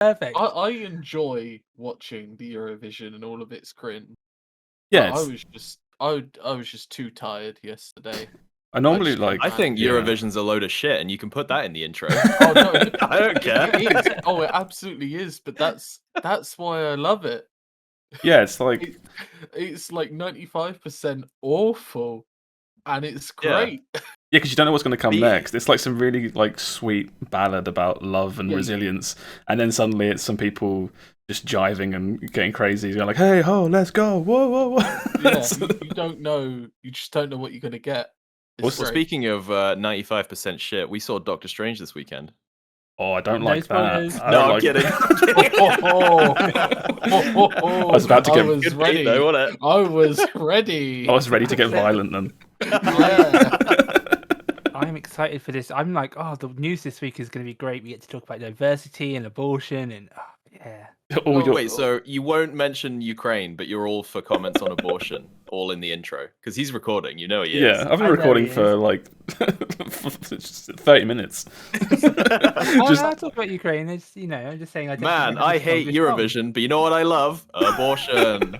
Perfect. I enjoy watching the Eurovision and all of its cringe. Yeah, I was just too tired yesterday. I normally just like. can't I think Yeah. Eurovision's a load of shit, and you can put that in the intro. Oh no, I don't care. it is. Oh, it absolutely is. But that's why I love it. Yeah, it's like It's like 95% awful, and it's Yeah. great. yeah, because you don't know what's going to come The- next. It's like some really like sweet ballad about love and Yeah. resilience, and then suddenly it's some people just jiving and getting crazy. You're like, hey, ho, let's go, whoa, whoa, whoa. Yeah, you don't know. You just don't know what you're gonna get. It's Also, Well, great. speaking of 95% shit, we saw Doctor Strange this weekend. Oh, I don't No like spoilers. that. I No, don't I'm like... kidding. I was about to I get. was Good ready. beat though, wasn't it? I was ready. I was ready to get violent then. Yeah. I'm excited for this. I'm like, oh, the news this week is going to be great. We get to talk about diversity and abortion, and yeah. All Oh, your- Wait, so you won't mention Ukraine, but you're all for comments on abortion, all in the intro, because he's recording. You know he is. yeah, I've been I know recording he for like 30 minutes. I'll talk about Ukraine. It's, I'm just saying. Man, I hate Eurovision, but you know what I love? Abortion.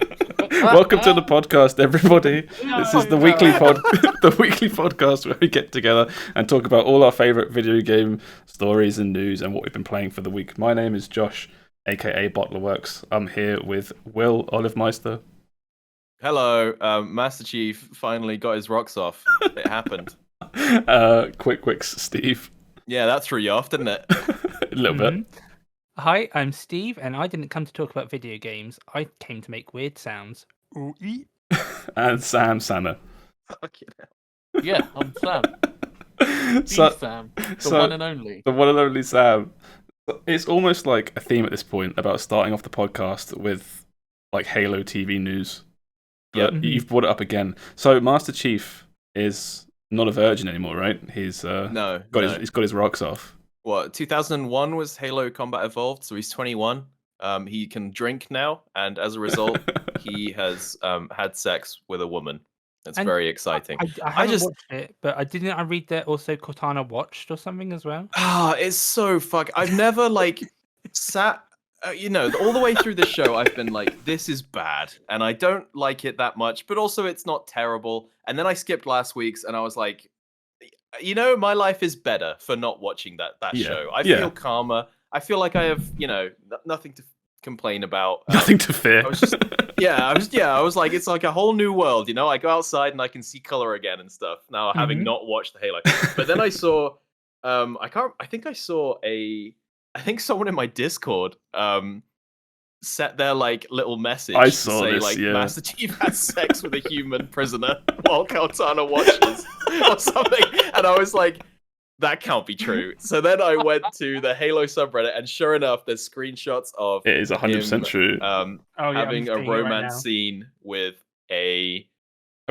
Welcome to the podcast, everybody. This is the weekly the weekly podcast where we get together and talk about all our favorite video game stories and news and what we've been playing for the week. My name is Josh, aka BottlerWorks. I'm here with Will Olivemeister. Hello, Master Chief finally got his rocks off. It happened. Quikwix Steve. Yeah, that threw you off, didn't it? A little bit. Hi, I'm Steve, and I didn't come to talk about video games. I came to make weird sounds. And Sammeh. Fucking hell. Yeah, I'm Sam. So- Sam, the so- one and only. The one and only Sam. It's almost like a theme at this point about starting off the podcast with like Halo TV news. But Yep. you've brought it up again. So Master Chief is not a virgin anymore, right? He's No. he's got his rocks off. What, 2001 was Halo Combat Evolved, so he's 21. He can drink now, and as a result, he has had sex with a woman. It's And very exciting. I haven't just- watched it, but I read that also Cortana watched or something as well. Ah, it's so I've never like sat, all the way through the show. I've been like, this is bad, and I don't like it that much. But also, it's not terrible. And then I skipped last week's, and I was like, my life is better for not watching that Yeah, show. I yeah. feel calmer. I feel like I have, nothing to complain about. Nothing to fear. I was just, I was like, it's like a whole new world, I go outside and I can see color again and stuff. Now, having not watched the Halo, but then I saw, I think someone in my Discord, set their like little message I to saw say this, like yeah. Master Chief has sex with a human prisoner while Cortana watches or something, and I was like, that can't be true. So then I went to the Halo subreddit, and sure enough, there's screenshots of It is 100% him, true. having a seeing it right romance now. scene with a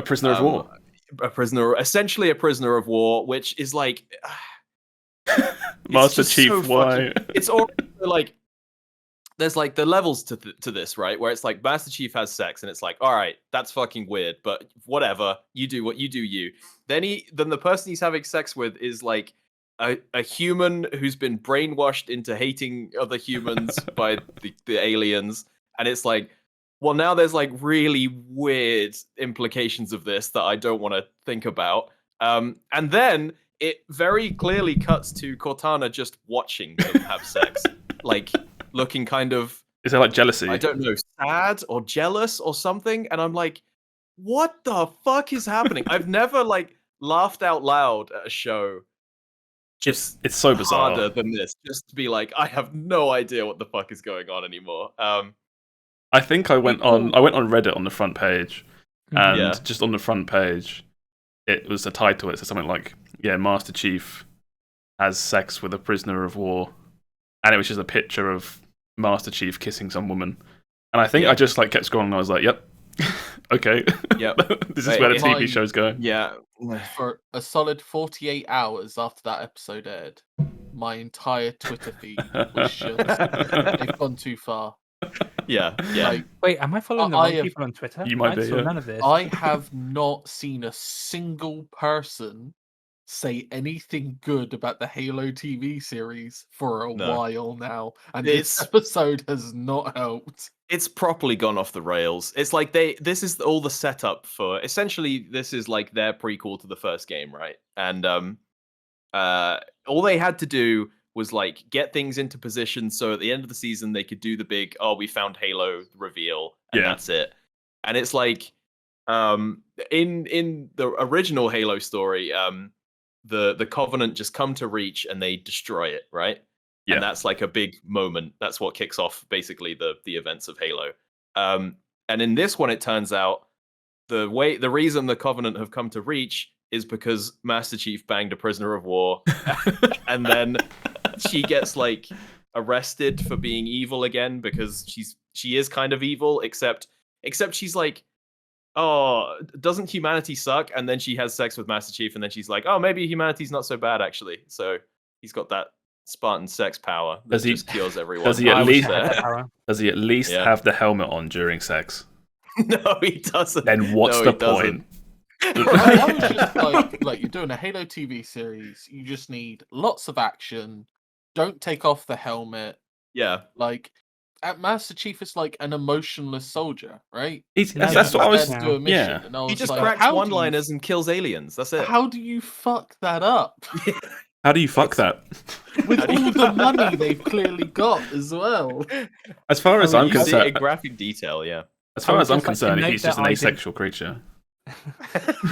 Prisoner of war. essentially a prisoner of war, which is like Master just Chief, so why? it's all like there's like the levels to this, right? Where it's like Master Chief has sex, and it's like, all right, that's fucking weird, but whatever, you do what you do, you. Then the person he's having sex with is like a human who's been brainwashed into hating other humans by the aliens, and it's like, well, now there's like really weird implications of this that I don't want to think about. And then it very clearly cuts to Cortana just watching them have sex, like looking kind of, Is there like jealousy? I don't know, sad or jealous or something. And I'm like, what the fuck is happening? I've never like laughed out loud at a show just It's so bizarre. harder than this. Just to be like, I have no idea what the fuck is going on anymore. I think I went on Reddit on the front page, and Yeah. just on the front page, it was a title. It said something like, "Yeah, Master Chief has sex with a prisoner of war," and it was just a picture of Master Chief kissing some woman. And I think Yeah. I just like kept scrolling. And I was like, "Yep, okay, Yep. this is Wait, where the it- TV show's going." Yeah. For a solid 48 hours after that episode aired, my entire Twitter feed was just they've gone too far. Yeah. Like, Wait, am I following the I wrong have- people on Twitter? You might I be, saw yeah. none of this. I have not seen a single person say anything good about the Halo TV series for a No. while now, and It's- this episode has not helped. It's properly gone off the rails. It's like this is all the setup for, essentially this is like their prequel to the first game, right? And all they had to do was like get things into position so at the end of the season they could do the big we found Halo reveal, and that's it. And it's like in the original Halo story, the Covenant just come to Reach and they destroy it, right? Yeah. And that's like a big moment. That's what kicks off basically the events of Halo. And in this one, it turns out the reason the Covenant have come to Reach is because Master Chief banged a prisoner of war, and then she gets like arrested for being evil again because she is kind of evil, except she's like, oh, doesn't humanity suck? And then she has sex with Master Chief, and then she's like, oh, maybe humanity's not so bad actually. So he's got that Spartan sex power that just kills everyone. Does he at least Yeah. have the helmet on during sex? No, he doesn't. Then what's No, the he doesn't. point? I was just like, you're doing a Halo TV series. You just need lots of action. Don't take off the helmet. Yeah. Like, at Master Chief is like an emotionless soldier, right? That's what I was. Prepared to do a mission, Yeah. and I was He just like, cracks how do you- one-liners and kills aliens. That's it. How do you fuck that up? How do you fuck that? With all the money they've clearly got as well. As far as I I'm mean, You see it in concerned, graphic detail, yeah. as far I would as I'm just like to concerned, note he's just that an I didn't- asexual creature.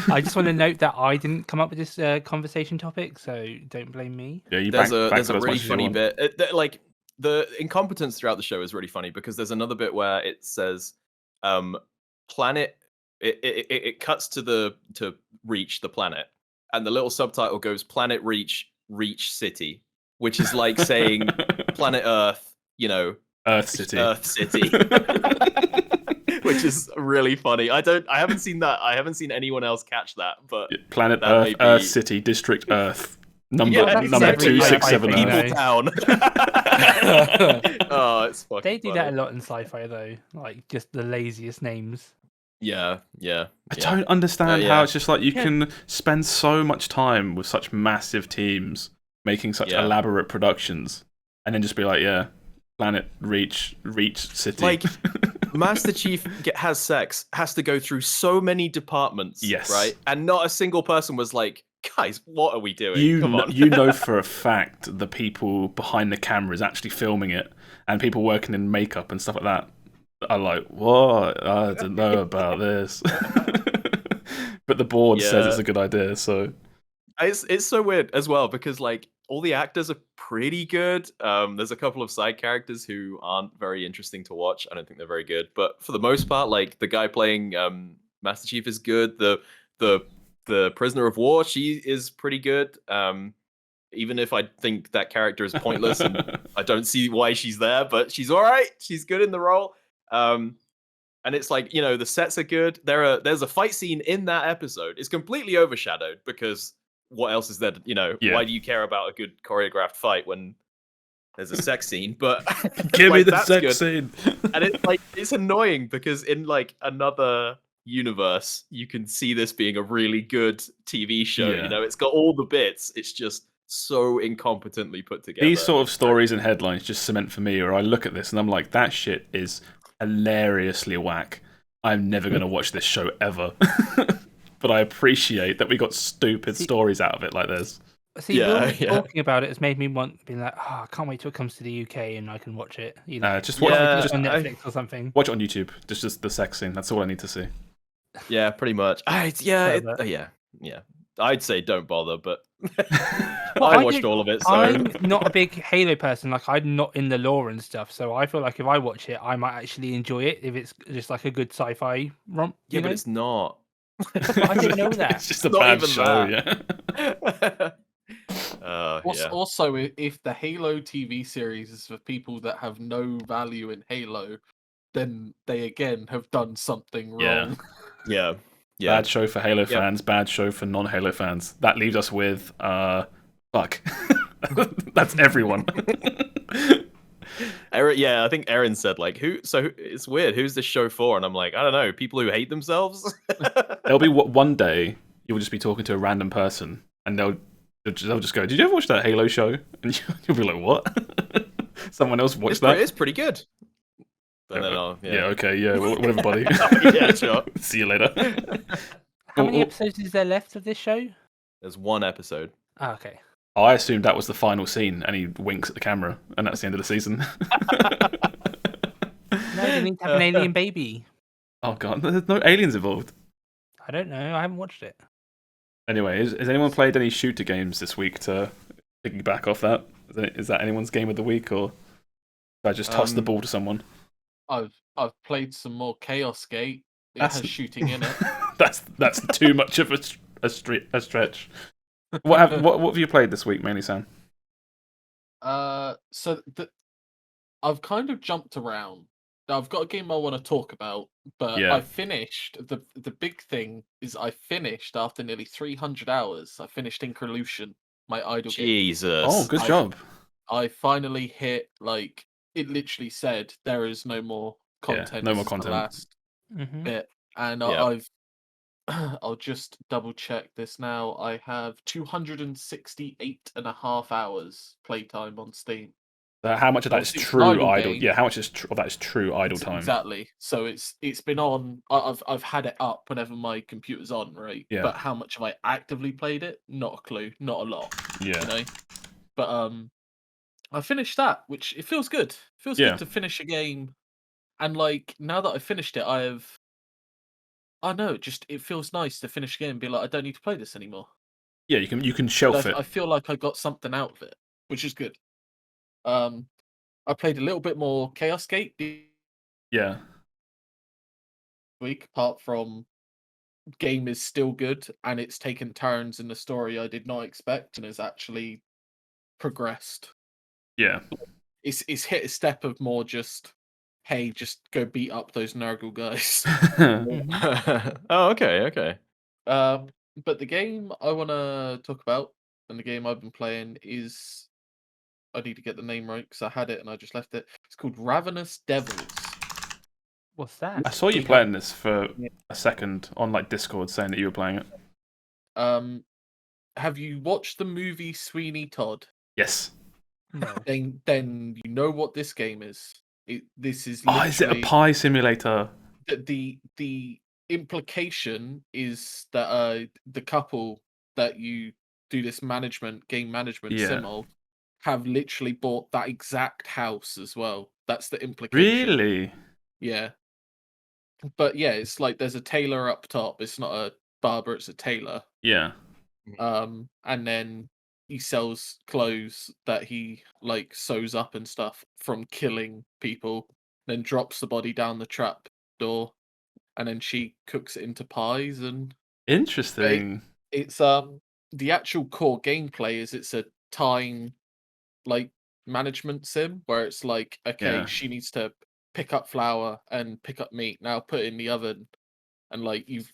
I just want to note that I didn't come up with this conversation topic, so don't blame me. Yeah, you There's bank a as much really as you funny want. bit. Like the incompetence throughout the show is really funny because there's another bit where it says, "Planet." It cuts to Reach, the planet, and the little subtitle goes, "Planet Reach, Reach City," which is like saying Planet Earth, Earth City. Earth City. Which is really funny. I haven't seen that. I haven't seen anyone else catch that. But Planet that Earth, may be- Earth City, District Earth. Number Yeah, exactly. 2670. People- People Town. Oh, it's fucking They do funny. that a lot in sci-fi, though. Like just the laziest names. Yeah. I don't understand yeah. how it's just like you Yeah. can spend so much time with such massive teams making such Yeah. elaborate productions and then just be like, yeah, Planet Reach City. Like, Master Chief has sex, has to go through so many departments, Yes. right? And not a single person was like, guys, what are we doing? you Come on. you know for a fact the people behind the camera is actually filming it, and people working in makeup and stuff like that are like, what? I don't know about this. But the board says Yeah. it's a good idea, so It's so weird as well because like all the actors are pretty good. There's a couple of side characters who aren't very interesting to watch. I don't think they're very good, but for the most part, like the guy playing Master Chief is good. The prisoner of war, she is pretty good. Even if I think that character is pointless and I don't see why she's there, but she's all right. She's good in the role. And it's like, the sets are good. There's a fight scene in that episode. It's completely overshadowed because what else is there? Yeah. Why do you care about a good choreographed fight when there's a sex scene? But give me like, the that's sex good. scene. And it's like it's annoying because in like another universe, you can see this being a really good TV show. Yeah. It's got all the bits. It's just so incompetently put together. These sort of stories and headlines just cement for me, or I look at this and I'm like, that shit is hilariously whack. I'm never going to watch this show ever. But I appreciate that we got stupid stories out of it like this. See, Yeah, talking about it has made me want to be like, I can't wait till it comes to the UK and I can watch it. Just watch, Yeah, just on Netflix or something. watch it on YouTube. Just the sex scene. That's all I need to see. Yeah, pretty much. Yeah. I'd say don't bother, but I watched all of it. So I'm not a big Halo person. Like, I'm not in the lore and stuff. So I feel like if I watch it, I might actually enjoy it if it's just like a good sci-fi romp. yeah, but it's not. I didn't know that. It's just a Not bad even show, that. yeah. Also, if the Halo TV series is for people that have no value in Halo, then they again have done something wrong. Yeah. Yeah. Bad show for Halo fans, bad show for non-Halo fans. That leaves us with, fuck. That's everyone. I think Aaron said like it's weird. Who's this show for? And I'm like, I don't know. People who hate themselves. There'll be one day you will just be talking to a random person, and they'll They'll just go, "Did you ever watch that Halo show?" And you'll be like, "What?" Someone else watched that. It's pretty good. And then Okay, whatever, buddy. Yeah, sure. See you later. How many episodes is there left of this show? There's one episode. Oh, okay. I assumed that was the final scene, and he winks at the camera, and that's the end of the season. No, they need to have an alien baby. Oh god, there's no aliens involved. I don't know. I haven't watched it. Anyway, has anyone played any shooter games this week to piggyback off that? Is that anyone's game of the week, or did I just toss the ball to someone? I've played some more Chaos Gate. It has shooting in it. that's too much of a stretch. What have you played this week, mainly, Sam? So I've kind of jumped around. I've got a game I want to talk about, but I finished the big thing is I finished after nearly 300 hours. I finished Increlution, my idle game. Jesus. Oh, good job. I finally hit, like, it literally said there is no more content. Yeah, no more This is the content. last bit, and I'll just double check this now. I have 268.5 hours playtime on Steam. How much of that is Obviously, true idle? game. Yeah, how much of that is true idle time? Exactly. So it's been on. I've had it up whenever my computer's on, right? Yeah. But how much have I actively played it? Not a clue. Not a lot. Yeah. You know. But I finished that, which it feels good. It feels good to finish a game, and like now that I've finished it, I know, just it feels nice to finish a game and be like, I don't need to play this anymore. Yeah, you can shelf it. I feel like I got something out of it, which is good. I played a little bit more Chaos Gate Yeah. week, apart from game is still good and it's taken turns in the story I did not expect and has actually progressed. Yeah. It's hit a step of more just, hey, just go beat up those Nurgle guys. Oh, okay. But the game I want to talk about and the game I've been playing is, I need to get the name right because I had it and I just left it. It's called Ravenous Devils. What's that? I saw you playing this for a second on like Discord, saying that you were playing it. Have you watched the movie Sweeney Todd? Yes. No. Then you know what this game is. This is is it a pie simulator? The implication is that the couple that you do this game management sim of have literally bought that exact house as well. That's the implication. Really? Yeah. But yeah, it's like there's a tailor up top. It's not a barber, it's a tailor. Yeah. And then he sells clothes that he like sews up and stuff from killing people, then drops the body down the trap door, and then she cooks it into pies. And interesting. It's the actual core gameplay is it's a time like management sim where it's like, okay, she needs to pick up flour and pick up meat, now put it in the oven, and like you've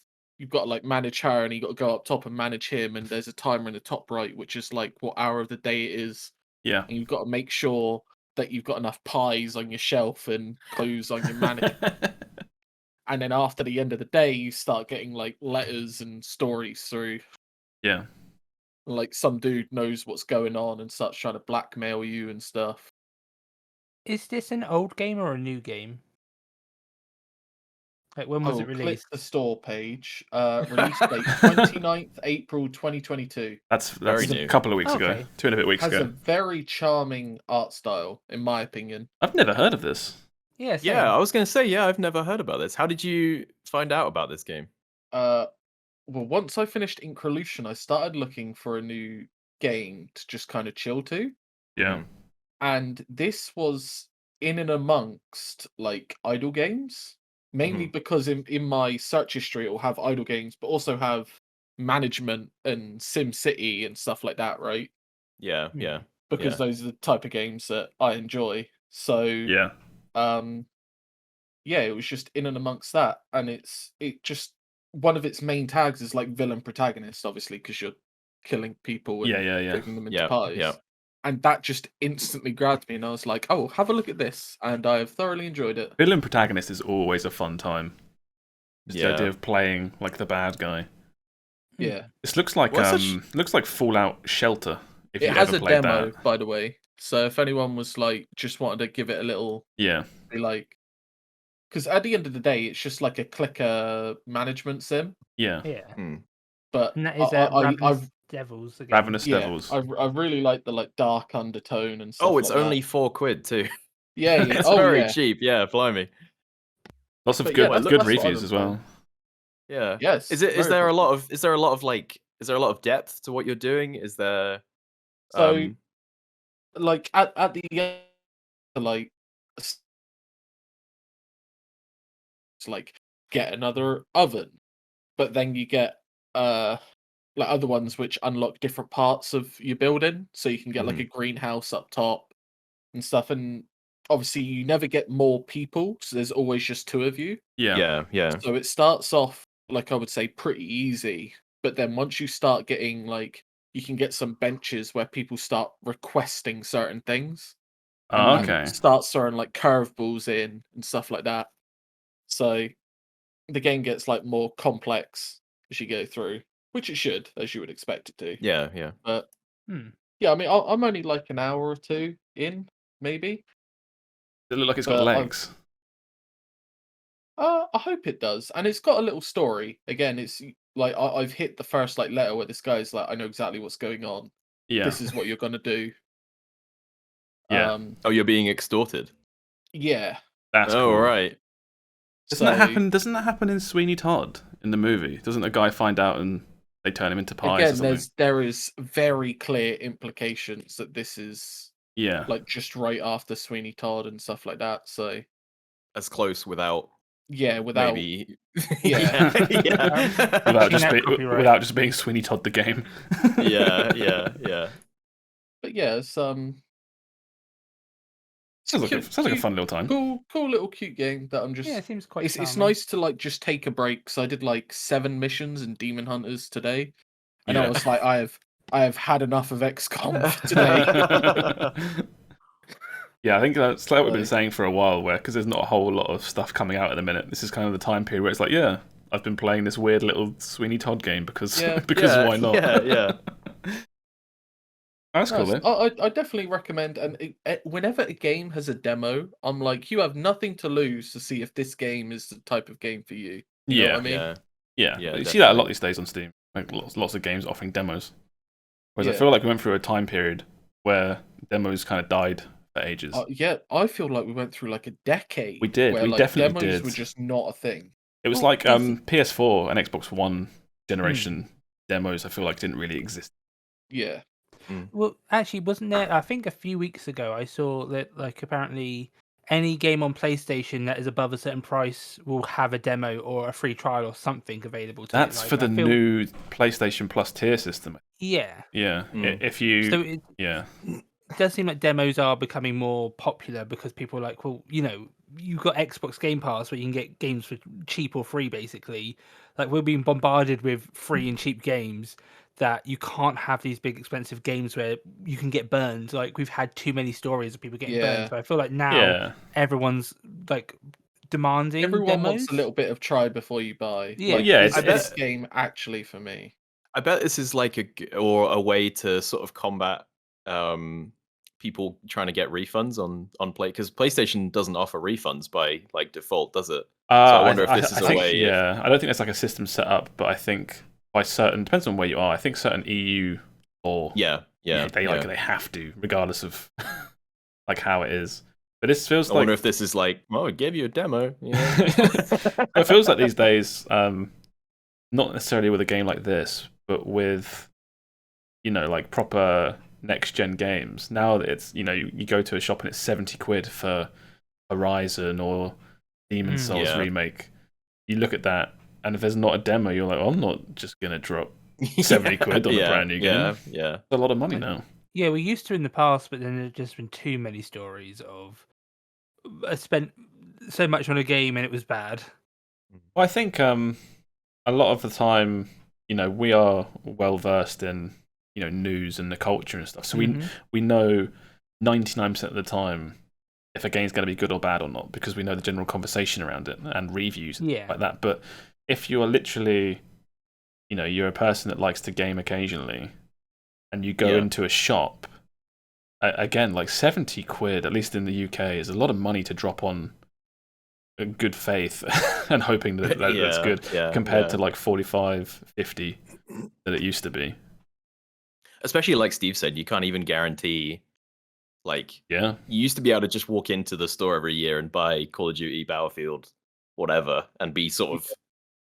got to like manage her and you got to go up top and manage him, and there's a timer in the top right which is like what hour of the day it is. Yeah. And you've got to make sure that you've got enough pies on your shelf and clothes on your mannequin. And then after the end of the day you start getting like letters and stories through. Yeah. Like some dude knows what's going on and starts trying to blackmail you and stuff. Is this an old game or a new game? Like, when was it Click released? the store page. Release date 29th April 2022. That's Very a new. couple of weeks ago. Okay. 2 and a bit weeks Has a ago. very charming art style, in my opinion. I've never heard of this. Yeah, same. Yeah, I was going to say, I've never heard about this. How did you find out about this game? Well, once I finished Increlution, I started looking for a new game to just kind of chill to. Yeah. And this was in and amongst like idle games, mainly because in my search history it will have idle games, but also have management and Sim City and stuff like that, right? Yeah. Because those are the type of games that I enjoy. So Yeah. it was just in and amongst that, and it just one of its main tags is like villain protagonist, obviously, because you're killing people and making them into pies. Yeah. And that just instantly grabbed me, and I was like, "Oh, have a look at this!" And I have thoroughly enjoyed it. Villain protagonist is always a fun time. Just the idea of playing like the bad guy. Yeah, This looks like looks like Fallout Shelter. If it you has ever a played demo, that. by the way. So if anyone was like just wanted to give it a little, Yeah. be like, because at the end of the day, it's just like a clicker management sim. Yeah. Yeah. But And that is I've Ravenous Devils again. Ravenous yeah, Devils. I really like the like dark undertone and stuff. Oh, it's like only that. £4 too. Yeah, It's oh very yeah. cheap. Yeah, blimey. Lots of But good yeah, that's good what I've reviews been as well. Yeah. Yes. Is very there a positive. lot of is there a lot of like is there a lot of depth to what you're doing? Is there So like at the end, like it's like get another oven, but then you get like other ones which unlock different parts of your building, so you can get like a greenhouse up top and stuff. And obviously, you never get more people, so there's always just two of you. Yeah. yeah. So it starts off like I would say pretty easy, but then once you start getting like you can get some benches where people start requesting certain things, and Oh, that okay. starts throwing like curveballs in and stuff like that. So the game gets like more complex as you go through, which it should, as you would expect it to. Yeah. But Hmm. yeah, I mean, I'm only like an hour or two in, maybe. Does it look like it's got But legs? I hope it does, and it's got a little story. Again, it's like I've hit the first like letter where this guy's like, I know exactly what's going on. Yeah. This is what you're gonna do. Yeah. Oh, you're being extorted. Yeah. That's Oh, cool. right. Doesn't that happen? Doesn't that happen in Sweeney Todd in the movie? Doesn't a guy find out and they turn him into pies or Again, something? there is very clear implications that this is like just right after Sweeney Todd and stuff like that. So As close without yeah, without maybe yeah. without just being Sweeney Todd the game. yeah. But yeah, it's Sounds like a fun little time. cool little cute game that I'm just Yeah, it seems quite it's charming. nice to like just take a break. So I did like 7 missions in Demon Hunters today. And I Yeah. was like, I have had enough of XCOM for today. Yeah, I think that's like we've been saying for a while, where because there's not a whole lot of stuff coming out at the minute. This is kind of the time period where it's like, yeah, I've been playing this weird little Sweeney Todd game because why not? Yeah. That's cool, Nice. though. I definitely recommend, and whenever a game has a demo, I'm like, you have nothing to lose to see if this game is the type of game for you. You know what I mean? Yeah. Yeah, You see that a lot definitely. these days on Steam. Like lots of games offering demos. Whereas I Yeah. feel like we went through a time period where demos kind of died for ages. Yeah, I feel like we went through like a decade. We did, Where, we like, definitely demos did. were just not a thing. It was Well, like PS4 and Xbox One generation demos. I feel like didn't really exist. Yeah. Well, actually, wasn't there? I think a few weeks ago, I saw that like apparently any game on PlayStation that is above a certain price will have a demo or a free trial or something available to That's it. Like, for the new PlayStation Plus tier system. Yeah. Yeah, if you So it does seem like demos are becoming more popular because people are like, well, you've got Xbox Game Pass where you can get games for cheap or free, basically. Like, we're being bombarded with free and cheap games that you can't have these big expensive games where you can get burned. Like, we've had too many stories of people getting burned. So I feel like now everyone's like demanding Everyone demos. wants a little bit of try before you buy. Yeah. Like, Yeah, is it's- this game actually for me? I bet this is like a way to sort of combat people trying to get refunds on Play, because PlayStation doesn't offer refunds by like default, does it? So I wonder if this is a think, way. Yeah, I don't think there's like a system set up, but I think by certain depends on where you are. I think certain EU or They have to, regardless of like how it is. But this feels I like wonder if this is like, oh, I gave you a demo. it feels like these days, not necessarily with a game like this, but with like proper next gen games. Now that it's you go to a shop and it's £70 for Horizon or Demon Souls remake. You look at that, and if there's not a demo, you're like, I'm not just gonna drop £70 on a brand new game. Yeah. It's a lot of money now. Yeah, we used to in the past, but then there's just been too many stories of I spent so much on a game and it was bad. Well, I think a lot of the time, we are well versed in news and the culture and stuff, so we know 99% of the time if a game's going to be good or bad or not, because we know the general conversation around it and reviews and like that. But if you are literally you're a person that likes to game occasionally, and you go into a shop. Again, like 70 quid, at least in the UK, is a lot of money to drop on good faith and hoping that that's good compared to like 45, 50 that it used to be. Especially like Steve said, you can't even guarantee. Like, you used to be able to just walk into the store every year and buy Call of Duty, Battlefield, whatever, and be sort of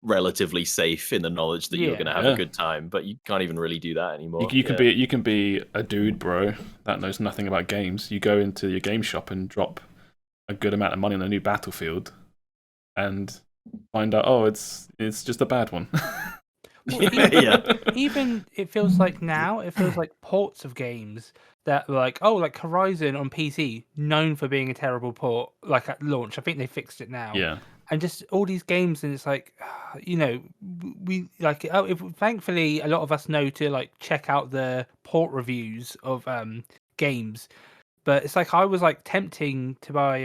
relatively safe in the knowledge that you're going to have a good time. But you can't even really do that anymore. You can be a dude, bro, that knows nothing about games. You go into your game shop and drop a good amount of money on a new Battlefield, and find out, it's just a bad one. Even it feels like ports of games that were like Horizon on PC, known for being a terrible port, like at launch. I think they fixed it now. Yeah. And just all these games, and it's like, we like. Thankfully, a lot of us know to like check out the port reviews of games, but it's like I was like tempted to buy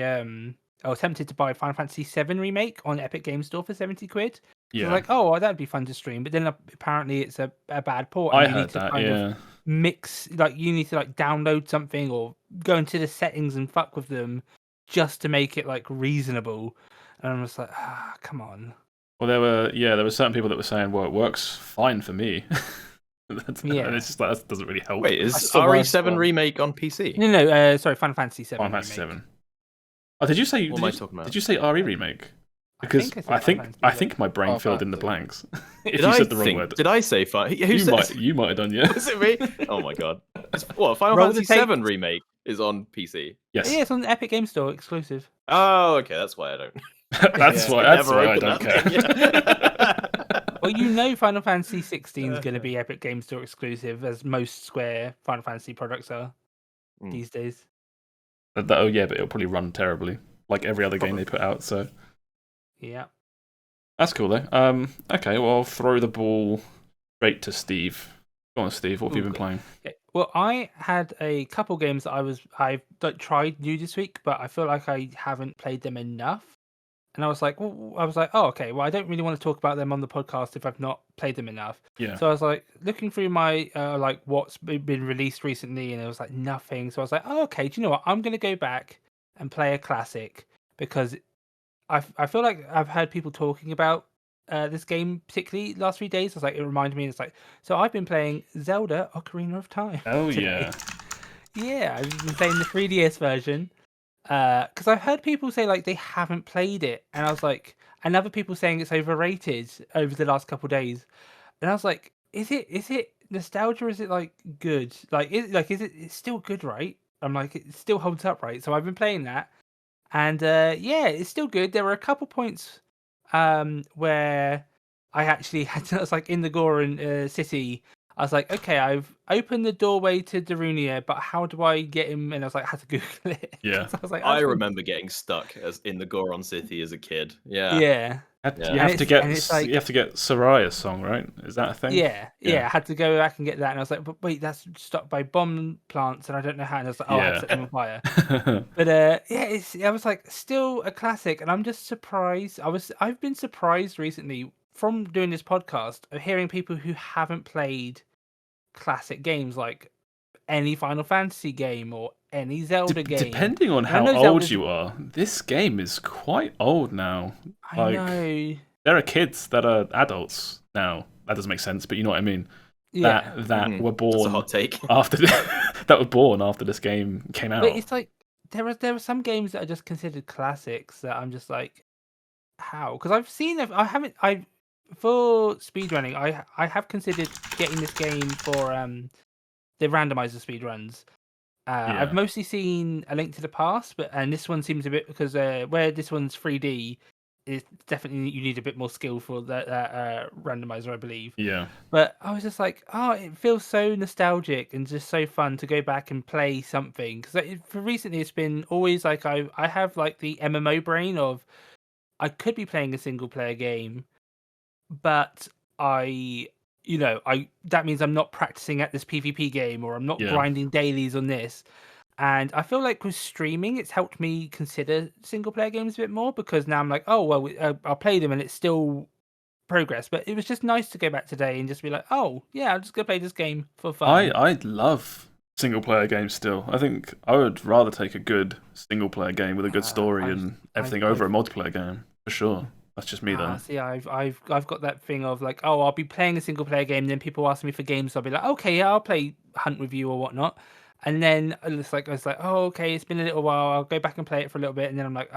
Final Fantasy VII Remake on Epic Game Store for 70 quid. Yeah. So I was like, that'd be fun to stream. But then apparently it's a bad port. And I heard that, of mix, like you need to like download something or go into the settings and fuck with them just to make it like reasonable. And I'm just like, come on. Well, there were certain people that were saying, well, it works fine for me. And it's just like, that doesn't really help. Wait, is RE7 Remake on PC? No, sorry, Final Fantasy VII. Final Fantasy VII. Oh, did you say? What am I talking about? Did you say RE Remake? Because I think my brain filled in the blanks. If you said the wrong word. Did I say You might have done, yeah. Was it me? Oh my god. Final Fantasy VII Remake is on PC? Yes. Yeah, it's on the Epic Game Store exclusive. Oh, okay, that's why I don't. That's why I don't care. Well, Final Fantasy 16 is going to be Epic Game Store exclusive, as most Square Final Fantasy products are these days. But it'll probably run terribly, like every other game they put out. So yeah, that's cool though. Okay, well, I'll throw the ball straight to Steve. Go on, Steve. What have you been playing? Okay. Well, I had a couple games that I've tried new this week, but I feel like I haven't played them enough. And I was like, okay, well, I don't really want to talk about them on the podcast if I've not played them enough. Yeah. So I was like looking through my what's been released recently, and it was like nothing. So I was like, okay, do you know what? I'm gonna go back and play a classic because I feel like I've heard people talking about this game particularly last 3 days. I was like, it reminded me. It's like, so I've been playing Zelda: Ocarina of Time. Oh today. Yeah, I've been playing the 3DS version. Because I've heard people say like they haven't played it, and I was like, and other people saying it's overrated over the last couple of days, and I was like, is it nostalgia? Or is it like good? It's still good, right? I'm like, it still holds up, right? So I've been playing that, and it's still good. There were a couple points where I actually had to, I was like in the Goron city. I was like, okay, I've opened the doorway to Darunia, but how do I get him? And I was like, I had to Google it. Yeah. So I was like, I remember getting stuck in the Goron city as a kid. Yeah. Yeah. You have to get Soraya's song, right? Is that a thing? Yeah. I had to go back and get that, and I was like, but wait, that's stopped by bomb plants, and I don't know how. And I was like, I have to set them on fire. But I was like, still a classic, and I'm just surprised. I've been surprised recently from doing this podcast of hearing people who haven't played classic games like any Final Fantasy game or any Zelda game. Depending on how old you are, this game is quite old now. I know. There are kids that are adults now. That doesn't make sense, but you know what I mean. Yeah. That were born. That's a hot take. That were born after this game came out. But it's like there are some games that are just considered classics that I'm just like, how? Because for speedrunning, I have considered getting this game for the randomizer speedruns. I've mostly seen A Link to the Past, and this one seems a bit, because where this one's 3D, it's definitely you need a bit more skill for that randomizer, I believe. Yeah. But I was just like, it feels so nostalgic and just so fun to go back and play something. Because for recently, it's been always like I have like the MMO brain of I could be playing a single player game, but that means I'm not practicing at this PvP game, or I'm not grinding dailies on this. And I feel like with streaming, it's helped me consider single player games a bit more, because now I'm like, I'll play them and it's still progress. But it was just nice to go back today and just be like, oh yeah, I'm just gonna play this game for fun. I love single player games still. I think I would rather take a good single player game with a good story and everything over a multiplayer game for sure. That's just me though. See, I've got that thing of like, oh, I'll be playing a single player game, and then people ask me for games, so I'll be like, okay, yeah, I'll play Hunt with you or whatnot. And then it's like I was like, oh, okay, it's been a little while. I'll go back and play it for a little bit, and then I'm like,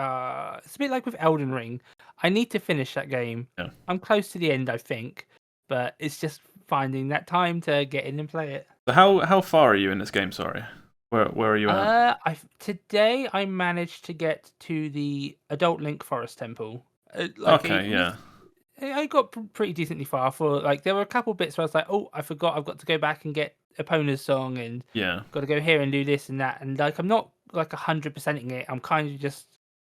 it's a bit like with Elden Ring. I need to finish that game. Yeah. I'm close to the end, I think, but it's just finding that time to get in and play it. So how far are you in this game? Sorry, where are you at? Today I managed to get to the Adult Link Forest Temple. I got pretty decently far. For like, there were a couple bits where I was like, oh, I forgot, I've got to go back and get Epona's song, and got to go here and do this and that, and like I'm not like 100%ing it. I'm kind of just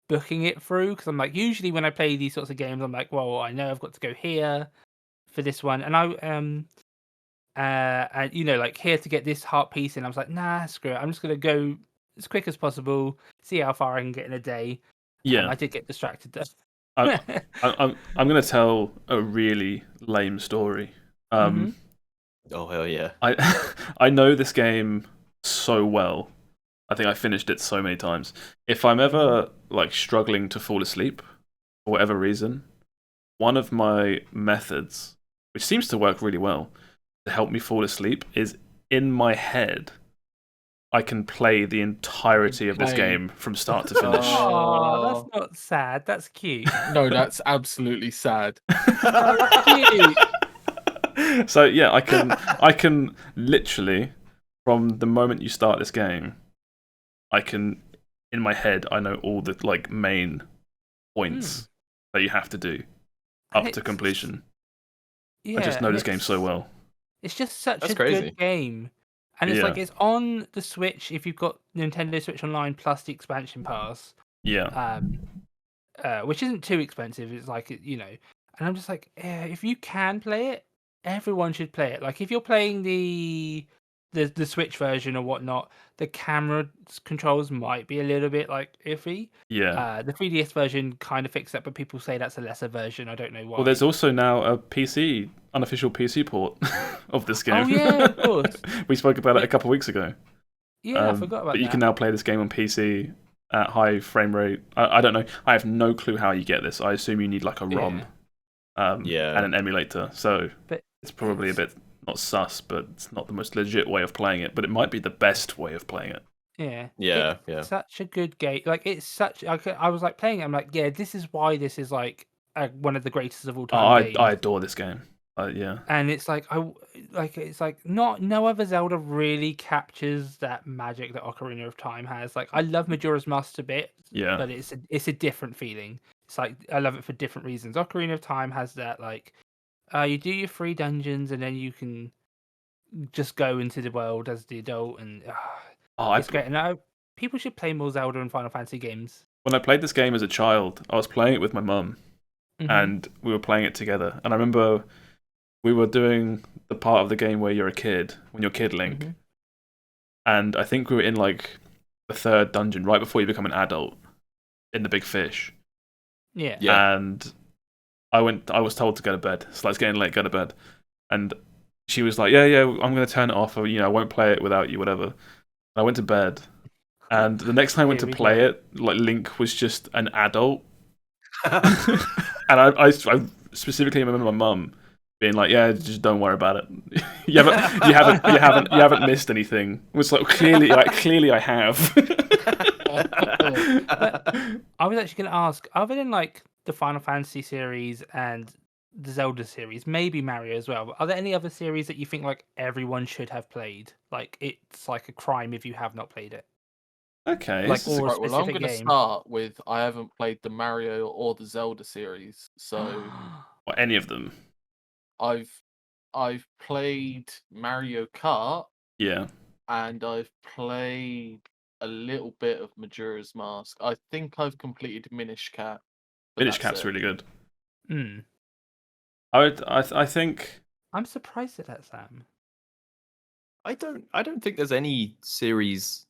booking it through because I'm like, usually when I play these sorts of games, I'm like, well, I know I've got to go here for this one, and and like here to get this heart piece, and I was like, nah, screw it, I'm just gonna go as quick as possible, see how far I can get in a day. I did get distracted though. I'm gonna tell a really lame story. Oh hell yeah! I know this game so well. I think I finished it so many times. If I'm ever like struggling to fall asleep for whatever reason, one of my methods, which seems to work really well to help me fall asleep, is in my head I can play the entirety of this game from start to finish. Oh, that's not sad. That's cute. No, that's absolutely sad. That's cute. So yeah, I can literally, from the moment you start this game, in my head I know all the like main points that you have to do up to completion. I just know this game so well. It's just such a good game. And it's like, it's on the Switch if you've got Nintendo Switch Online plus the expansion pass. Yeah. Which isn't too expensive. It's like, and I'm just like, if you can play it, everyone should play it. Like, if you're playing the Switch version or whatnot, the camera controls might be a little bit like iffy. Yeah. The 3DS version kind of fixed that, but people say that's a lesser version. I don't know why. Well, there's also now a unofficial PC port of this game. Oh yeah, of course. We spoke about it a couple of weeks ago. Yeah, I forgot about that. But you can now play this game on PC at high frame rate. I don't know. I have no clue how you get this. I assume you need like a ROM, and an emulator. So it's probably a bit not sus, but it's not the most legit way of playing it. But it might be the best way of playing it. Yeah. Such a good game. Like, it's such. I was like playing it. I'm like, yeah, this is why this is like one of the greatest of all time. Games. I adore this game. Yeah. And it's like no other Zelda really captures that magic that Ocarina of Time has. Like, I love Majora's Mask a bit. Yeah. But it's a different feeling. It's like, I love it for different reasons. Ocarina of Time has that, like, you do your 3 dungeons and then you can just go into the world as the adult, and it's great. And people should play more Zelda and Final Fantasy games. When I played this game as a child, I was playing it with my mum, and we were playing it together. And I remember we were doing the part of the game where you're a kid, when you're Kid Link. And I think we were in like the 3rd dungeon, right before you become an adult, in the Big Fish. Yeah. And I was told to go to bed. So it's getting late, go to bed. And she was like, yeah, I'm going to turn it off, or, I won't play it without you, whatever. And I went to bed. And the next time I went to play it, like, Link was just an adult. And I specifically remember my mum being like, "Yeah, just don't worry about it. you haven't missed anything." It was like, clearly I have. I was actually going to ask, other than like the Final Fantasy series and the Zelda series, maybe Mario as well, are there any other series that you think like everyone should have played? Like, it's like a crime if you have not played it. Okay. Like, or Right, well, I'm going to start with, I haven't played the Mario or the Zelda series, so or any of them. I've played Mario Kart. Yeah. And I've played a little bit of Majora's Mask. I think I've completed Minish Cap. Minish Cap's really good. Hmm. I think I'm surprised at that, Sam. I don't think there's any series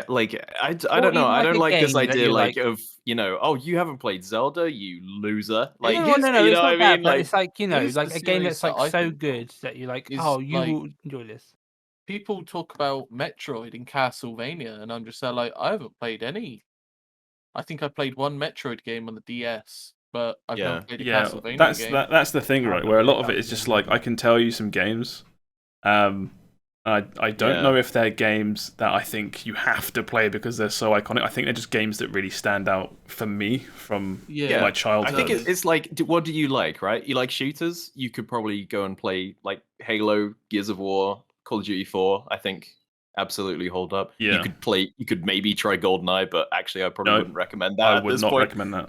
Like I Or don't know. even I like don't a like this game that idea you're like like, of oh, you haven't played Zelda, you loser. Like no, no, no, you it's know what I not that, mean? but Like it's like, Here's like the a game series that's that like I so think of good that you're like, is oh, you like will enjoy this. people talk about Metroid and Castlevania, and I'm just there like I haven't played any. I think I played one Metroid game on the DS, but I've never Yeah. played a Yeah, Castlevania game. that's the thing, I've right? not Where a played lot of it is just like Castlevania. I can tell you some games. I don't Yeah. know if they're games that I think you have to play because they're so iconic. I think they're just games that really stand out for me from Yeah. my I childhood. think it's like, what do you like, right? You like shooters? You could probably go and play like Halo, Gears of War, Call of Duty 4. I think absolutely hold up. Yeah. You could maybe try GoldenEye, but actually I probably No, wouldn't recommend that I at would this not point. recommend that.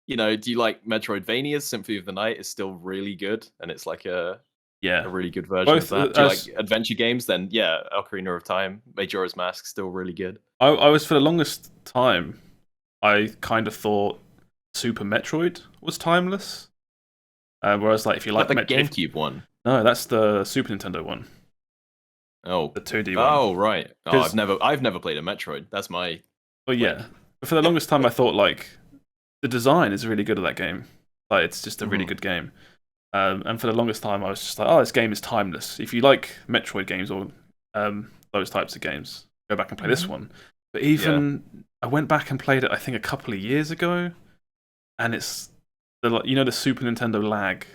Do you like Metroidvanias? Symphony of the Night is still really good, and it's like a really good version Both, of that. Do you like adventure games? Then yeah, Ocarina of Time, Majora's Mask, still really good. I was for the longest time, I kind of thought Super Metroid was timeless. Whereas, like, if you like the GameCube one. No, that's the Super Nintendo one. Oh, the 2D one. Oh, right. Oh, I've never played a Metroid. That's my. Well, yeah. But for the longest time, I thought like the design is really good at that game. Like, it's just a really good game. And for the longest time, I was just like, oh, this game is timeless. If you like Metroid games or those types of games, go back and play this one. But even I went back and played it, I think, a couple of years ago, and it's the Super Nintendo lag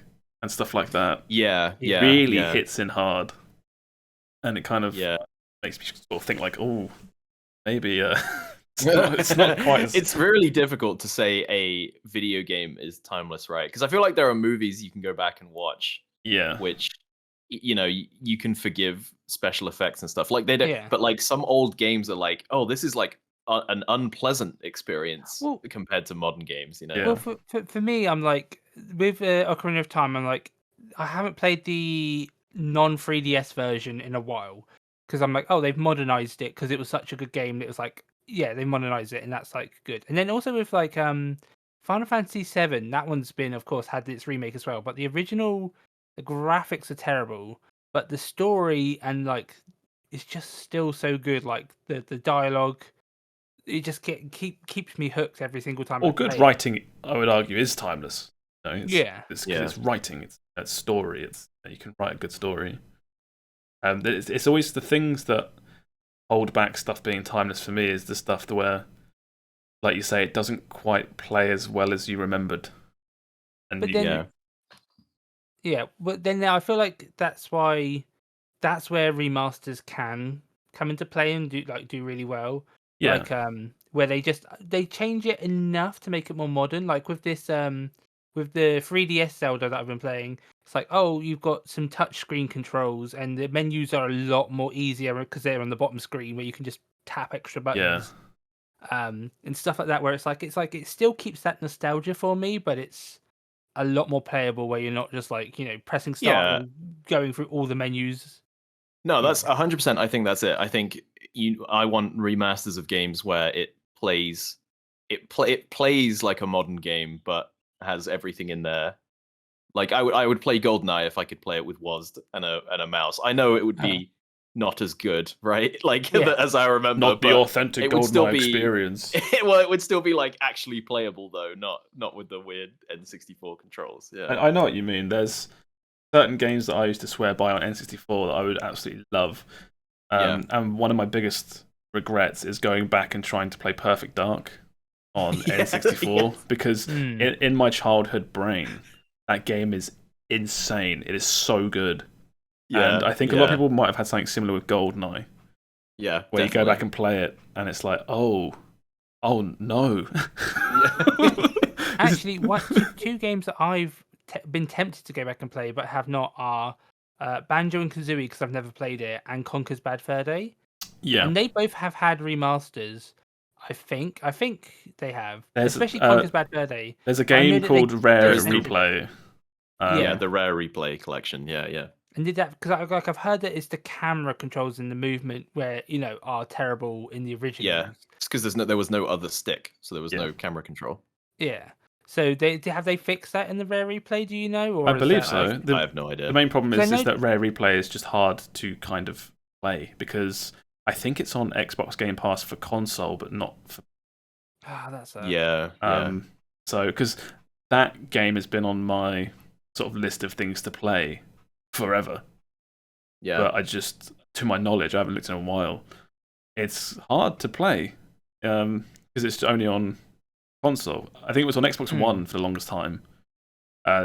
and stuff like that. Yeah, really hits in hard, and it kind of makes me sort of think like, oh, maybe it's not quite. It's really difficult to say a video game is timeless, right? Because I feel like there are movies you can go back and watch, which you can forgive special effects and stuff. Like they don't, but like some old games are like, oh, this is like an unpleasant experience compared to modern games. Well, for me, I'm like with Ocarina of Time, I'm like I haven't played the non 3DS version in a while because I'm like, oh, they've modernized it because it was such a good game. That it was like, yeah, they modernized it, and that's like good. And then also with like Final Fantasy VII, that one's been, of course, had its remake as well. But the original, the graphics are terrible, but the story and like it's just still so good. Like the dialogue, it just keeps me hooked every single time. Or good writing, I would argue, is timeless. It's writing, it's story. You can write a good story. It's always the things that hold back stuff being timeless for me is the stuff where, like you say, it doesn't quite play as well as you remembered. And but then I feel like that's where remasters can come into play and do really well. Yeah. Like where they change it enough to make it more modern. Like with this with the 3DS Zelda that I've been playing, it's like, oh, you've got some touchscreen controls and the menus are a lot more easier because they're on the bottom screen where you can just tap extra buttons. And stuff like that where it's like it still keeps that nostalgia for me, but it's a lot more playable where you're not just like, pressing start and going through all the menus. No, that's 100%. I think that's it. I think I want remasters of games where it plays like a modern game, but has everything in there. Like I would play GoldenEye if I could play it with WASD and a mouse. I know it would be not as good, right? Like as I remember, not the authentic GoldenEye experience. Well, it would still be like actually playable though, not with the weird N64 controls. Yeah, I know what you mean. There's certain games that I used to swear by on N64 that I would absolutely love. And one of my regrets is going back and trying to play Perfect Dark on N64 because in my childhood brain, that game is insane. It is so good. And I think a lot of people might have had something similar with GoldenEye. Yeah, where you go back and play it, and it's like, oh no. Actually, two games that I've been tempted to go back and play but have not are Banjo and Kazooie because I've never played it, and Conker's Bad Fur Day. Yeah, and they both have had remasters. I think they have, especially Conker's Bad Fur Day. There's a game called Rare Replay. The Rare Replay collection. Yeah. And did that because I've heard that it's the camera controls in the movement where are terrible in the original. Yeah, it's because there was no other stick, so there was no camera control. Yeah. So have they fixed that in the Rare Replay? Do you know? Or I believe so. I have no idea. The main problem is that Rare Replay is just hard to kind of play because I think it's on Xbox Game Pass for console, but not for. That's Yeah. So because that game has been on my sort of list of things to play forever. Yeah. But I just, to my knowledge, I haven't looked in a while. It's hard to play because it's only on console. I think it was on Xbox One for the longest time.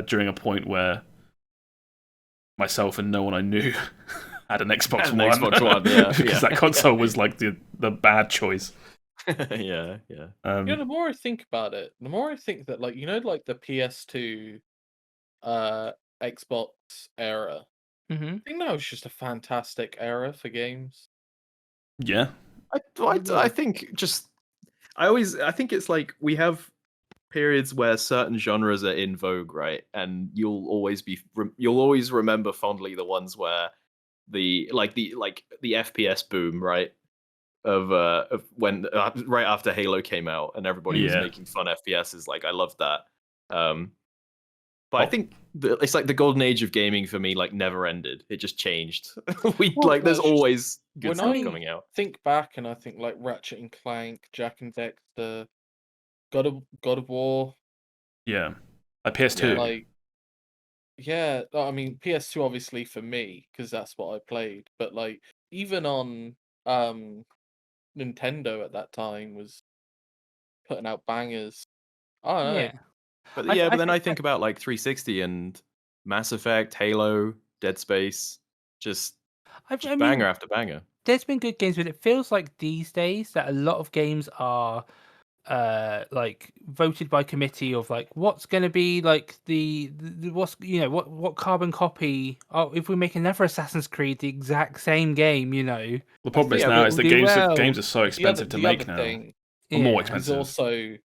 During a point where myself and no one I knew had an Xbox One. Xbox One, yeah, because that console was like the bad choice. Yeah. The more I think about it, the more I think that, like, like the PS2 Xbox era, I think that was just a fantastic era for games. Yeah. I think I think it's like we have periods where certain genres are in vogue, right? And you'll always remember fondly the ones where the FPS boom, right? Of when right after Halo came out and everybody was making fun FPSs. Like, I loved that. But I think it's like the golden age of gaming for me, like, never ended. It just changed. There's always good stuff coming out. Think back and I think like Ratchet and Clank, Jack and Dexter, God of War. Yeah. Like PS2. I mean PS2 obviously for me because that's what I played. But like even on Nintendo at that time was putting out bangers. I don't know. Yeah. But but then I think about like 360 and Mass Effect, Halo, Dead Space, just banger after banger. There's been good games, but it feels like these days that a lot of games are like voted by committee of like what's going to be like the what's what carbon copy. Oh, if we make another Assassin's Creed the exact same game, The problem is now is the games are so expensive to make now. More expensive. There's also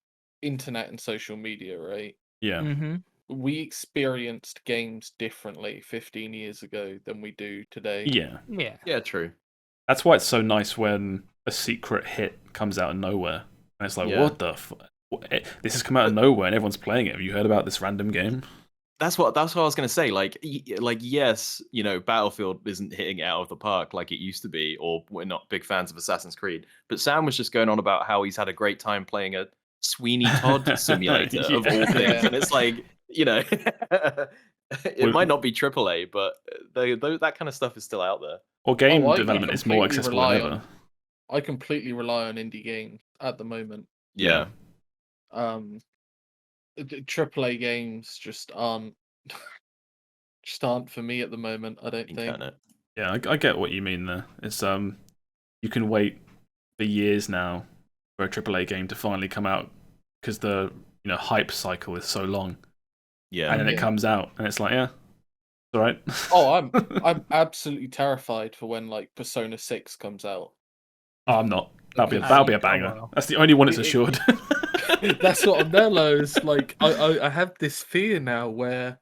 internet and social media, right? Yeah. Mm-hmm. We experienced games differently 15 years ago than we do today. Yeah, true. That's why it's so nice when a secret hit comes out of nowhere. And it's like, what the this has come out of nowhere and everyone's playing it. Have you heard about this random game? That's what I was going to say. Like, yes, Battlefield isn't hitting it out of the park like it used to be, or we're not big fans of Assassin's Creed. But Sam was just going on about how he's had a great time playing a Sweeney Todd simulator of all things. And it's like, it might not be AAA, but that kind of stuff is still out there. Or game development is more accessible than ever. I completely rely on indie games at the moment. Yeah. AAA games just aren't for me at the moment, I don't think. Yeah, I get what you mean there. It's you can wait for years now for a AAA game to finally come out because the hype cycle is so long. Yeah. And then it comes out and it's like, it's all right. Oh, I'm absolutely terrified for when like Persona 6 comes out. Oh, I'm not. That'll be a banger. That's the only one it's assured. That's what I'm Nello's. Like I have this fear now where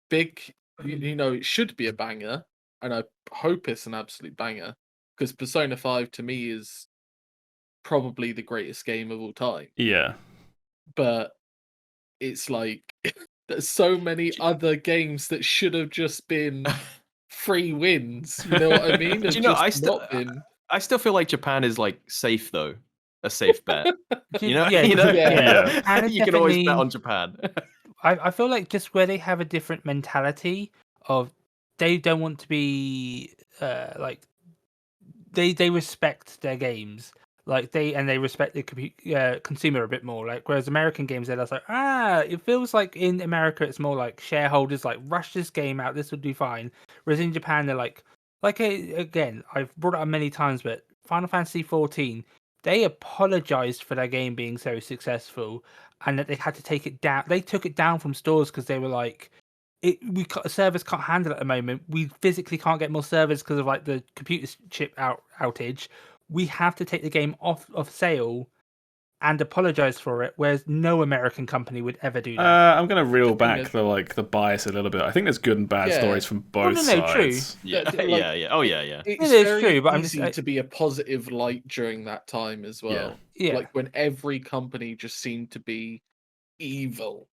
it should be a banger, and I hope it's an absolute banger because Persona 5 to me is probably the greatest game of all time. Yeah. But it's like there's so many other games that should have just been free wins. You know what I mean? I still feel like Japan is like safe though, a safe bet. You can always bet on Japan. I feel like just where they have a different mentality of they don't want to be like they respect their games. Like they respect the consumer a bit more. Like whereas American games, they're just like, it feels like in America it's more like shareholders like rush this game out, this will do fine. Whereas in Japan they're like again, I've brought it up many times, but Final Fantasy 14, they apologized for their game being so successful and that they had to take it down. They took it down from stores because they were like, servers can't handle it at the moment. We physically can't get more servers because of like the computer chip outage. We have to take the game off sale and apologize for it, whereas no American company would ever do that. I'm going to reel back the bias a little bit. I think there's good and bad stories from both sides. True. Yeah. Oh, yeah. It's very true, but easy to be a positive light during that time as well. Yeah. Like when every company just seemed to be evil.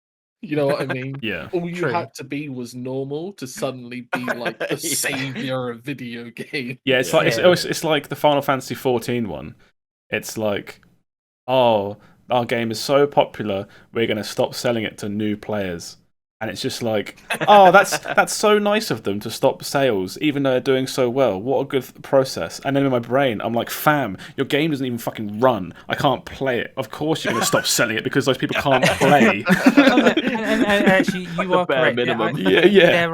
You know what I mean? Yeah. All you True. had to be was normal to suddenly be like the savior of video games. Yeah, it's like it's like the Final Fantasy 14 one. It's like, oh, our game is so popular, we're going to stop selling it to new players. And it's just like, oh, that's so nice of them to stop sales, even though they're doing so well. What a good process. And then in my brain, I'm like, fam, your game doesn't even fucking run. I can't play it. Of course you're going to stop selling it because those people can't play. and actually, you are bare correct. minimum. Yeah.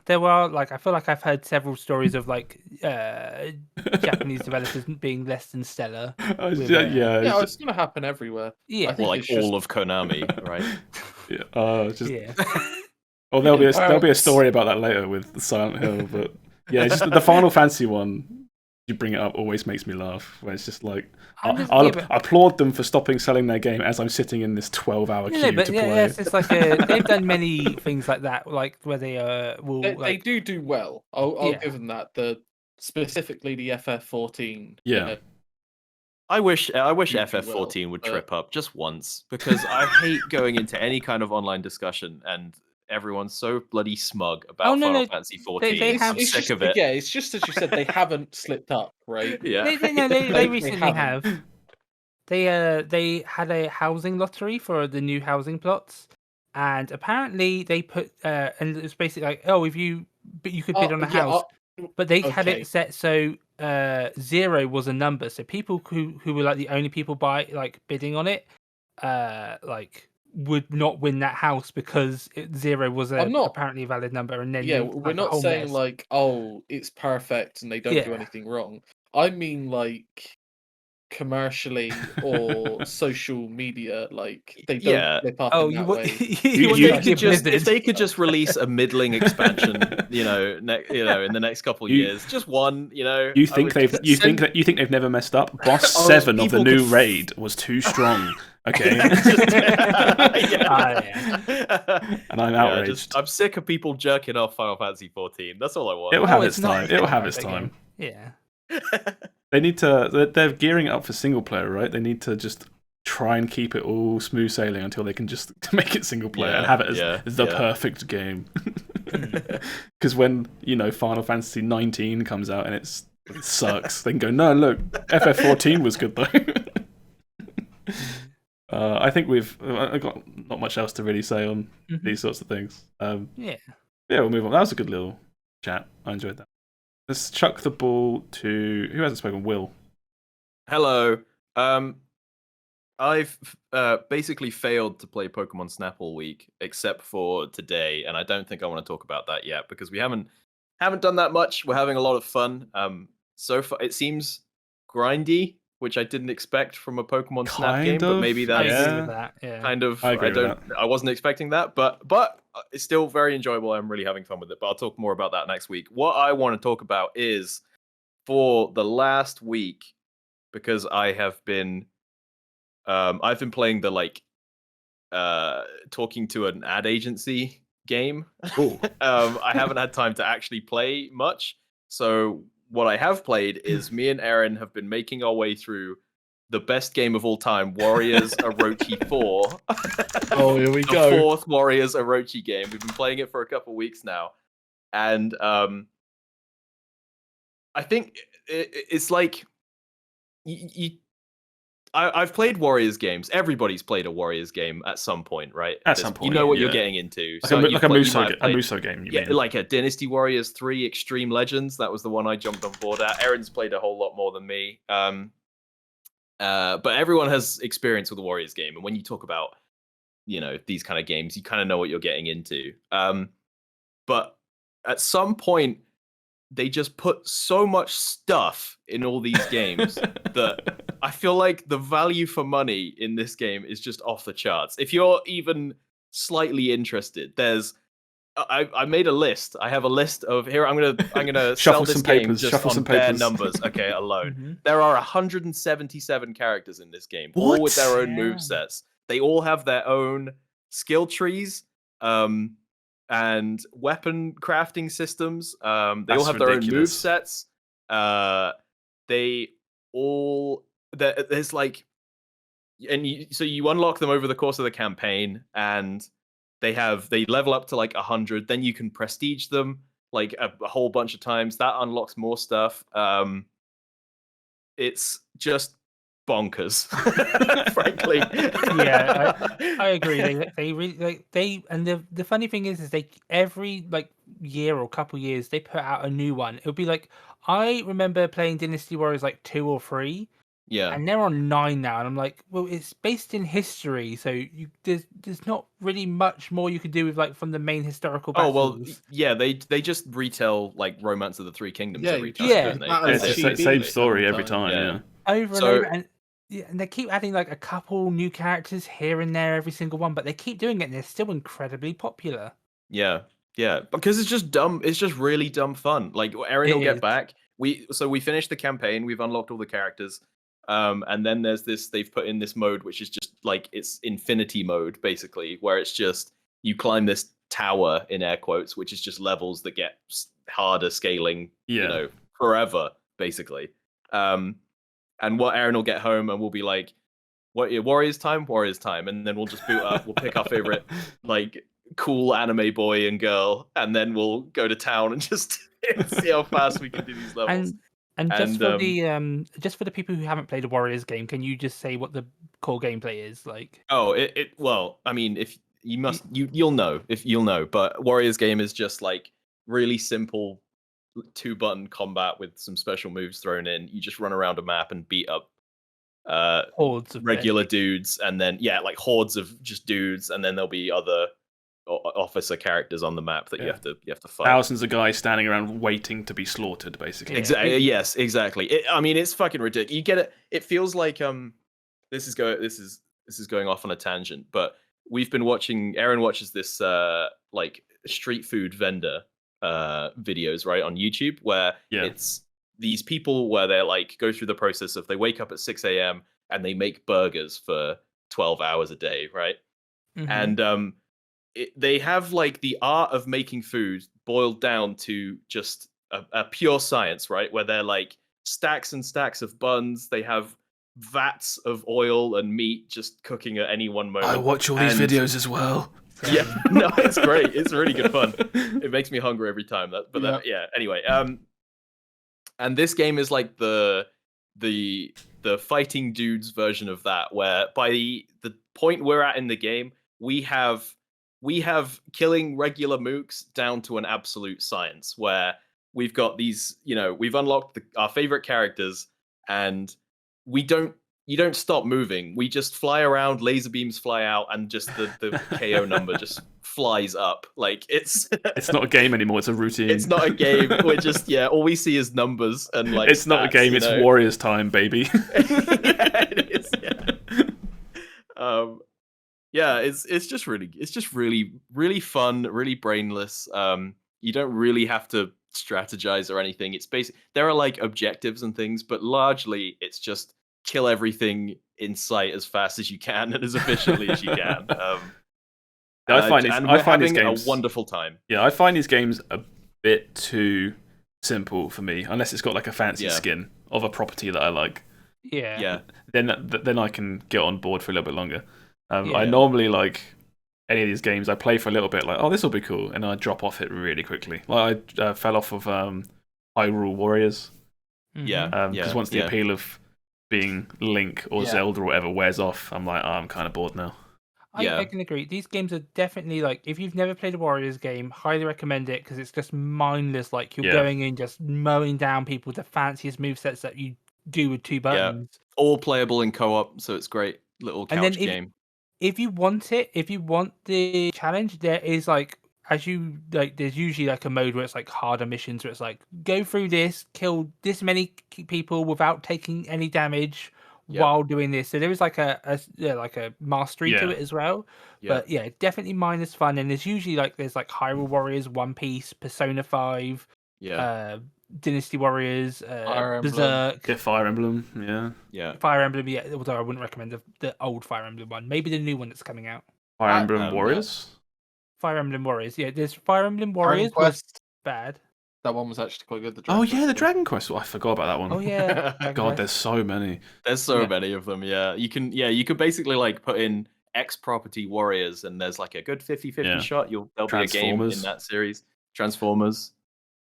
There are like I feel like I've heard several stories of like Japanese developers being less than stellar. With, Yeah, it's going to happen everywhere. Yeah. I think Well, like it's just- all of Konami, right? Yeah. Oh, there'll be a story about that later with Silent Hill, but yeah, just the Final Fantasy one. You bring it up always makes me laugh. Where it's just like I'll applaud them for stopping selling their game as I'm sitting in this 12-hour queue to play. Yes, it's like they've done many things like that, like where they will. They do well. I'll give them that. Specifically the FF14. Yeah. I wish do well, FF14 would trip up just once, because I hate going into any kind of online discussion and everyone's so bloody smug about Final Fantasy 14. I'm sick of it. Yeah, it's just as you said, they haven't slipped up, right? Yeah. They recently have. They had a housing lottery for the new housing plots, and apparently they put and it's basically like, but you could bid on a house, but they had it set so 0 was a number, so people who were like the only people bidding on it, like would not win that house because 0 was apparently a valid number, and then we're not saying like, oh, it's perfect and they don't do anything wrong. I mean, like commercially or social media, like they don't flip up in that way. If they could just release a middling expansion, in the next couple of years, just one, You think they've never messed up? Boss 7 of the new raid was too strong. Okay. And I'm outraged. I'm sick of people jerking off Final Fantasy 14. That's all I want. It'll have its time. It'll have its time. Yeah. They need to. They're gearing up for single player, right? They need to just try and keep it all smooth sailing until they can just make it single player and have it as the perfect game. Because when Final Fantasy 19 comes out and it sucks, they can go, no, look, FF14 was good though. I think I've got not much else to really say on these sorts of things. We'll move on. That was a good little chat. I enjoyed that. Let's chuck the ball to who hasn't spoken. Will. Hello. I've basically failed to play Pokemon Snap all week, except for today, and I don't think I want to talk about that yet because we haven't done that much. We're having a lot of fun. So far it seems grindy, which I didn't expect from a Pokemon Snap game, but maybe that's kind of. I wasn't expecting that, but it's still very enjoyable. I'm really having fun with it, but I'll talk more about that next week. What I want to talk about is for the last week, because I have been I've been playing the talking to an ad agency game. I haven't had time to actually play much, so what I have played is me and Aaron have been making our way through the best game of all time, Warriors Orochi 4. Oh, here we go. The fourth Warriors Orochi game. We've been playing it for a couple weeks now. And I think it's like... I've played Warriors games. Everybody's played a Warriors game at some point, right? At some point, you know what you're getting into. Like a Muso game. You mean? Like a Dynasty Warriors 3 Extreme Legends. That was the one I jumped on board at. Aaron's played a whole lot more than me. But everyone has experience with the Warriors game, and when you talk about these kind of games, you kind of know what you're getting into. But at some point, they just put so much stuff in all these games that I feel like the value for money in this game is just off the charts. If you're even slightly interested, I made a list. I have a list of here. I'm gonna sell this game just on bare numbers. Okay, alone. There are 177 characters in this game, all with their own movesets. They all have their own skill trees. And weapon crafting systems. They all have their own move sets. There's like, so you unlock them over the course of the campaign, and they level up to like 100. Then you can prestige them like a whole bunch of times. That unlocks more stuff. It's just bonkers, frankly. Yeah, I agree. They really and the funny thing is they every like year or couple years they put out a new one. It'll be like I remember playing Dynasty Warriors like 2 or 3, Yeah. and they're on 9 now, and I'm like, well, it's based in history, so there's not really much more you could do with like from the main historical Oh battles. well, yeah. They just retell like Romance of the Three Kingdoms Yeah, every you time, Yeah. don't they? Battle It's of the Chibi same every story every time. Yeah. Over and So- over, and they keep adding like a couple new characters here and there every single one, but they keep doing it, and they're still incredibly popular. Yeah, because it's just dumb. It's just really dumb fun. Like Aaron It will get is. back. We finished the campaign. We've unlocked all the characters. And then there's this. They've put in this mode, which is just like it's infinity mode, basically, where it's just you climb this tower in air quotes, which is just levels that get harder scaling. Yeah. You know, forever, basically. And what Aaron will get home and we'll be like, "What? Warriors time, and then we'll just boot up. We'll pick our favorite like cool anime boy and girl, and then we'll go to town and just see how fast we can do these levels. And just And, for the people who haven't played a Warriors game, can you just say what the core gameplay is like? Oh, well, I mean, if you must, you'll know if you'll know. But Warriors game is just like really simple 2-button combat with some special moves thrown in. You just run around a map and beat up Hordes of regular dudes, and then like hordes of just dudes, and then there'll be other officer characters on the map that you have to fight. Thousands of guys standing around waiting to be slaughtered, basically. Exactly. Yes, exactly. I mean, it's fucking ridiculous. You get it. It feels like this is going off on a tangent, but we've been watching. Aaron watches this like street food vendor videos, right, on YouTube, where it's these people where they're like go through the process of they wake up at 6 a.m. and they make burgers for 12 hours a day, right? Mhm. And they have like the art of making food boiled down to just a pure science, right? Where they're like stacks and stacks of buns. They have vats of oil and meat just cooking at any one moment. I watch all these videos as well. Yeah, no, it's great. It's really good fun. It makes me hungry every time. Anyway, and this game is like the fighting dudes version of that, where by the point we're at in the game, we have killing regular mooks down to an absolute science, where we've got these, we've unlocked our favorite characters, and you don't stop moving. We just fly around, laser beams fly out, and just the KO number just flies up. Like it's not a game anymore, it's a routine. It's not a game. We're just all we see is numbers and like it's not a game, it's Warriors time, baby. Yeah, it is. Yeah. It's just really fun, really brainless. You don't really have to strategize or anything. It's there are like objectives and things, but largely it's just kill everything in sight as fast as you can and as efficiently as you can. I find these games a wonderful time. Yeah, I find these games a bit too simple for me, unless it's got like a fancy skin of a property that I like. Yeah. Then I can get on board for a little bit longer. I normally like any of these games. I play for a little bit, like, oh, this will be cool, and I drop off it really quickly. Like I fell off of Hyrule Warriors. Because once the appeal of being Link or Zelda or whatever wears off, I'm like, I'm kind of bored now. I can agree. These games are definitely like, if you've never played a Warriors game, highly recommend it because it's just mindless. Like you're going in just mowing down people with the fanciest movesets that you do with 2 buttons. Yeah. All playable in co-op, so it's great little couch game. If you want the challenge, there is like, there's usually like a mode where it's like harder missions where it's like go through this, kill this many people without taking any damage while doing this. So there is like a mastery to it as well. But definitely mindless fun. And there's usually there's Hyrule Warriors, One Piece, Persona 5, Dynasty Warriors, Berserk, Fire Emblem, Fire Emblem. Yeah, although I wouldn't recommend the old Fire Emblem one. Maybe the new one that's coming out. Fire Emblem Warriors. Fire Emblem Warriors. Yeah, there's Fire Emblem Warriors was bad. That one was actually quite good. The Dragon Quest. I forgot about that one. Oh yeah. God, there's so many. There's so many of them. Yeah, you can basically put in X property warriors, and there's like a good 50-50 Yeah. shot. There'll be a game in Transformers. that series. Transformers.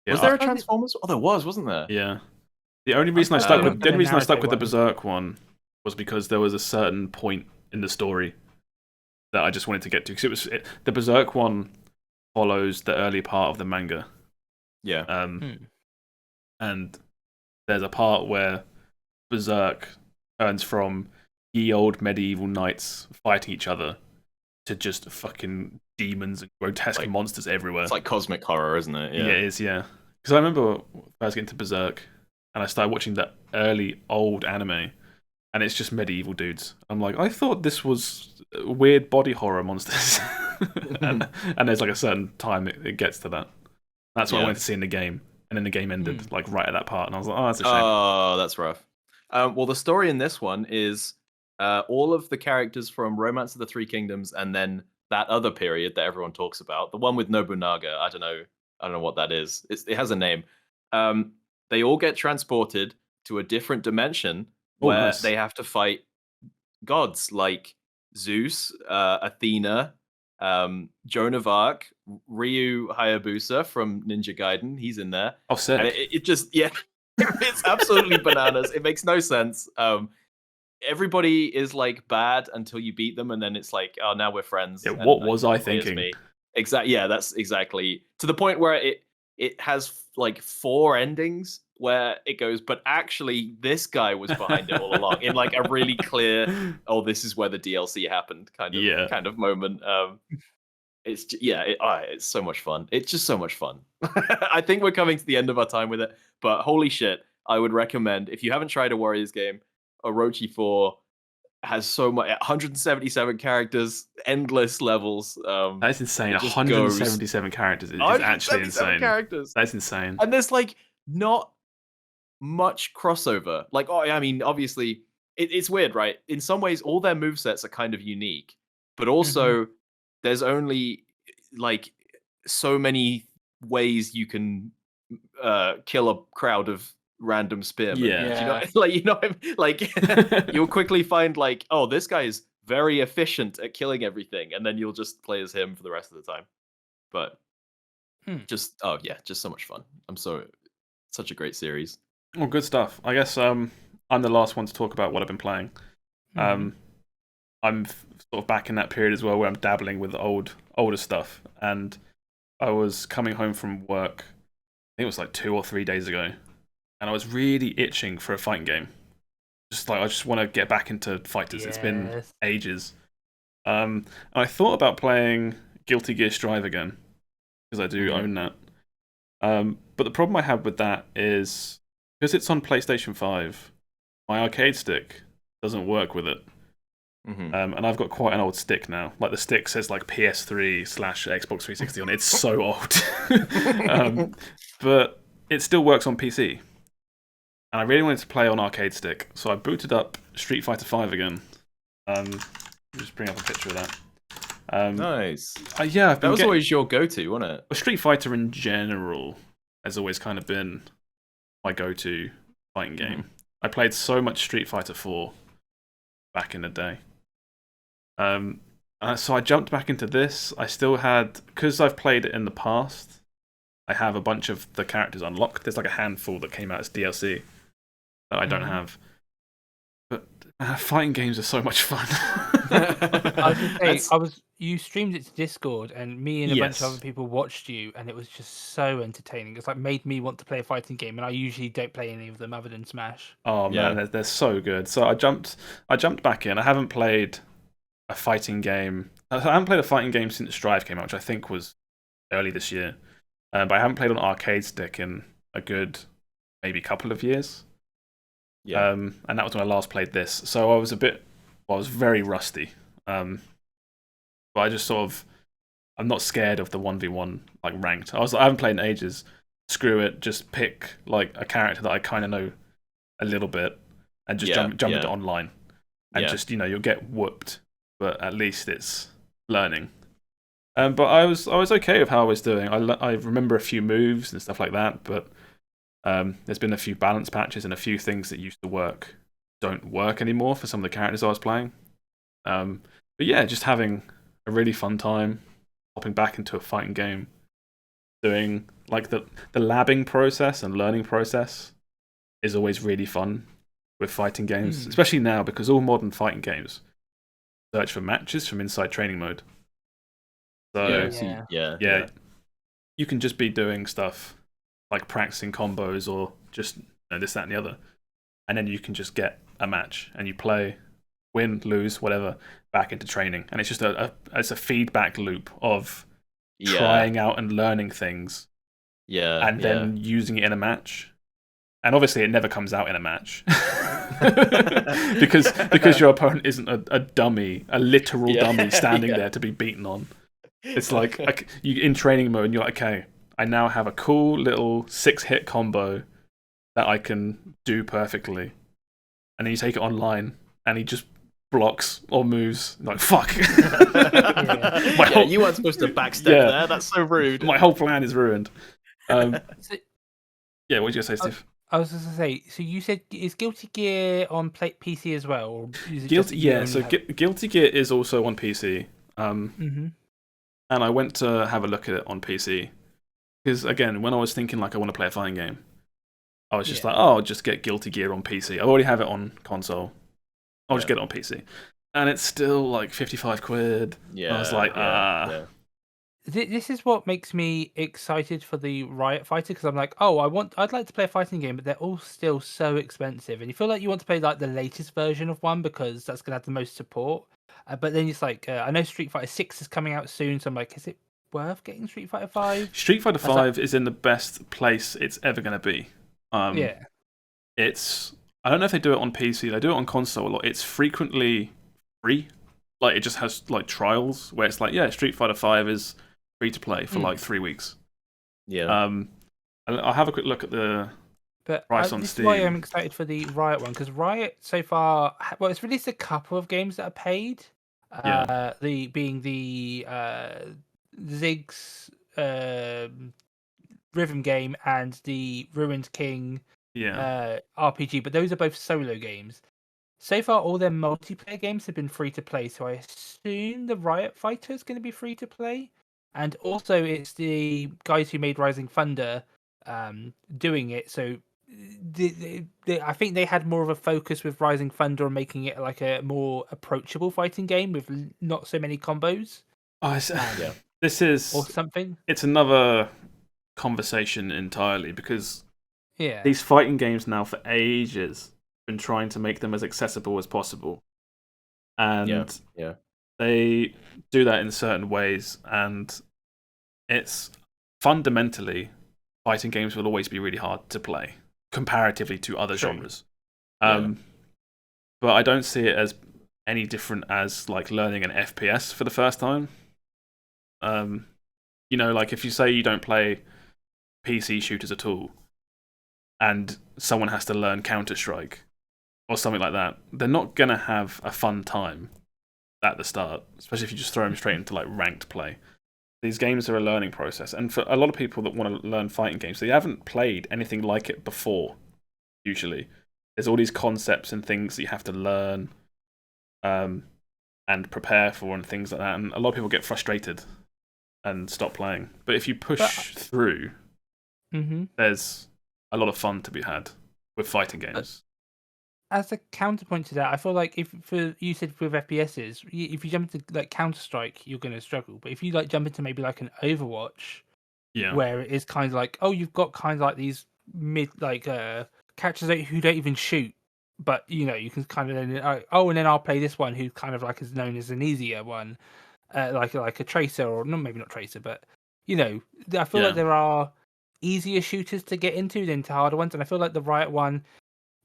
Yeah, Was there a Transformers? Oh, there was, wasn't there? Yeah. The only reason I stuck with the Berserk one was because there was a certain point in the story that I just wanted to get to, because the Berserk one follows the early part of the manga. Yeah. And there's a part where Berserk turns from ye old medieval knights fighting each other to just fucking demons and grotesque monsters everywhere. It's like cosmic horror, isn't it? Yeah, it is, yeah. Because I remember I was getting to Berserk, and I started watching that early old anime, and it's just medieval dudes. I'm like, I thought this was weird body horror monsters. and there's like a certain time it gets to that. That's what I wanted to see in the game. And then the game ended like right at that part, and I was like, oh, that's a shame. Oh, that's rough. Well, the story in this one is all of the characters from Romance of the Three Kingdoms, and then that other period that everyone talks about, the one with Nobunaga. I don't know what that is. It has a name. They all get transported to a different dimension where they have to fight gods like Zeus, Athena, Joan of Arc, Ryu Hayabusa from Ninja Gaiden. He's in there. Oh, sick. And it just, it's absolutely bananas. It makes no sense. Everybody is like bad until you beat them, and then it's like, oh, now we're friends. Yeah, what was I thinking? Exactly. Yeah, that's exactly to the point where it has like 4 endings where it goes, but actually this guy was behind it all along, in like a really clear, oh, this is where the DLC happened kind of moment. It's so much fun. It's just so much fun. I think we're coming to the end of our time with it, but holy shit, I would recommend, if you haven't tried a Warriors game, Orochi 4 has so much, 177 characters, endless levels. That's insane. 177 characters is actually insane. That's insane. And there's like not much crossover. Like, I mean, obviously, it's weird, right? In some ways, all their movesets are kind of unique, but also there's only like so many ways you can kill a crowd of random spearmen. Yeah. You'll quickly find like, oh, this guy is very efficient at killing everything, and then you'll just play as him for the rest of the time. But just so much fun. Such a great series. Well, good stuff. I guess I'm the last one to talk about what I've been playing. I'm sort of back in that period as well where I'm dabbling with older stuff, and I was coming home from work, I think it was like 2 or 3 days ago, and I was really itching for a fighting game. I just want to get back into fighters. It's been ages. And I thought about playing Guilty Gear Strive again, because I do own that. But the problem I have with that is, because it's on PlayStation 5, my arcade stick doesn't work with it. And I've got quite an old stick now. Like, the stick says like PS3/Xbox 360 on it. It's so old. But it still works on PC. And I really wanted to play on arcade stick, so I booted up Street Fighter 5 again. Just bring up a picture of that. Nice. That was always your go-to, wasn't it? Well, Street Fighter in general has always kind of been my go-to fighting game. I played so much Street Fighter 4 back in the day. So I jumped back into this. I still had, because I've played it in the past, I have a bunch of the characters unlocked. There's like a handful that came out as DLC that I don't have. But fighting games are so much fun. You streamed it to Discord, and me and a bunch of other people watched you, and it was just so entertaining. It's like made me want to play a fighting game, and I usually don't play any of them other than Smash. Oh man, they're so good. So I jumped back in. I haven't played a fighting game. I haven't played a fighting game since Strive came out, which I think was early this year. But I haven't played on arcade stick in a good maybe couple of years. Yeah. And that was when I last played this. So I was very rusty. But I just sort of, I'm not scared of the 1v1 like ranked. I haven't played in ages. Screw it, just pick like a character that I kind of know a little bit and just jump into online. And just, you'll get whooped, but at least it's learning. But I was okay with how I was doing. I remember a few moves and stuff like that, but there's been a few balance patches and a few things that used to work don't work anymore for some of the characters I was playing. But yeah, just having a really fun time, hopping back into a fighting game, doing like the labbing process and learning process is always really fun with fighting games, especially now because all modern fighting games search for matches from inside training mode. So yeah. You can just be doing stuff like practicing combos or just this, that, and the other, and then you can just get a match and you play, win, lose, whatever, back into training, and it's just it's a feedback loop of trying out and learning things, and then using it in a match. And obviously, it never comes out in a match because your opponent isn't a dummy, a literal dummy standing there to be beaten on. It's like you in training mode, and you're like, okay, I now have a cool little 6-hit combo that I can do perfectly, and then you take it online, and he just blocks or moves. Like, fuck. You weren't supposed to backstep there. That's so rude. My whole plan is ruined. What did you gonna say, Steve? I was just going to say, so you said, is Guilty Gear on PC as well? Or is it Guilty Gear is also on PC. And I went to have a look at it on PC. Because, again, when I was thinking, like, I want to play a fighting game, I was just like, I'll just get Guilty Gear on PC. I already have it on console. I'll just get it on PC. And it's still, like, 55 quid. Yeah. I was like, This is what makes me excited for the Riot Fighter, because I'm like, I'd like to play a fighting game, but they're all still so expensive, and you feel like you want to play like the latest version of one because that's gonna have the most support. But then it's like, I know Street Fighter 6 is coming out soon, so I'm like, is it worth getting Street Fighter 5? Street Fighter 5 is in the best place it's ever gonna be. It's, I don't know if they do it on PC. They do it on console a lot. It's frequently free. Like, it just has like trials where it's like, Street Fighter 5 is free to play for like 3 weeks. I'll have a quick look at the price on Steam. This is why I'm excited for the Riot one, because Riot so far, well, it's released a couple of games that are paid. Being the Ziggs rhythm game and the Ruined King RPG, but those are both solo games. So far, all their multiplayer games have been free to play, so I assume the Riot Fighter is going to be free to play. And also, it's the guys who made Rising Thunder doing it. So I think they had more of a focus with Rising Thunder on making it like a more approachable fighting game with not so many combos. This is or something. It's another conversation entirely, because these fighting games now for ages been trying to make them as accessible as possible, and they do that in certain ways, and it's fundamentally, fighting games will always be really hard to play comparatively to other genres. But I don't see it as any different as like learning an FPS for the first time. Like if you say you don't play PC shooters at all, and someone has to learn Counter-Strike or something like that, they're not gonna have a fun time at the start, especially if you just throw them straight into like ranked play. These games are a learning process, and for a lot of people that want to learn fighting games, they haven't played anything like it before. Usually, there's all these concepts and things that you have to learn, and prepare for, and things like that. And a lot of people get frustrated and stop playing. But if you push through, there's a lot of fun to be had with fighting games. As a counterpoint to that, I feel like you said with FPSs, if you jump into like Counter-Strike, you're going to struggle. But if you like jump into maybe like an Overwatch, where it is kind of like, you've got kind of like these characters who don't even shoot, but you can kind of then and then I'll play this one who kind of like is known as an easier one, like a Tracer, or maybe not Tracer, but I feel like there are easier shooters to get into than to harder ones, and I feel like the Riot one,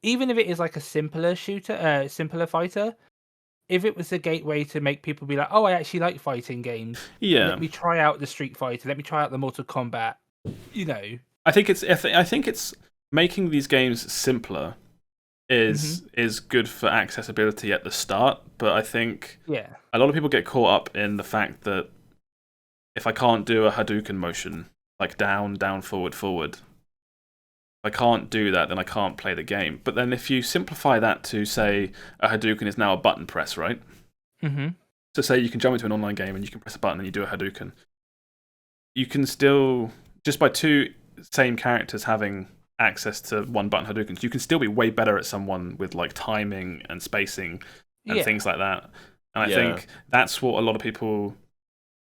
even if it is like a simpler shooter, simpler fighter, if it was a gateway to make people be like, I actually like fighting games. Let me try out the Street Fighter. Let me try out the Mortal Kombat. I think it's making these games simpler is good for accessibility at the start. But I think a lot of people get caught up in the fact that if I can't do a Hadouken motion, like down, forward, I can't do that, then I can't play the game. But then if you simplify that to, say, a Hadouken is now a button press, right? So say you can jump into an online game and you can press a button and you do a Hadouken. You can still, just by two same characters having access to one button Hadoukens, you can still be way better at someone with like timing and spacing and things like that. And I think that's what a lot of people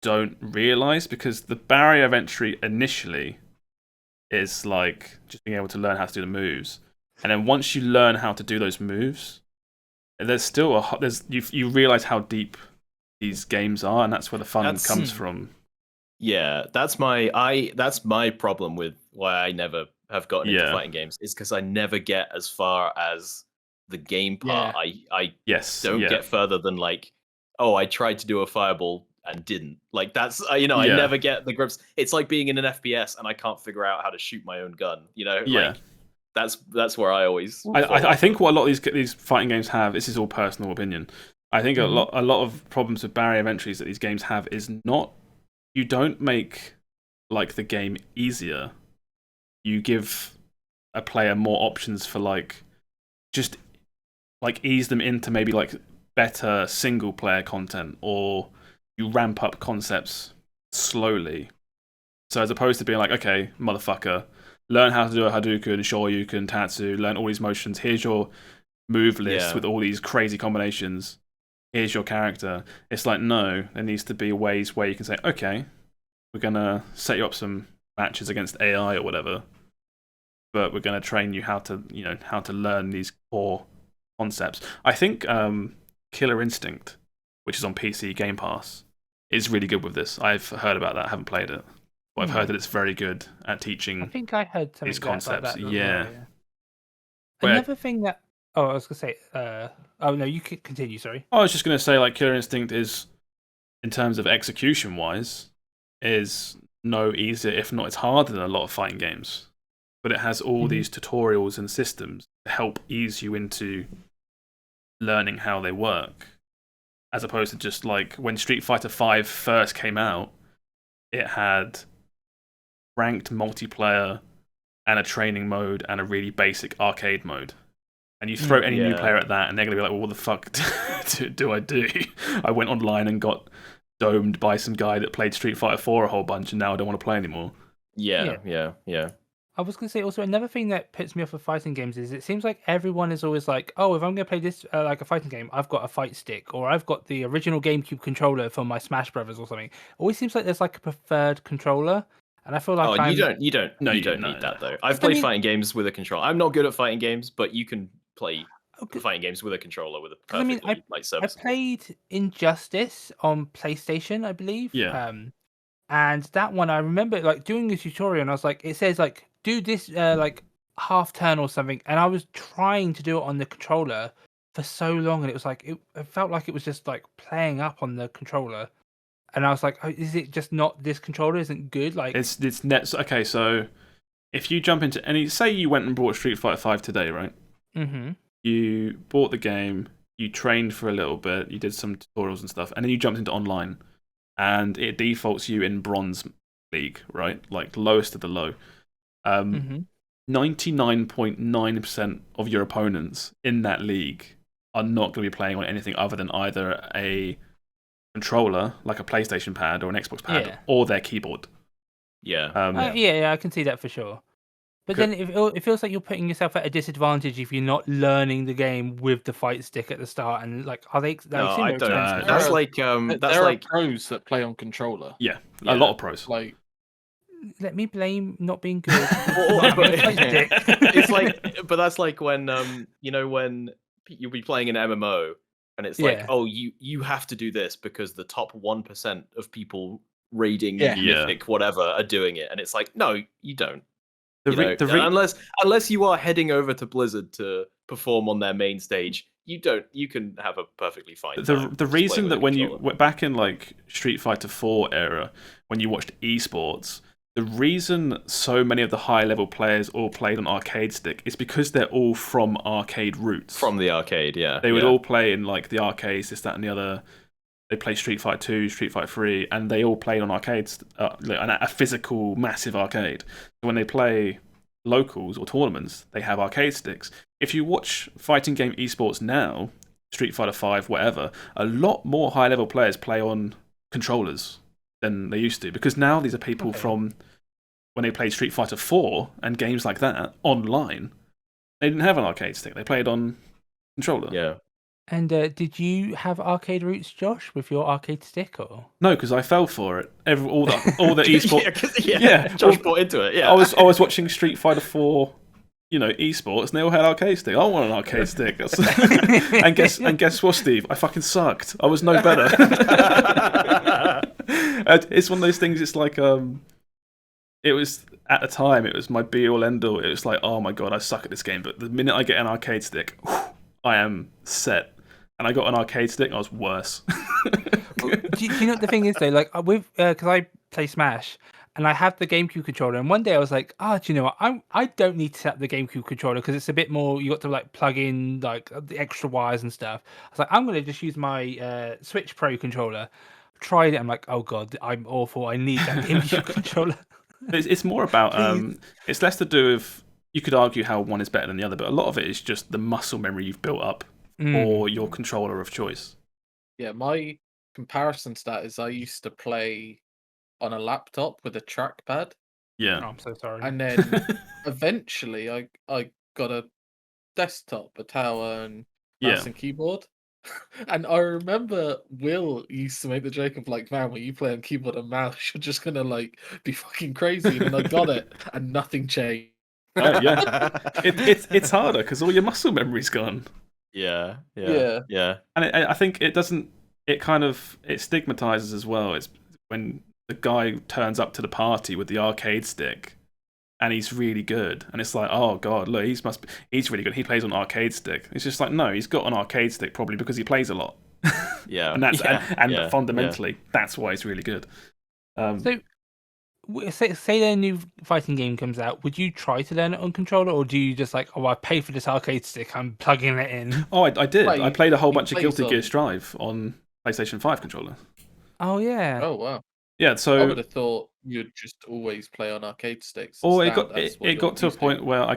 don't realize, because the barrier of entry initially is like just being able to learn how to do the moves. And then once you learn how to do those moves, there's still you realize how deep these games are, and that's where the fun comes from. Yeah, that's my problem with why I never have gotten into fighting games, is because I never get as far as the game part. I don't get further than like, oh, I tried to do a fireball and didn't. Like that's I never get the grips. It's like being in an FPS and I can't figure out how to shoot my own gun. Like that's where I always. I think what a lot of these fighting games have. This is all personal opinion. I think a lot of problems with barrier of entries that these games have is not. You don't make like the game easier. You give a player more options for like just like ease them into maybe like better single player content, or you ramp up concepts slowly. So as opposed to being like, okay, motherfucker, learn how to do a Hadouken, Shoryuken, Tatsu, learn all these motions. Here's your move list with all these crazy combinations. Here's your character. It's like, no, there needs to be ways where you can say, okay, we're going to set you up some matches against AI or whatever, but we're going to train you how to learn these core concepts. I think Killer Instinct, which is on PC Game Pass, is really good with this. I've heard about that. I haven't played it, but I've heard that it's very good at teaching. I think I heard something these concepts. About that Yeah. Another thing that I was gonna say. Oh no, you could continue. Sorry. I was just gonna say, like, Killer Instinct is, in terms of execution wise, is no easier, if not it's harder than a lot of fighting games. But it has all these tutorials and systems to help ease you into learning how they work, as opposed to just like when Street Fighter V first came out, it had ranked multiplayer and a training mode and a really basic arcade mode. And you throw any new player at that, and they're going to be like, well, what the fuck do I do? I went online and got domed by some guy that played Street Fighter 4 a whole bunch, and now I don't want to play anymore. Yeah. I was going to say also another thing that puts me off of fighting games is it seems like everyone is always like, oh, if I'm going to play this like a fighting game, I've got a fight stick, or I've got the original GameCube controller from my Smash Brothers or something. It always seems like there's like a preferred controller. And I feel like you don't need that though. I've played fighting games with a controller. I'm not good at fighting games, but you can play fighting games with a controller with a perfectly serviceable. I played Injustice on PlayStation, I believe. Yeah. And that one I remember like doing the tutorial, and I was like, it says like do this like half turn or something, and I was trying to do it on the controller for so long, and it was like it felt like it was just like playing up on the controller. And I was like, oh, is it just not this controller isn't good? Like it's net. Okay, so if you jump into any, say you went and bought Street Fighter 5 today, right? Mm-hmm. You bought the game, you trained for a little bit, you did some tutorials and stuff, and then you jumped into online, and it defaults you in Bronze League, right? Like lowest of the low. 99.9% of your opponents in that league are not going to be playing on anything other than either a controller, like a PlayStation pad or an Xbox pad, or their keyboard. Yeah. I can see that for sure. But then it feels like you're putting yourself at a disadvantage if you're not learning the game with the fight stick at the start. And like, are they? No, I don't. That's like pros that play on controller. Yeah, a lot of pros. Like, let me blame not being good. It's like, but that's like when when you'll be playing an MMO. And it's like, oh, you have to do this because the top 1% of people raiding Mythic whatever are doing it, and it's like, no, you don't. Unless you are heading over to Blizzard to perform on their main stage, you don't. You can have a perfectly fine time. The reason that when you back in like Street Fighter 4 era, when you watched esports, the reason so many of the high level players all played on arcade stick is because they're all from arcade roots. From the arcade, yeah. They would all play in like the arcades, this, that, and the other. They play Street Fighter 2, Street Fighter 3, and they all played on arcades, a physical, massive arcade. So when they play locals or tournaments, they have arcade sticks. If you watch fighting game esports now, Street Fighter 5, whatever, a lot more high level players play on controllers than they used to, because now these are people from when they played Street Fighter 4 and games like that online. They didn't have an arcade stick; they played on controller. Yeah. And did you have arcade roots, Josh, with your arcade stick, or? No, because I fell for it. All the esports. Josh bought into it. Yeah, I was watching Street Fighter 4, esports, and they all had arcade stick. I want an arcade stick. and guess what, Steve? I fucking sucked. I was no better. It's one of those things. It's like it was at the time. It was my be all end all. It was like, oh my god, I suck at this game. But the minute I get an arcade stick, I am set. And I got an arcade stick, and I was worse. do you know what the thing is though? Like with because I play Smash, and I have the GameCube controller. And one day I was like, do you know what? I don't need to set up the GameCube controller because it's a bit more. You got to like plug in like the extra wires and stuff. I was like, I'm gonna just use my Switch Pro controller. Tried it. I'm like, oh god, I'm awful. I need that GameCube controller. It's more about it's less to do with. You could argue how one is better than the other, but a lot of it is just the muscle memory you've built up or your controller of choice. Yeah, my comparison stat is I used to play on a laptop with a trackpad. Yeah. Oh, I'm so sorry. And then eventually I got a desktop, a tower, and mouse and keyboard. And I remember Will used to make the joke of like, man, when you play on keyboard and mouse, you're just gonna like be fucking crazy. And then I got it, and nothing changed. Yeah. It's harder because all your muscle memory's gone. Yeah. And I think it doesn't. It kind of stigmatizes as well. It's when the guy turns up to the party with the arcade stick, and he's really good, and it's like, oh god, look, he's really good. He plays on arcade stick. It's just like, no, he's got an arcade stick probably because he plays a lot. Yeah, and that's fundamentally that's why he's really good. So, say a new fighting game comes out, would you try to learn it on controller, or do you just like, I paid for this arcade stick, I'm plugging it in? Oh, I did. I played a whole bunch of Guilty Gear Strive on PlayStation 5 controller. Oh yeah. Oh wow. Yeah, so I would have thought you'd just always play on arcade sticks. Or it got to a point where I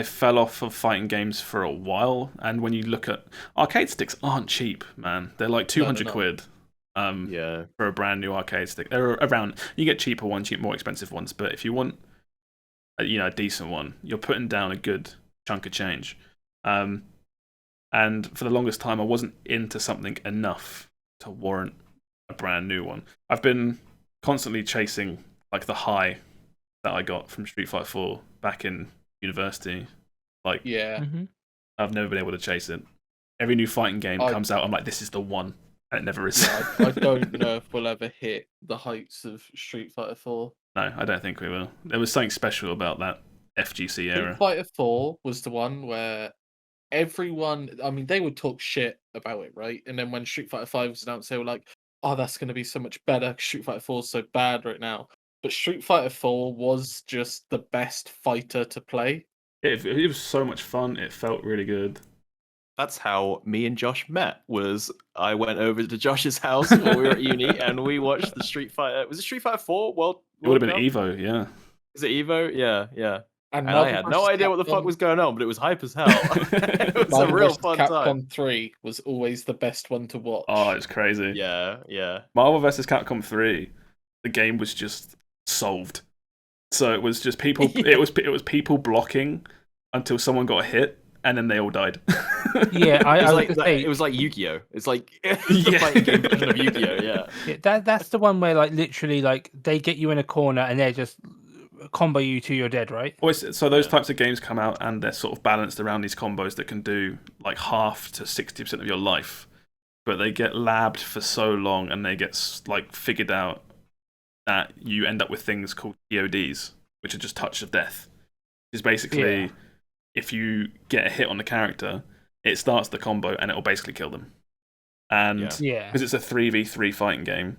fell off of fighting games for a while, and when you look at arcade sticks, aren't cheap, man. They're like 200 quid. For a brand new arcade stick. They're around. You get cheaper ones, you get more expensive ones, but if you want, a decent one, you're putting down a good chunk of change. And for the longest time, I wasn't into something enough to warrant a brand new one. I've been constantly chasing like the high that I got from Street Fighter 4 back in university. Like, I've never been able to chase it. Every new fighting game comes out, I'm like, this is the one. And it never is. Yeah, I don't know if we'll ever hit the heights of Street Fighter 4. No, I don't think we will. There was something special about that FGC era. Street Fighter 4 was the one where everyone, they would talk shit about it, right? And then when Street Fighter 5 was announced, they were like, oh, that's going to be so much better. Street Fighter 4 is so bad right now. But Street Fighter 4 was just the best fighter to play. It was so much fun. It felt really good. That's how me and Josh met. I went over to Josh's house while we were at uni, and we watched the Street Fighter. Was it Street Fighter 4? It would have been Evo, yeah. Is it Evo? Yeah. And I had no idea what the fuck was going on, but it was hype as hell. It was a real fun time. Capcom 3 was always the best one to watch. Oh, it's crazy. Yeah. Marvel vs. Capcom 3, the game was just solved. So it was just people. it was people blocking until someone got hit, and then they all died. Yeah, it was like Yu-Gi-Oh. It's like the fighting game version of Yu-Gi-Oh. Yeah. That's the one where like literally like they get you in a corner and they just combo you till you're dead, right? So those types of games come out and they're sort of balanced around these combos that can do like half to 60% of your life, but they get labbed for so long and they get like figured out that you end up with things called TODs, which are just touch of death. It's basically if you get a hit on the character, it starts the combo and it'll basically kill them. And because it's a 3v3 fighting game,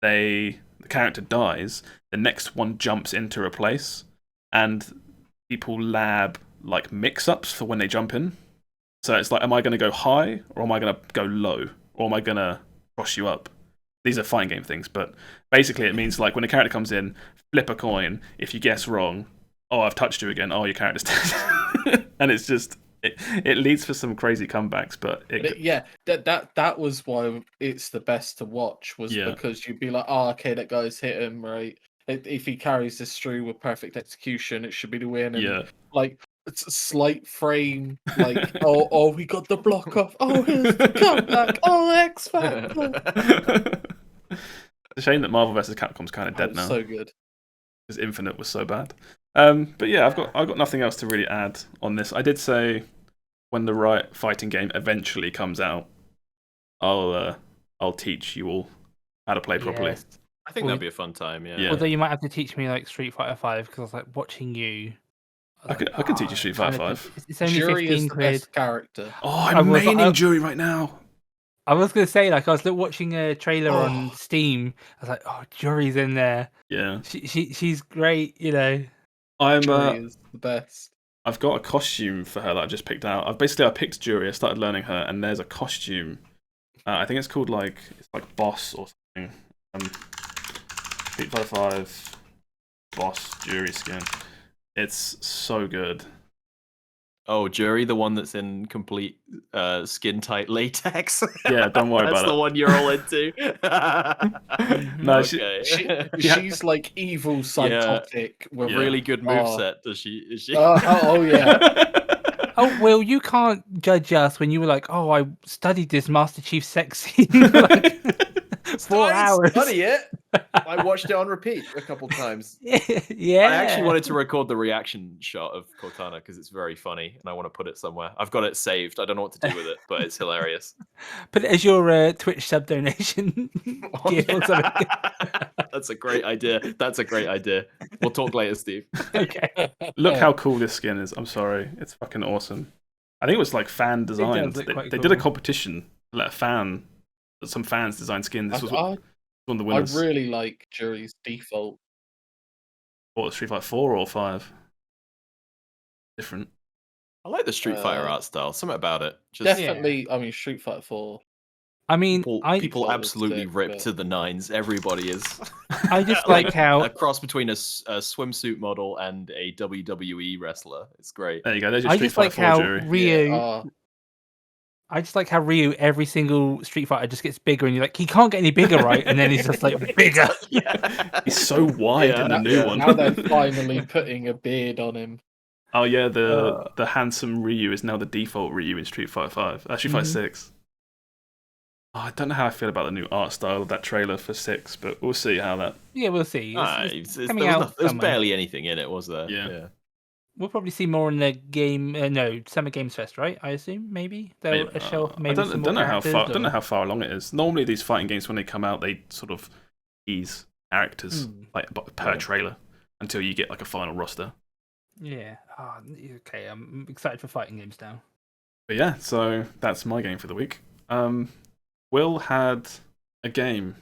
the character dies, the next one jumps into replace, and people lab like mix-ups for when they jump in. So it's like, am I going to go high or am I going to go low? Or am I going to cross you up? These are fighting game things, but basically it means like when a character comes in, flip a coin. If you guess wrong, oh, I've touched you again. Oh, your character's dead. And it's it leads for some crazy comebacks, but that was why it's the best to watch, was because you'd be like, oh, okay, that guy's hit him, right? If he carries this through with perfect execution, it should be the win. And like, it's a slight frame, like, oh, we got the block off. Oh, here's the comeback. Oh, X Factor. It's a shame that Marvel vs. Capcom's kind of dead now. So good. Because Infinite was so bad. But yeah, I've got nothing else to really add on this. I did say when the right fighting game eventually comes out, I'll teach you all how to play properly. Yes. I think that'd be a fun time. Yeah. Although you might have to teach me like Street Fighter 5 because I was like watching you. I can teach you Street Fighter 5. It's only Jury 15 is the quid. best character. Oh, I'm maining Jury right now. I was gonna say, like, I was watching a trailer on Steam. I was like, oh, Jury's in there. Yeah. She's great, you know. Jury is the best. I've got a costume for her that I just picked out. I picked Jury. I started learning her, and there's a costume. I think it's called like Boss or something. Street Fighter 5 Boss Jury skin. It's so good. Oh, Jury, the one that's in complete skin tight latex. Yeah, don't worry about it. That's the one you're all into. No, she's like evil, psychotic, with really good moveset. Does she? Is she? Oh yeah. Oh, Will, you can't judge us when you were like, oh, I studied this Master Chief sex scene for like 4 hours. Study it. I watched it on repeat a couple times. Yeah. I actually wanted to record the reaction shot of Cortana because it's very funny and I want to put it somewhere. I've got it saved. I don't know what to do with it, but it's hilarious. Put it as your Twitch sub donation. That's a great idea. We'll talk later, Steve. Okay. Look how cool this skin is. I'm sorry. It's fucking awesome. I think it was like fan designed. They did a competition. Let some fans design skins. This was one of the winners. I really like Jury's default. What, Street Fighter 4 or 5? Different. I like the Street Fighter art style. Something about it. Definitely, I mean, Street Fighter 4. I mean, people absolutely ripped to the nines. Everybody is. I just like how a cross between a swimsuit model and a WWE wrestler. It's great. There you go. There's your Street Fighter 4 Jury. Ryu. I just like how Ryu, every single Street Fighter just gets bigger, and you're like, he can't get any bigger, right? And then he's just like bigger. He's so wide in the new one. Now they're finally putting a beard on him. Oh yeah, the handsome Ryu is now the default Ryu in Street Fighter 5. Street Fighter 6. Oh, I don't know how I feel about the new art style of that trailer for 6, but we'll see how that. Yeah, we'll see. There's barely anything in it, was there? Yeah. We'll probably see more in the game. Summer Games Fest, right? I assume maybe they'll show. Maybe I don't know how far along it is. Normally, these fighting games when they come out, they sort of ease characters like per trailer until you get like a final roster. Yeah. Oh, okay. I'm excited for fighting games now. But yeah, so that's my game for the week. Will had a game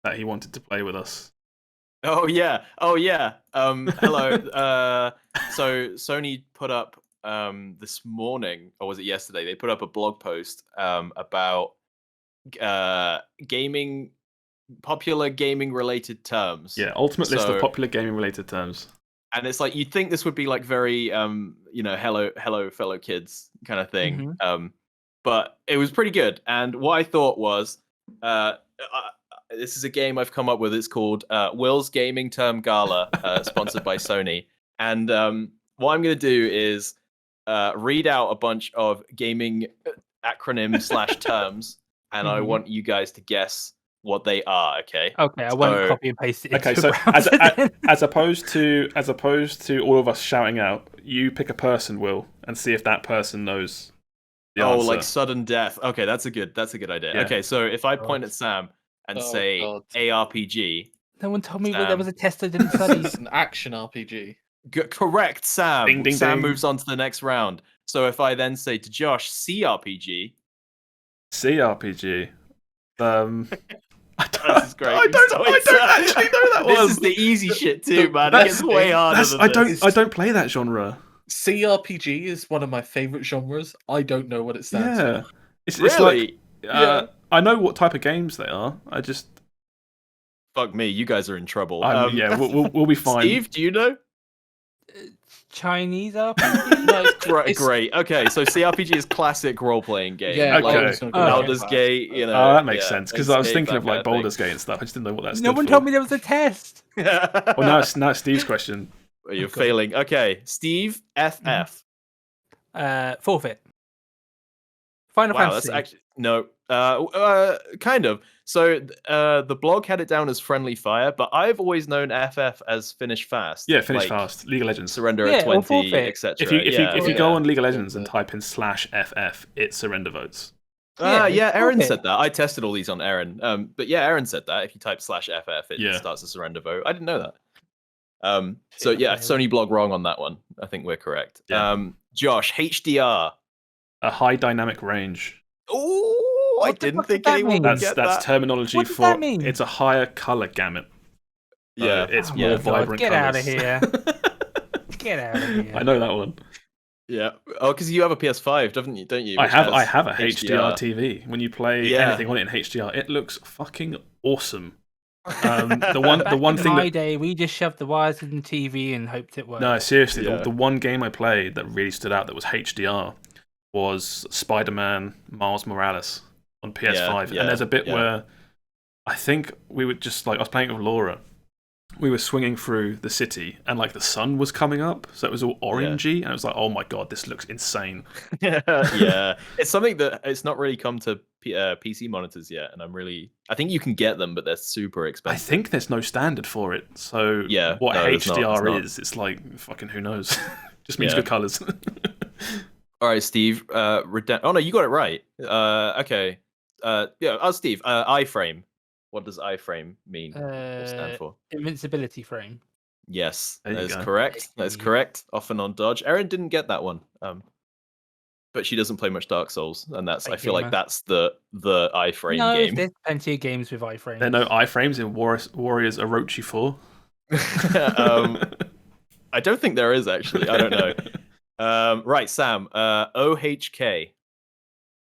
that he wanted to play with us. Oh yeah. Hello. So Sony put up this morning, or was it yesterday? They put up a blog post about popular gaming related terms. Yeah, ultimate list of popular gaming related terms. And it's like, you'd think this would be like very hello fellow kids kind of thing. But it was pretty good. And what I thought was this is a game I've come up with. It's called Will's Gaming Term Gala, sponsored by Sony. And what I'm going to do is read out a bunch of gaming acronyms / terms, and I want you guys to guess what they are. Okay. Okay, I won't copy and paste it. Okay, so as opposed to all of us shouting out, you pick a person, Will, and see if that person knows. Oh, like sudden death. Okay, that's a good idea. Yeah. Okay, so if I point at Sam and say ARPG. No one told me there was a test I didn't study. It's an action RPG. Correct, Sam. Ding, ding, Sam ding. moves on to the next round. So if I then say to Josh, CRPG. CRPG. This is great. I don't actually know that one. This is the easy shit too, man. It gets way harder than this. I don't play that genre. CRPG is one of my favorite genres. I don't know what it stands for. It's like I know what type of games they are. I just fuck me. You guys are in trouble. We'll be fine. Steve, do you know? Chinese RPG? No, Great. Okay, so CRPG is classic role-playing game. Yeah, Okay. Baldur's Gate. Baldur's Okay. Gate, you know. Oh, that makes yeah, sense because I was Escape, thinking that of like kind thing. Baldur's Gate and stuff. I just didn't know what that stood No one for. told me there was a test. Well, now it's Steve's question. You're failing. Okay, Steve, FF. Forfeit. Final Wow, Fantasy. that's actually no. Kind of. So the blog had it down as friendly fire, but I've always known FF as finish fast. Yeah, finish like fast. League of Legends. surrender Yeah, at or 20, forfeit. etc. If you go on League of Yeah. Legends and type in /FF, it's surrender votes. Yeah, Aaron forfeit. said that. I tested all these on Aaron. But yeah, Aaron said that if you type /FF, it starts a surrender vote. I didn't know that. So yeah, Sony blog wrong on that one. I think we're correct. Yeah. Josh, HDR. A high dynamic range. Oh, I What the didn't fuck does think that anyone mean? would That's get that's that. terminology What does for that mean? it's a higher color gamut. Yeah, It's Oh more my God, vibrant get colors. out of here. Get out of here. I know that one. yeah. Oh, because you have a PS5, don't you? I which have has a HDR TV. When you play Yeah. anything on it in HDR, it looks fucking awesome. The one Back thing in my that day, we just shoved the wires in the TV and hoped it worked. no, seriously, Yeah. the one game I played that really stood out that was HDR was Spider-Man Miles Morales on PS5. Yeah, And there's a bit yeah. where I think we were just like I was playing with Laura. We were swinging through the city and like the sun was coming up, so it was all orangey, and I was like, "Oh my god, this looks insane." Yeah, it's something that it's not really come to PC monitors yet, and I think you can get them, but they're super I expensive. think there's no standard for it. So Yeah, what no, there's not, HDR there's not. is, it's like fucking who knows. Just means Yeah. good colors. All right, Steve. Oh no, you got it right. Okay. Steve. iframe. What does iframe mean or stand for? Invincibility frame. Yes, There you that is go. correct. That is Hey. correct. Off and on dodge. Erin didn't get that one. But she doesn't play much Dark Souls, and that's I Big feel like gamer. that's the iframe No, game. there's plenty of games with iframes. There are no iframes in Warriors Orochi 4. I don't think there is actually. I don't know. Right, Sam. OHK.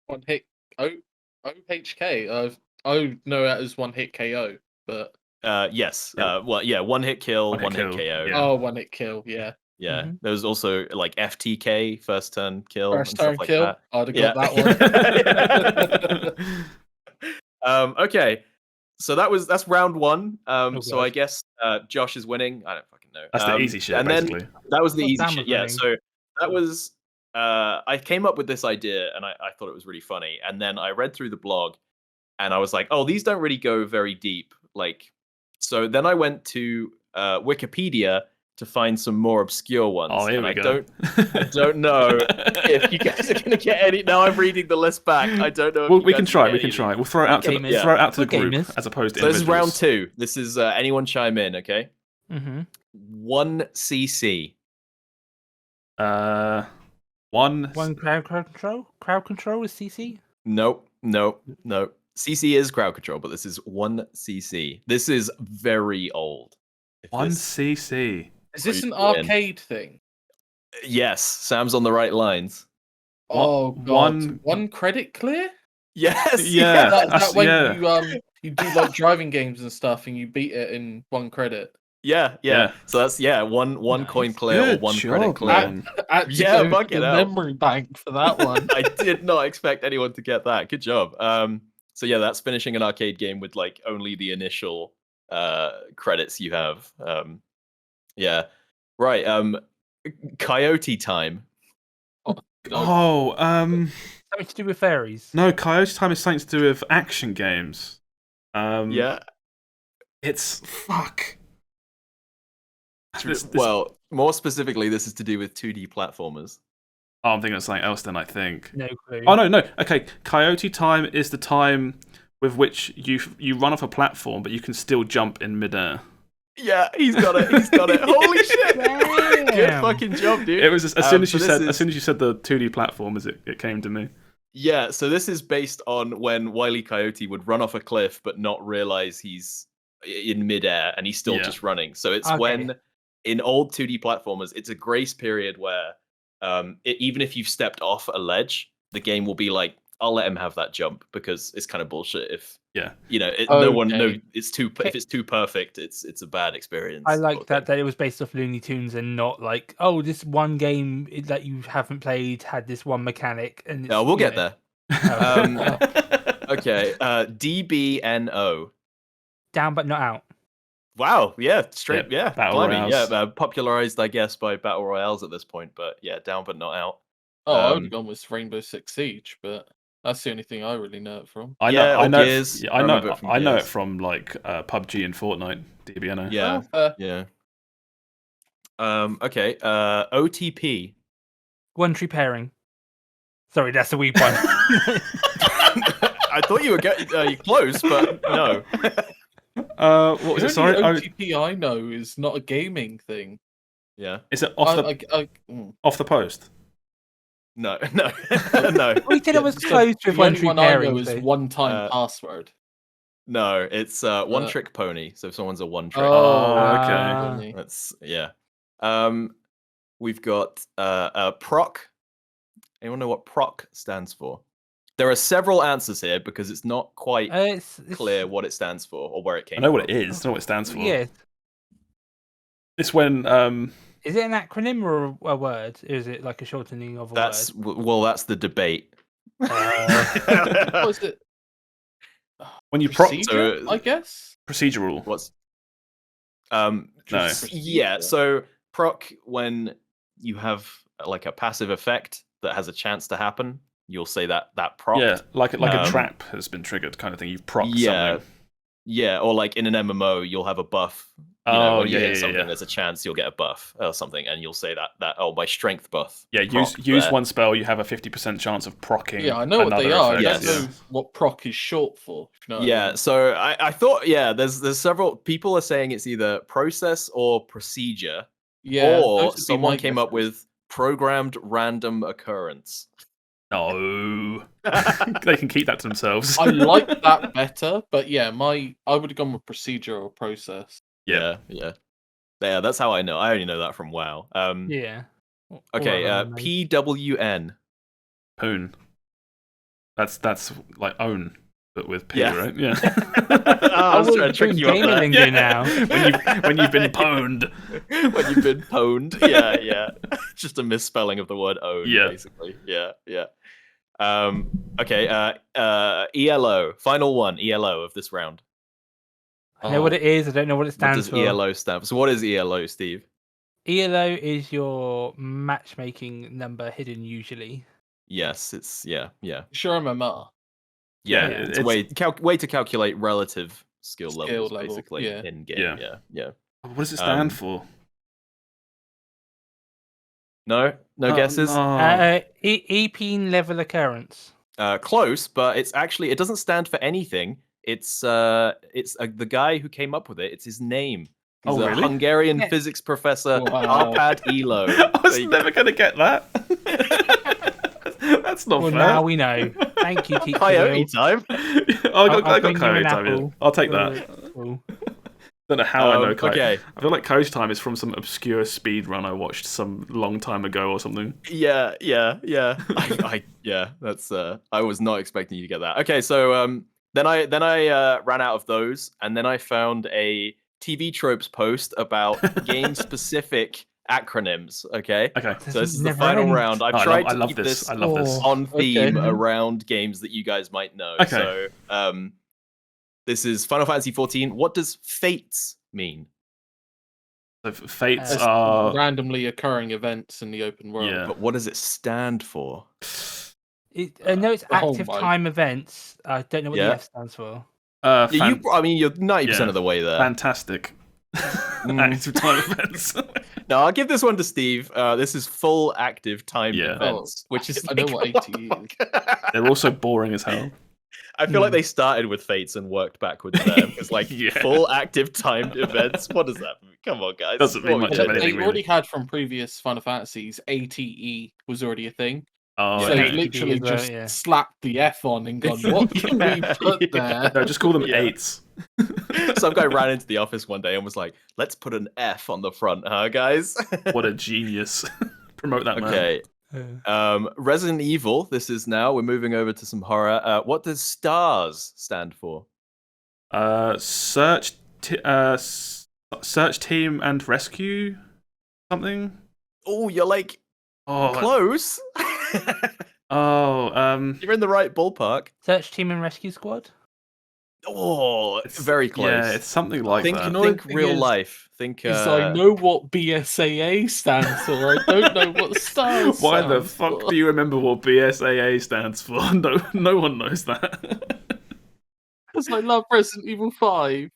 One hit. OHK. I know that as one hit KO, but Yes. Yeah. One hit kill, One hit one hit kill, KO. yeah. oh, one hit kill. Yeah. Yeah. Mhm. There was also like FTK, first turn kill, First and turn stuff like kill. that. I'd have Yeah. got that one. Okay. So that's round one. So I God. guess Josh is winning. I don't fucking know. That's the easy shit, and basically. Then that was the I thought easy Sam shit. was Yeah. winning. So that was I came up with this idea and I thought it was really funny. And then I read through the blog and I was like, oh, these don't really go very deep. Like, so then I went to Wikipedia to find some more obscure ones. Oh, here and we I go. don't know if you guys are gonna get any. Now I'm reading the list back. I don't know. If Well, you we guys can try. get We can any. try. We'll throw it out to Gamers. throw it out to the We're group gamers. as opposed to So this is round individuals. 2. This is anyone chime in, okay? Mm-hmm. 1cc. One Crowd control. Crowd control is CC. Nope. CC is crowd control, but this is 1cc. This is very old. If one this- CC. Is this you an win. arcade thing? Yes, Sam's on the right lines. Oh god. one- One credit clear? Yes. Yeah. That that's- when yeah. you do like driving games and stuff and you beat it in one credit. Yeah. Yeah. So that's one Nice. coin clear or Good one job, credit clear. man. I had to Yeah, go fuck to it the out. memory bank for that one. I did not expect anyone to get that. Good job. So yeah, that's finishing an arcade game with like only the initial credits you have. Yeah. Right. Coyote Time. Oh, Something to do with fairies. no, Coyote Time is something to do with action games. Yeah. It's fuck. This- Well, more specifically, this is to do with 2D platformers. Oh, I'm thinking of something else then, I think. No clue. Oh, no. Okay, Coyote Time is the time with which you run off a platform, but you can still jump in midair. Yeah, he's got it. Holy shit! Good Damn. fucking job, dude. It was as soon as so you this said is- as soon as you said the 2D platformers, it came to me. Yeah, so this is based on when Wile E. Coyote would run off a cliff but not realize he's in midair and he's still Yeah. just running. So it's Okay. when in old 2D platformers, it's a grace period where even if you've stepped off a ledge, the game will be like, I'll let him have that jump because it's kind of bullshit if Yeah. it's too if it's too perfect, it's a bad experience. I like that it was based off Looney Tunes and not like, oh, this one game that you haven't played had this one mechanic. And No, we'll get there. Oh. Okay, DBNO. Down but not out. Wow, yeah, straight, Yeah, yeah, Battle blimey, Royales. yeah, popularized, I guess, by Battle Royales at this point, but yeah, down but not out. I would have gone with Rainbow Six Siege, but that's the only thing I really know it from. I Yeah, know, I or know, Gears. yeah, I I remember know, it from I know it Gears. from like PUBG and Fortnite. DBNO. Yeah, yeah. Okay, OTP. One tree pairing. Sorry, that's a weak one. I thought you were getting close, but no. What was The it? Sorry, only OTP I know is not a gaming thing. Yeah. is it off off the post? No, no, no. We said it was close with the one only tree one I pairing. know is one-time password. No, it's one trick pony. So if someone's a one trick, okay. that's yeah. We've got proc. Anyone know what proc stands for? There are several answers here because it's not quite clear what it stands for or where it came from. I know what it is. I know what it stands for. Yeah. It's when Is it an acronym or a word? Is it like a shortening of a word? Well, that's the debate. What is it? When you Procedure, I guess. Procedural. What's No. Yeah, so proc, when you have like a passive effect that has a chance to happen, you'll say that proc. Yeah, like a trap has been triggered kind of thing. You've procced something. Yeah, or like in an MMO, you'll have a buff. When you hit something, there's a chance you'll get a buff or something, and you'll say that my strength buff. Yeah, use one spell, you have a 50% chance of proccing. Yeah, I know what they are. Effect. I don't know what proc is short for. If you know what I mean. So I thought, there's several people are saying it's either process or procedure. Yeah, or someone came up with programmed random occurrence. No. They can keep that to themselves. I like that better, but yeah, I would have gone with procedure or process. Yeah. That's how I know. I only know that from WoW. Yeah. Okay. PWN. Poon. That's like own, but with P, Yeah. right? Yeah. I was trying to trick you up there. Now. when you've been pwned. When you've been pwned. Yeah. Just a misspelling of the word own, basically. Yeah. Okay. ELO. Final one. ELO of this round. I know what it is. I don't know what it stands for. What does ELO stand for? So what is ELO, Steve? ELO is your matchmaking number hidden usually. Yes, it's yeah. Sure, MMR. Yeah, it's a way to calculate relative skill levels, basically, in game. Yeah. What does it stand for? No guesses. EP level occurrence. Close, but it doesn't stand for anything. It's the guy who came up with it. It's his name. He's a Hungarian physics professor, Arpad Elo. I was never going to get that. That's not fair. Now we know. Thank you, teacher. Coyote time. I got Coyote time. Yeah. I'll take that. Don't know how I know Coyote. Okay. I feel like Coyote time is from some obscure speed run I watched some long time ago or something. Yeah. That's I was not expecting you to get that. Okay, so then I ran out of those, and then I found a TV tropes post about game specific acronyms. Okay. So this is the final round. I've tried to keep this on theme around games that you guys might know. Okay. So this is Final Fantasy 14. What does fates mean? So fates are randomly occurring events in the open world. Yeah. But what does it stand for? No, it's active time events. I don't know what the F stands for. You're 90% of the way there. Fantastic. Active time events. No, I'll give this one to Steve. This is full active time events, which is I know what ATE is. They're also boring as hell. I feel like they started with fates and worked backwards there. It's like full active timed events. What does that mean? Come on, guys. Doesn't mean much of anything. They already had from previous Final Fantasies. ATE was already a thing. Oh, so they literally just slapped the F on and gone, what can we put there? No, just call them eights. Some guy ran into the office one day and was like, let's put an F on the front, huh, guys? What a genius. Promote that man. Okay. Resident Evil. This is now. We're moving over to some horror. What does STARS stand for? Search team and rescue something. Oh, you're like close. You're in the right ballpark. Search Team and Rescue Squad. Oh, it's very close. Yeah, it's something like think, that. Think real life. Think. I know what BSAA stands for. I don't know what STARS. Why the fuck do you remember what BSAA stands for? No one knows that. Because I love Resident Evil 5.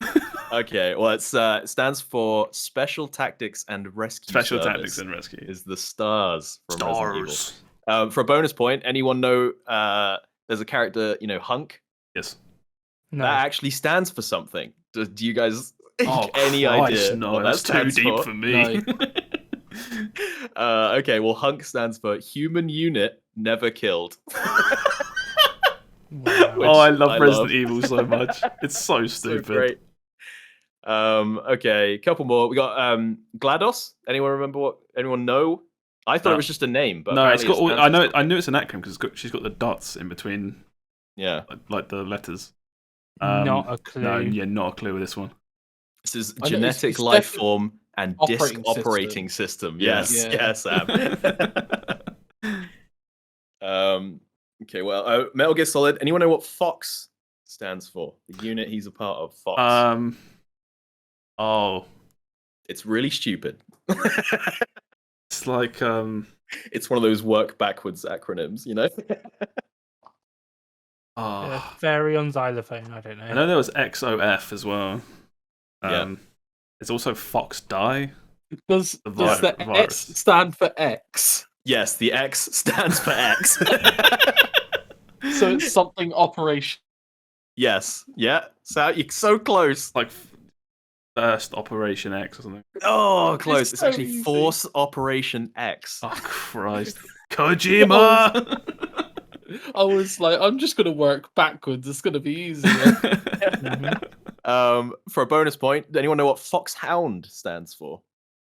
Okay, well, it stands for Special Tactics and Rescue. Special Service Tactics and Rescue is the STARS from Resident STARS. Evil. For a bonus point, anyone know there's a character, Hunk? Yes. No. That actually stands for something. Do you guys any Christ, idea? No, what that's that too stands deep for me. No. Okay, well, Hunk stands for Human Unit Never Killed. Wow. I love Resident Evil so much. It's so stupid. So great. Okay, couple more. We got GLaDOS. Anyone know? I thought it was just a name, but no, it's got. apparently it I knew it's an acronym because she's got the dots in between. Yeah, like the letters. Not a clue. No, not a clue with this one. This is I know, genetic it's life form and disk operating operating system. Yes. Yes, Sam. Okay, well, Metal Gear Solid. Anyone know what Fox stands for? The unit he's a part of, Fox. It's really stupid. It's like It's one of those work backwards acronyms, Fairy on xylophone. I don't know. I know there was XOF as well. Yeah. It's also Fox Die. Does the virus X stand for X? Yes, the X stands for X. So it's something Operation. Yes. Yeah. So you're so close. Like First Operation X or something. Oh, close. It's so actually easy. Force Operation X. Oh Christ. Kojima! I was like, I'm just gonna work backwards. It's gonna be easier. For a bonus point, anyone know what Foxhound stands for?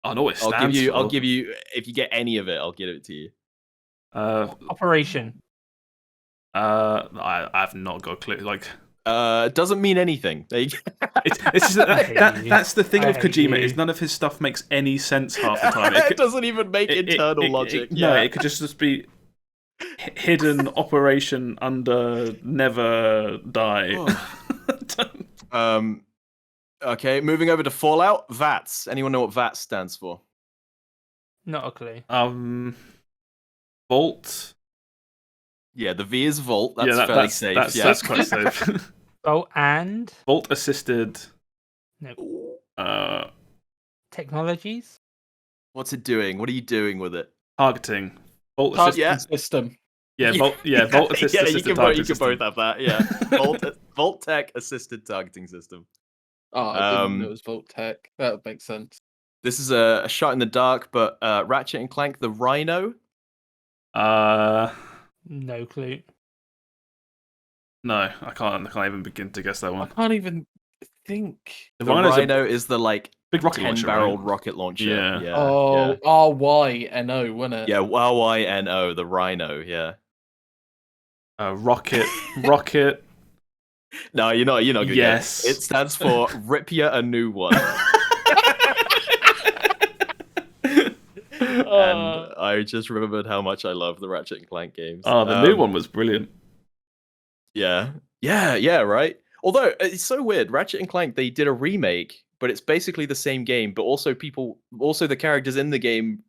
I know what it stands I'll for. give you. If you get any of it, I'll give it to you. Operation. I have not got a clue. Like, Doesn't mean anything. There you go. it's just that's the thing with I hate Kojima you. is none of his stuff makes any sense half the time. It doesn't even make internal logic. No, it could just be hidden operation under never die. Okay, moving over to Fallout. VATS. Anyone know what VATS stands for? Not a clue. Vault. Yeah, the V is Vault. That's Yeah, fairly safe. That's quite safe. Oh, and Vault assisted. no. Technologies. What's it doing? What are you doing with it? Targeting. Vault Targeting assisted. system. Yeah, Vault assisted. Yeah, you assisted can targeting both system. have that. Yeah, Vault Tech assisted targeting system. Oh, I didn't know it was Volt Tech. That would make sense. This is a shot in the dark, but Ratchet and Clank the Rhino. No clue. No, I can't even begin to guess that I one. can't even think. The Rhino's Rhino is the like big rocket launcher, 10-barreled right? rocket launcher. Yeah. Yeah. Oh, yeah. RYNO, wasn't it? Yeah, RYNO, the Rhino. Yeah. Rocket. No, you're not gonna Yes. get it. It stands for Rip Ya a New One. And I just remembered how much I love the Ratchet and Clank games. Oh, the new one was brilliant. Yeah, right. Although it's so weird, Ratchet and Clank, they did a remake, but it's basically the same game, but also the characters in the game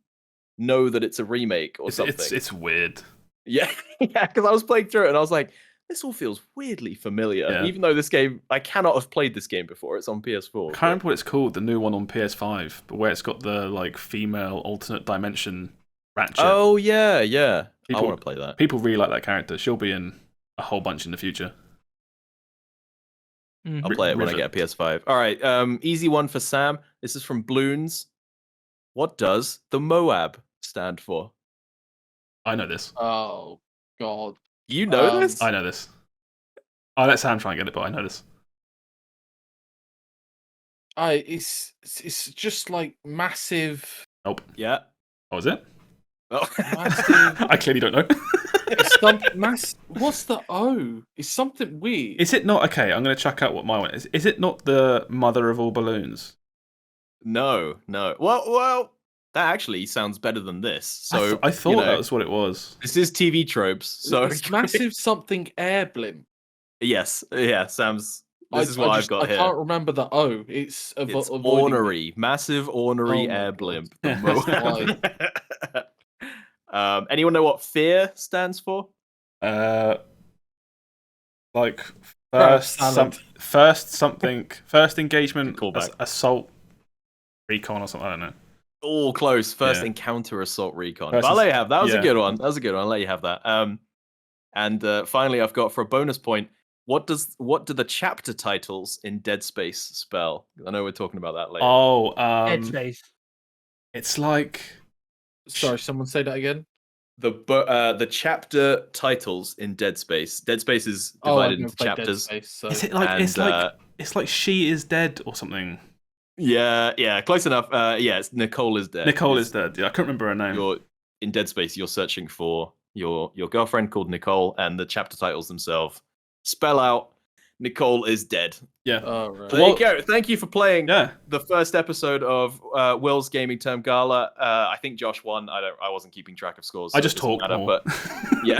know that it's a remake or something. It's weird. Yeah, because I was playing through it and I was like, this all feels weirdly familiar, Yeah. even though this game, I cannot have played this game before. It's on PS4. I can't remember what it's called, the new one on PS5, but where it's got the like female alternate dimension Ratchet. Oh yeah. I People- want to play that. People really like that character. She'll be in a whole bunch in the future. Mhm. I'll play it when I Rivet. get a PS5. All right, easy one for Sam. This is from Bloons. What does the Moab stand for? I know this. Oh, God. You know this? I know this. I'll let Sam try and get it, but I know this. It's just like massive. Nope. Yeah. What was it? Oh. Massive. I clearly don't know. It's what's the O? It's something weird. Is it not? Okay, I'm going to check out what my one is. Is it not the mother of all balloons? No. Well, that actually sounds better than this. So I thought that was what it was. This is TV tropes. So it's massive something air blimp. Yes, yeah, Sam's. This is what I've got here. I can't remember the O. It's ornery, massive ornery Oh my air God. blimp. That's Anyone know what fear stands for? Like Crab salad. first engagement, Callback. assault, recon or something. I don't know. All close. First Yeah. encounter assault recon. First But I'll let you have that. That was yeah. a good one. That was a good one. I'll let you have that. And finally, I've got for a bonus point. What do the chapter titles in Dead Space spell? I know we're talking about that later. Oh, Dead Space. it's like Sorry, someone say that again. The chapter titles in Dead Space. Dead Space is divided into chapters. Dead Space, so. is it like And, it's like she is dead or something. Yeah, close enough. Yeah, it's Nicole is dead. Nicole is dead. Yeah, I can't remember her name. You're in Dead Space. You're searching for your girlfriend called Nicole, and the chapter titles themselves spell out Nicole is dead. Yeah. Oh, right. There you go. Thank you for playing Yeah. the first episode of Will's Gaming Term Gala. I think Josh won. I wasn't keeping track of scores. So I just it doesn't talked matter, more. but yeah.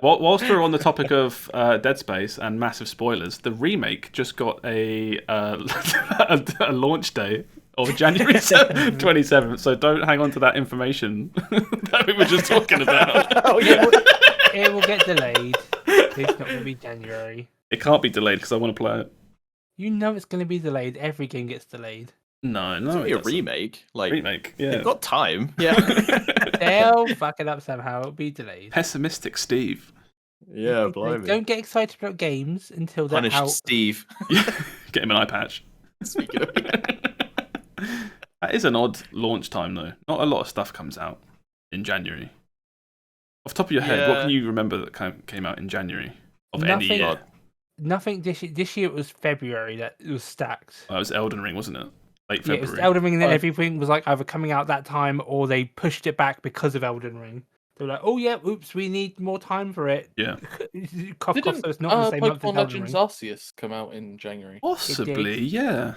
Whilst we're on the topic of Dead Space and massive spoilers, the remake just got a launch day of January 27th. So don't hang on to that information that we were just talking about. Oh yeah. It will get delayed. It's not going to be January. It can't be delayed because I want to play it. You know it's going to be delayed. Every game gets delayed. No, It's only it a doesn't. remake. Like Remake, yeah. they've got time. Yeah. They'll fuck it up somehow. It'll be delayed. Pessimistic Steve. Yeah, blimey. Don't get excited about games until they're Punished out. Steve. Get him an eye patch. Speaking of That is an odd launch time, though. Not a lot of stuff comes out in January. Off the top of your head, what Yeah. can you remember that came out in January of any Nothing. year? Nothing this year. This year it was February that it was stacked. Oh, it was Elden Ring, wasn't it? Late Yeah, it February. was Elden Ring, and then Oh. everything was like either coming out that time or they pushed it back because of Elden Ring. They were like, "Oh yeah, oops, we need more time for it." Yeah. cough, cough, Didn't so it's not the same month as Pokemon Elden Legends Ring. Arceus come out in January? Possibly, yeah.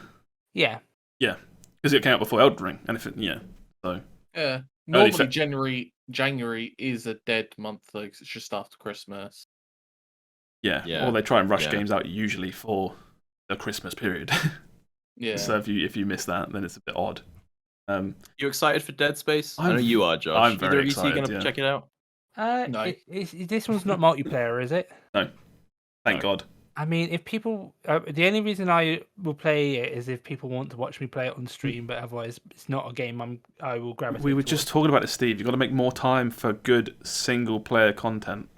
Yeah, Because it came out before Elden Ring. And if it, yeah. So, Yeah. Normally Fe- January is a dead month though, 'cause it's just after Christmas. yeah. Yeah. Or they try and rush Yeah. games out usually for the Christmas period. Yeah. So if you miss that, then it's a bit odd. You excited for Dead Space? I know I'm- you are, Josh. I'm Either very of you two excited, gonna yeah. check it out? No. this one's not multiplayer, is it? Thank No. God. I mean, if people, the only reason I will play it is if people want to watch me play it on stream, but otherwise, it's not a game I will gravitate. We were towards. just talking about it, Steve. You've got to make more time for good single player content.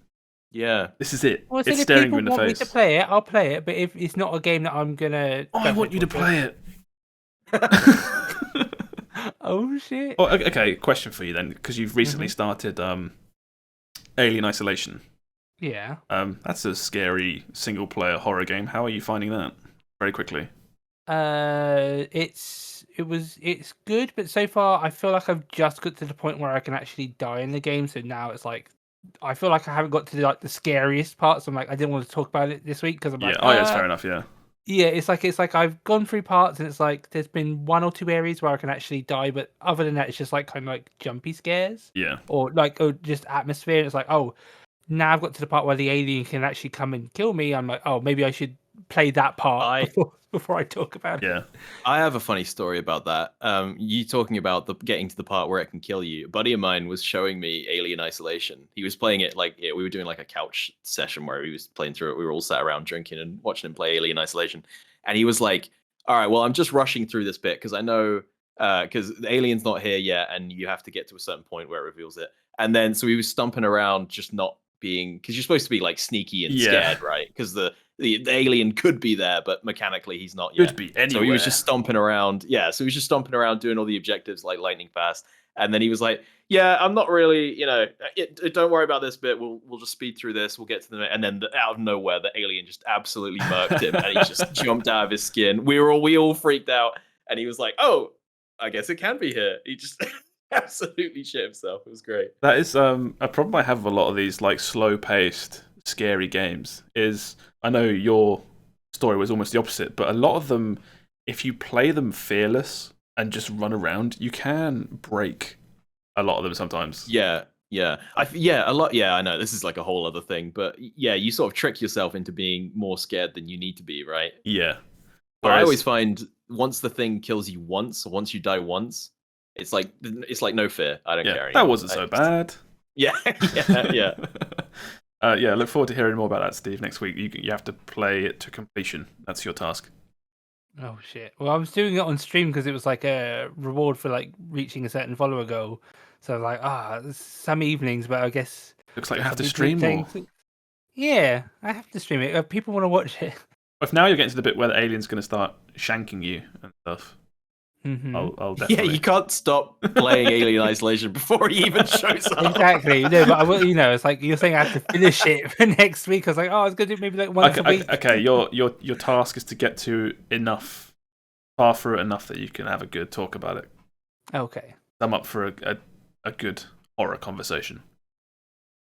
Yeah. This is it. Well, I said It's if staring people you in the want me face. to play it, I'll play it. But if it's not a game that I'm gonna, Oh, I want you to play it. Oh shit! Well, okay, question for you then, because you've recently Mm-hmm. started Alien Isolation. Yeah. That's a scary single player horror game. How are you finding that? Very quickly. It's good, but so far I feel like I've just got to the point where I can actually die in the game. So now it's like I feel like I haven't got to like the scariest parts. I'm like I didn't want to talk about it this week because I'm Yeah. like, Oh, yeah, it's fair enough. Yeah. yeah, it's like I've gone through parts and it's like there's been one or two areas where I can actually die, but other than that, it's just like kind of like jumpy scares Yeah. or just atmosphere. And it's like, oh, now I've got to the part where the alien can actually come and kill me. I'm like, oh, maybe I should play that part before I talk about it. Yeah. I have a funny story about that. You talking about getting to the part where it can kill you. A buddy of mine was showing me Alien Isolation. He was playing it we were doing like a couch session where he was playing through it. We were all sat around drinking and watching him play Alien Isolation. And he was like, all right, well, I'm just rushing through this bit because I know because the alien's not here yet and you have to get to a certain point where it reveals it. And then so he was stomping around just not being, because you're supposed to be like sneaky and scared, right? Because the alien could be there, but mechanically he's not yet. Could be anywhere. So he was just stomping around. Yeah, so he was just stomping around doing all the objectives like lightning fast. And then he was like, yeah, I'm not really, don't worry about this bit. We'll just speed through this. We'll get to the... And then out of nowhere, the alien just absolutely murked him. And he just jumped out of his skin. We all freaked out. And he was like, oh, I guess it can be here. He just... absolutely shit himself. It was great. That is a problem I have with a lot of these like slow-paced, scary games. Is I know your story was almost the opposite, but a lot of them, if you play them fearless and just run around, you can break a lot of them sometimes. Yeah, a lot. Yeah, I know this is like a whole other thing, but yeah, you sort of trick yourself into being more scared than you need to be, right? Yeah. But I always find once the thing kills you once you die once, it's like no fear. I don't care anymore. That wasn't so bad. Yeah. Yeah, look forward to hearing more about that, Steve, next week. You have to play it to completion. That's your task. Oh shit! Well, I was doing it on stream because it was like a reward for like reaching a certain follower goal. So like, some evenings, but I guess Looks like you have to I'll be stream more. Yeah, I have to stream it. People want to watch it. If now you're getting to the bit where the alien's going to start shanking you and stuff, Mm-hmm. I'll definitely. Yeah, you can't stop playing Alien Isolation before he even shows up. Exactly. No, but I will. It's like you're saying I have to finish it for next week. I was like, I was going to do maybe like once a week. Okay, your task is to get to far through it enough that you can have a good talk about it. Okay. I'm up for a good horror conversation.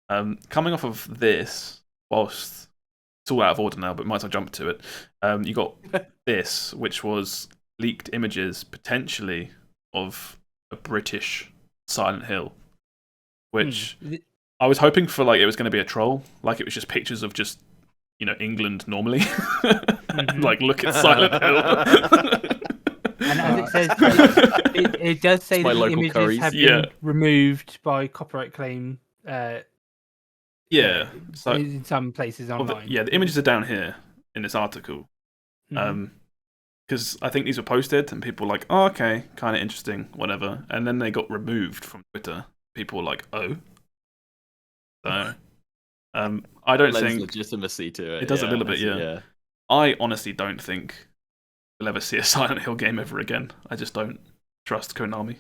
Coming off of this, whilst it's all out of order now, but might as well jump to it. You got this, which was leaked images potentially of a British Silent Hill, which I was hoping for, like it was going to be a troll, like it was just pictures of just England normally, like look at Silent Hill. And as it says, it does say that the images curries. have been removed by copyright claim. Yeah, so in some places online. The images are down here in this article. Because I think these were posted and people were like, oh, okay, kind of interesting, whatever. And then they got removed from Twitter. People were like, oh. So, I don't think legitimacy to it. It does a little bit, yeah. I honestly don't think we'll ever see a Silent Hill game ever again. I just don't trust Konami.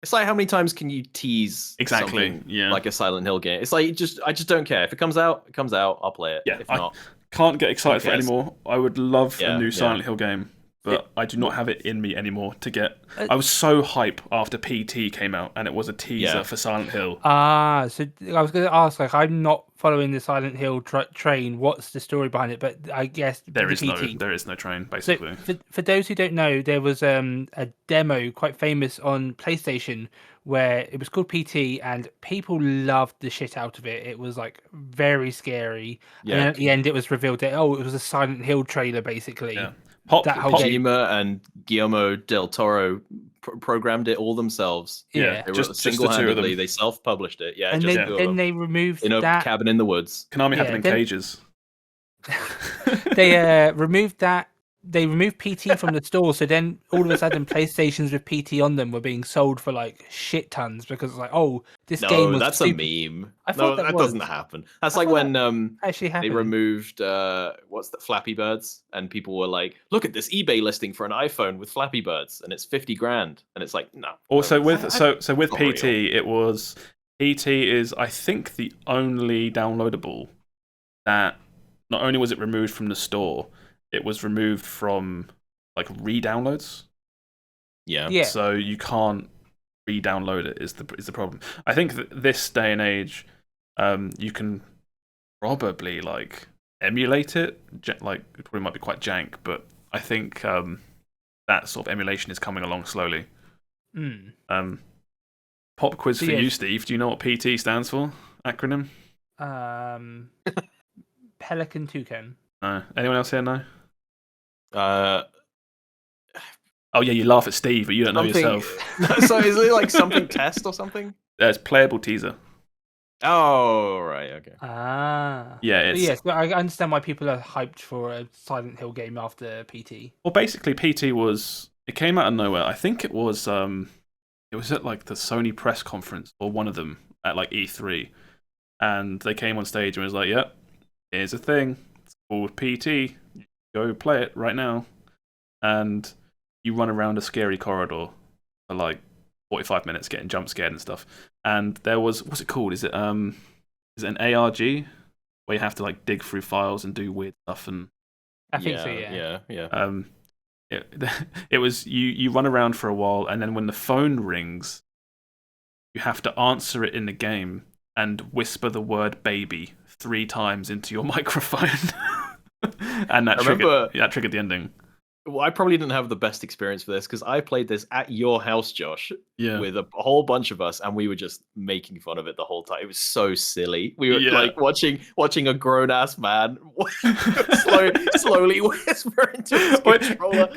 It's like, how many times can you tease something like a Silent Hill game? It's like I just don't care. If it comes out, it comes out. I'll play it. Yeah, if not, can't get excited for it anymore. I would love a new Silent Hill game, but I do not have it in me anymore to get. I was so hype after PT came out, and it was a teaser for Silent Hill. So I was going to ask, like, I'm not following the Silent Hill train. What's the story behind it? But I guess there is no train, basically. So for those who don't know, there was a demo quite famous on PlayStation where it was called PT, and people loved the shit out of it. It was like very scary. Yeah. And then at the end, it was revealed that it was a Silent Hill trailer, basically. Yeah. Kojima and Guillermo del Toro programmed it all themselves. Yeah, they just single-handedly. They self-published it. Yeah, and then they removed in a cabin in the woods. Konami had them in cages. They removed that. They removed PT from the store, so then all of a sudden PlayStations with PT on them were being sold for like shit tons because it's like, this game was that's super... a meme. I thought that doesn't happen. That's like when actually they removed Flappy Birds, and people were like, look at this eBay listing for an iPhone with Flappy Birds, and it's $50,000, and it's like, no. Also with PT, it was PT is I think the only downloadable that not only was it removed from the store, it was removed from like re-downloads. Yeah. So you can't re-download it is the problem. I think that this day and age, you can probably like emulate it. Like it probably might be quite jank, but I think that sort of emulation is coming along slowly. Pop quiz for you, Steve. Do you know what PT stands for? Acronym? Pelican Toucan. No. Anyone else here know? Oh yeah, you laugh at Steve, but you don't know yourself. So is it like something test or something? It's playable teaser. Oh right, okay. Yeah, yes, but I understand why people are hyped for a Silent Hill game after PT. Well, basically, PT it came out of nowhere. I think it was at like the Sony press conference or one of them at like E3, and they came on stage and was like, "Yep, here's a thing. It's called PT. Go play it right now," and you run around a scary corridor for like 45 minutes getting jump scared and stuff. And there was, what's it called? Is it an ARG where you have to like dig through files and do weird stuff? And I think so, yeah. It was you run around for a while, and then when the phone rings, you have to answer it in the game and whisper the word baby 3 times into your microphone. And that triggered the ending. Well, I probably didn't have the best experience for this because I played this at your house, Josh, Yeah. with a whole bunch of us, and we were just making fun of it the whole time. It was so silly. We were Yeah. like watching a grown ass man slowly whisper into his controller.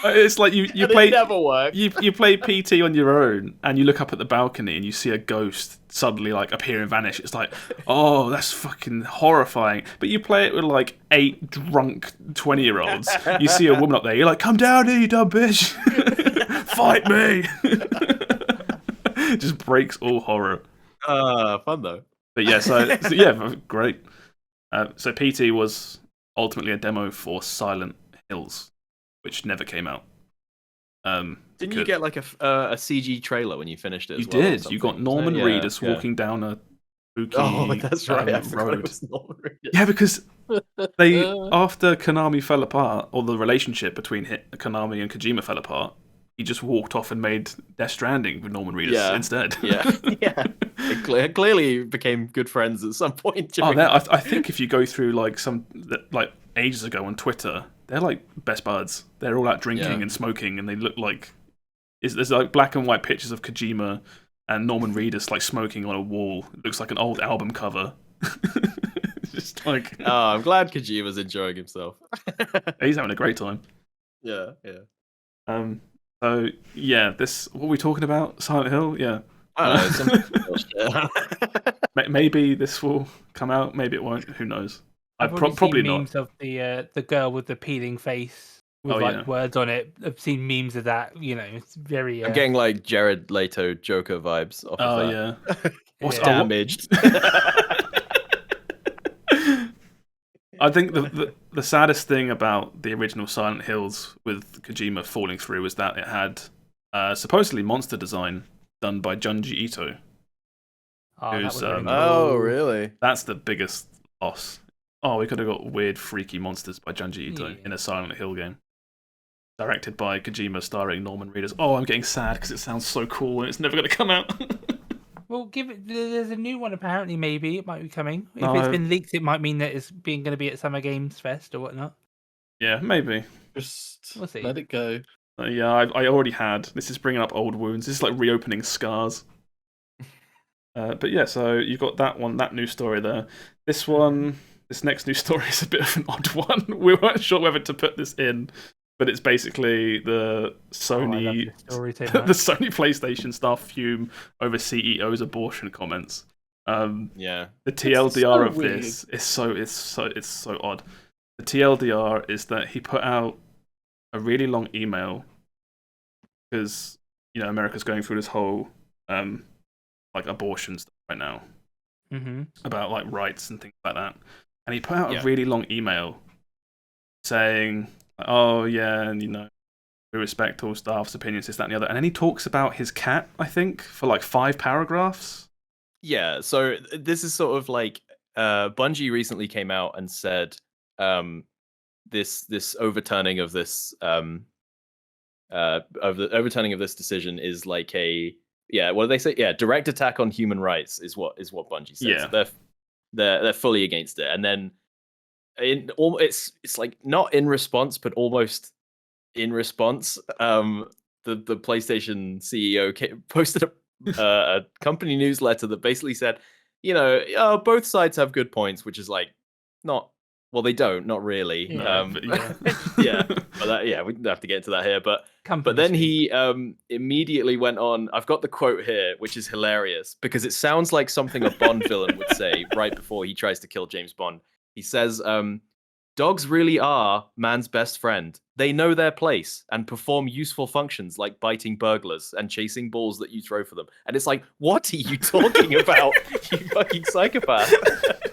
It's like you And play it never worked. you play PT on your own, and you look up at the balcony and you see a ghost suddenly like appear and vanish. It's like, oh, that's fucking horrifying. But you play it with like 8 drunk 20-year-olds. You see a woman up there, you're like, come down here, you dumb bitch. Fight me. Just breaks all horror. Fun though. But yeah, so yeah, great. So PT was ultimately a demo for Silent Hills, which never came out. Didn't you get like a CG trailer when you finished it? You did. You got Norman Reedus walking down a spooky that's right. I forgot road. it was Norman Reedus. Yeah, because they after Konami fell apart, or the relationship between Konami and Kojima fell apart, he just walked off and made Death Stranding with Norman Reedus instead. Yeah. It clearly became good friends at some point. I think if you go through like ages ago on Twitter, they're like best buds. They're all out drinking and smoking, and they look like there's like black and white pictures of Kojima and Norman Reedus like smoking on a wall. It looks like an old album cover. Just like, I'm glad Kojima's enjoying himself. He's having a great time. Yeah. So yeah, what are we talking about? Silent Hill? Yeah. I don't know. Maybe this will come out. Maybe it won't. Who knows? I've probably seen not. memes of the girl with the peeling face with words on it. I've seen memes of that. You know, it's very. I'm getting like Jared Leto Joker vibes off of that. Yeah. What's damaged? I think the saddest thing about the original Silent Hills with Kojima falling through was that it had supposedly monster design done by Junji Ito. Really? That's the biggest loss. Oh, we could have got weird, freaky monsters by Junji Ito in a Silent Hill game. Directed by Kojima, starring Norman Reedus. Oh, I'm getting sad because it sounds so cool and it's never going to come out. Well, there's a new one apparently. Maybe it might be coming. If it's been leaked, it might mean that it's going to be at Summer Games Fest or whatnot. Yeah, maybe. Just we'll see. Let it go. Yeah, I already had. This is bringing up old wounds. This is like reopening scars. But yeah, so you got that new story there. This next new story is a bit of an odd one. We weren't sure whether to put this in, but it's basically the Sony the Sony PlayStation staff fume over CEO's abortion comments. The TLDR of this is so odd. The TLDR is that he put out a really long email because America's going through this whole like abortion stuff right now, about like rights and things like that. And he put out a really long email saying, "Oh yeah, and we respect all staff's opinions, this, that, and the other." And then he talks about his cat, I think, for like 5 paragraphs. Yeah. So this is sort of like Bungie recently came out and said this overturning of this overturning of this decision is like what do they say? Yeah, direct attack on human rights is what Bungie said. Yeah. So they're fully against it. And then it's like not in response, but almost in response. The PlayStation CEO posted a company newsletter that basically said, both sides have good points, which is like not. Well, they don't, not really. No, but we don't have to get into that here. But then he immediately went on. I've got the quote here, which is hilarious because it sounds like something a Bond villain would say right before he tries to kill James Bond. He says, "Dogs really are man's best friend. They know their place and perform useful functions like biting burglars and chasing balls that you throw for them." And it's like, what are you talking about, you fucking psychopath?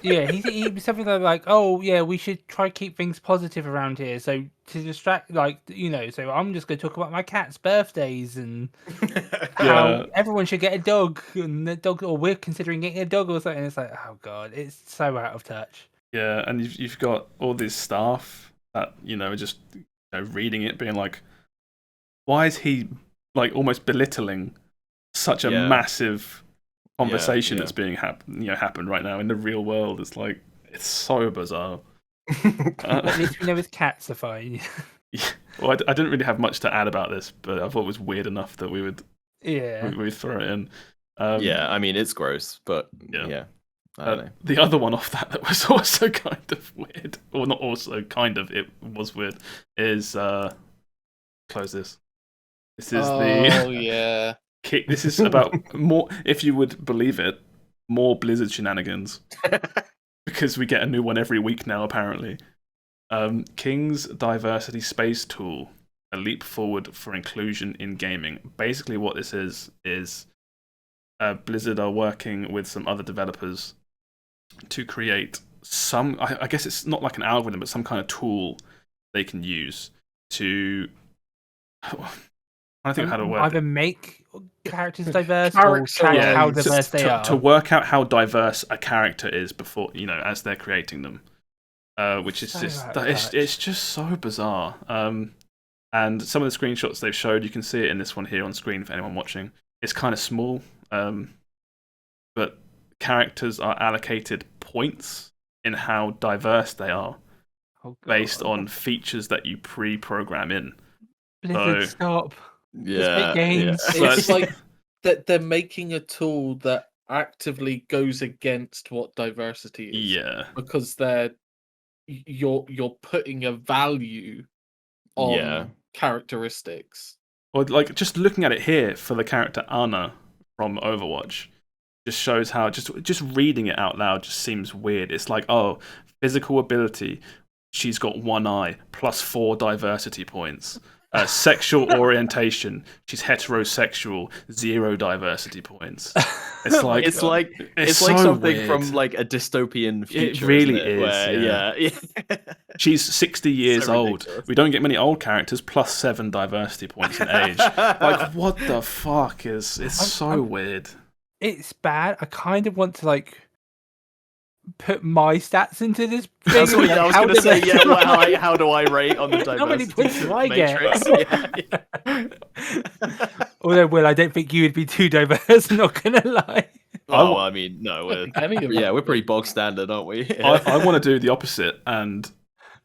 Yeah, he something like, "Oh yeah, we should try keep things positive around here. So to distract, so I'm just going to talk about my cat's birthdays and how everyone should get a dog and the dog, or we're considering getting a dog or something." It's like, oh god, it's so out of touch. Yeah, and you've got all these staff that just reading it, being like, "Why is he like almost belittling such a Yeah. massive conversation yeah. that's being happened right now in the real world. It's like, it's so bizarre. At least we know his cats are fine. Yeah. Well, I didn't really have much to add about this, but I thought it was weird enough that we would throw it in. Yeah, I mean, it's gross, but yeah. I don't know. The other one off that was also kind of weird, or not also kind of, it was weird, is close this. This is yeah. This is about more, if you would believe it, more Blizzard shenanigans. Because we get a new one every week now, apparently. King's Diversity Space Tool, a leap forward for inclusion in gaming. Basically what this is Blizzard are working with some other developers to create some, I guess it's not like an algorithm, but some kind of tool they can use to, I think how to word either make characters diverse Character, or track how diverse they are. to work out how diverse a character is before, as they're creating them. Which is it's just so bizarre. And some of the screenshots they've showed, you can see it in this one here on screen for anyone watching. It's kind of small, but characters are allocated points in how diverse they are based on features that you pre-program in. Blizzard, stop. Yeah, games. It's like that they're making a tool that actively goes against what diversity is. Yeah, because you're putting a value on characteristics. or like just looking at it here for the character Ana from Overwatch just shows how just reading it out loud just seems weird. It's like, oh, physical ability, she's got one eye, +4 diversity points. Sexual orientation, she's heterosexual, 0 diversity points. It's like it's like so something weird. from like a dystopian future. It really isn't it? is. Where, yeah. She's 60 years So old. ridiculous. We don't get many old characters, +7 diversity points in age. Like, what the fuck is? It's so weird. It's bad. I kind of want to like put my stats into this thing. That's what I was going to say. they- Yeah, well, how do I rate on the diversity How many points do I matrix? get? Although, Will, I don't think you would be too diverse. Not gonna lie. Oh, I mean, no, We're we're pretty bog standard, aren't we? I want to do the opposite and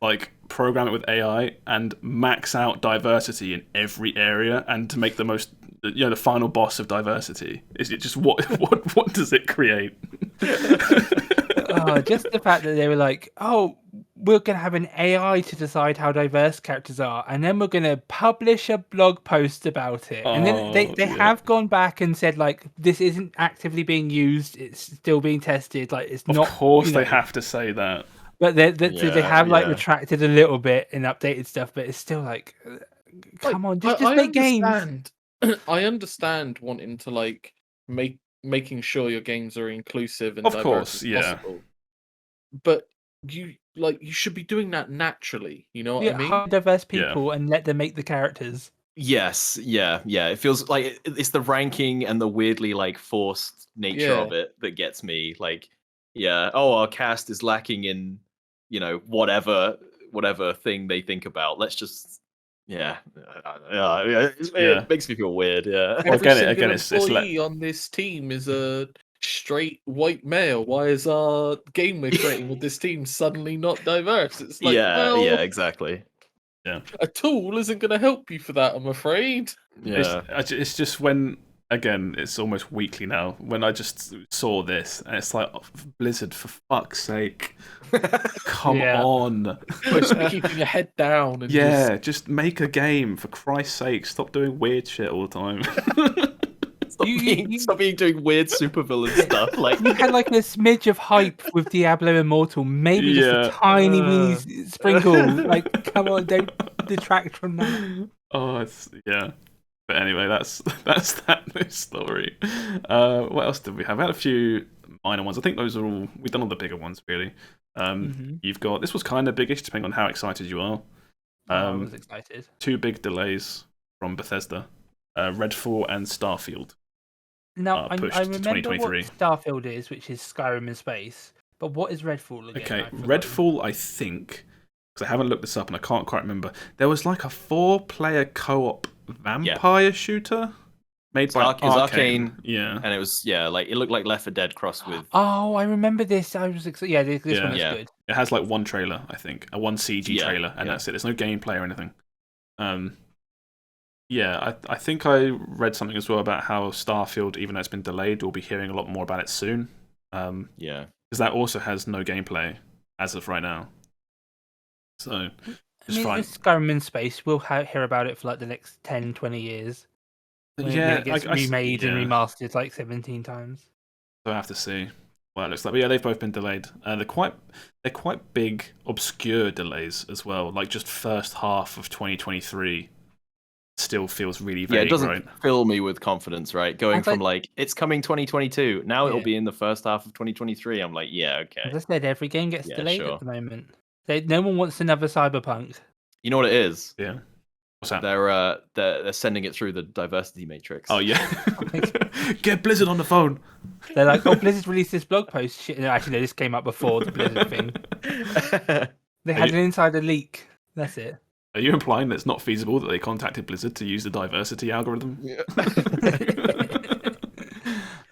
like program it with AI and max out diversity in every area, and to make the most, the final boss of diversity. Is it just what does it create? Just the fact that they were like, oh, we're going to have an AI to decide how diverse characters are, and then we're going to publish a blog post about it. And then they have gone back and said, like, this isn't actively being used, it's still being tested. Like, it's not. Of course, they have to say that. But they have like retracted a little bit and updated stuff, but it's still like, come on, just make games. I understand wanting to like making sure your games are inclusive and Of diverse course, as possible. But you should be doing that naturally. You know what I mean? Hire diverse people and let them make the characters. Yes, yeah. It feels like it's the ranking and the weirdly like forced nature of it that gets me. Like, our cast is lacking in, whatever thing they think about. Let's just, it makes me feel weird. Yeah, Every again, it's employee on this team is a straight white male. Why is our game we're creating with this team suddenly not diverse? It's like, exactly. Yeah, a tool isn't going to help you for that, I'm afraid. Yeah, it's just when, again, it's almost weekly now, when I just saw this and it's like, Blizzard, for fuck's sake, come on. Just keeping your head down and just make a game, for Christ's sake. Stop doing weird shit all the time. Stop being doing weird supervillain stuff. Like, you had like a smidge of hype with Diablo Immortal, maybe just a tiny weeny sprinkle. Like, come on, don't detract from that. But anyway, that's that news story. What else did we have? We had a few minor ones. I think those are all, we've done all the bigger ones really. You've got, this was kind of biggish depending on how excited you are. I was excited. 2 big delays from Bethesda, Redfall and Starfield. Now, I remember 2023. what Starfield is, which is Skyrim in space. But what is Redfall again? Okay, Redfall, I think, because I haven't looked this up and I can't quite remember. There was like a 4-player co-op vampire shooter. Made by Arcane. Arcane. Yeah. And it was like it looked like Left 4 Dead crossed with. Oh, I remember this. I was this one is Yeah. good. It has like one trailer, I think, one CG trailer, and yeah. that's it. There's no gameplay or anything. Yeah, I think I read something as well about how Starfield, even though it's been delayed, we'll be hearing a lot more about it soon. Yeah. Because that also has no gameplay as of right now. So, it's fine. Skyrim in space. We'll hear about it for like the next 10, 20 years. When it gets remade and remastered like 17 times. So I have to see what it looks like. But yeah, they've both been delayed. They're quite big, obscure delays as well. Like just first half of 2023 still feels really vague, it doesn't right? fill me with confidence, right? Going from like it's coming 2022, now it'll be in the first half of 2023. I'm like, yeah, okay. As I said, every game gets delayed at the moment. No one wants another Cyberpunk. You know what it is? Yeah. What's that? They're sending it through the diversity matrix. Oh yeah. Get Blizzard on the phone. They're like, oh, Blizzard released this blog post. Shit. No, actually, no, this came up before the Blizzard thing. They had an insider leak. That's it. Are you implying that it's not feasible that they contacted Blizzard to use the diversity algorithm? Yeah.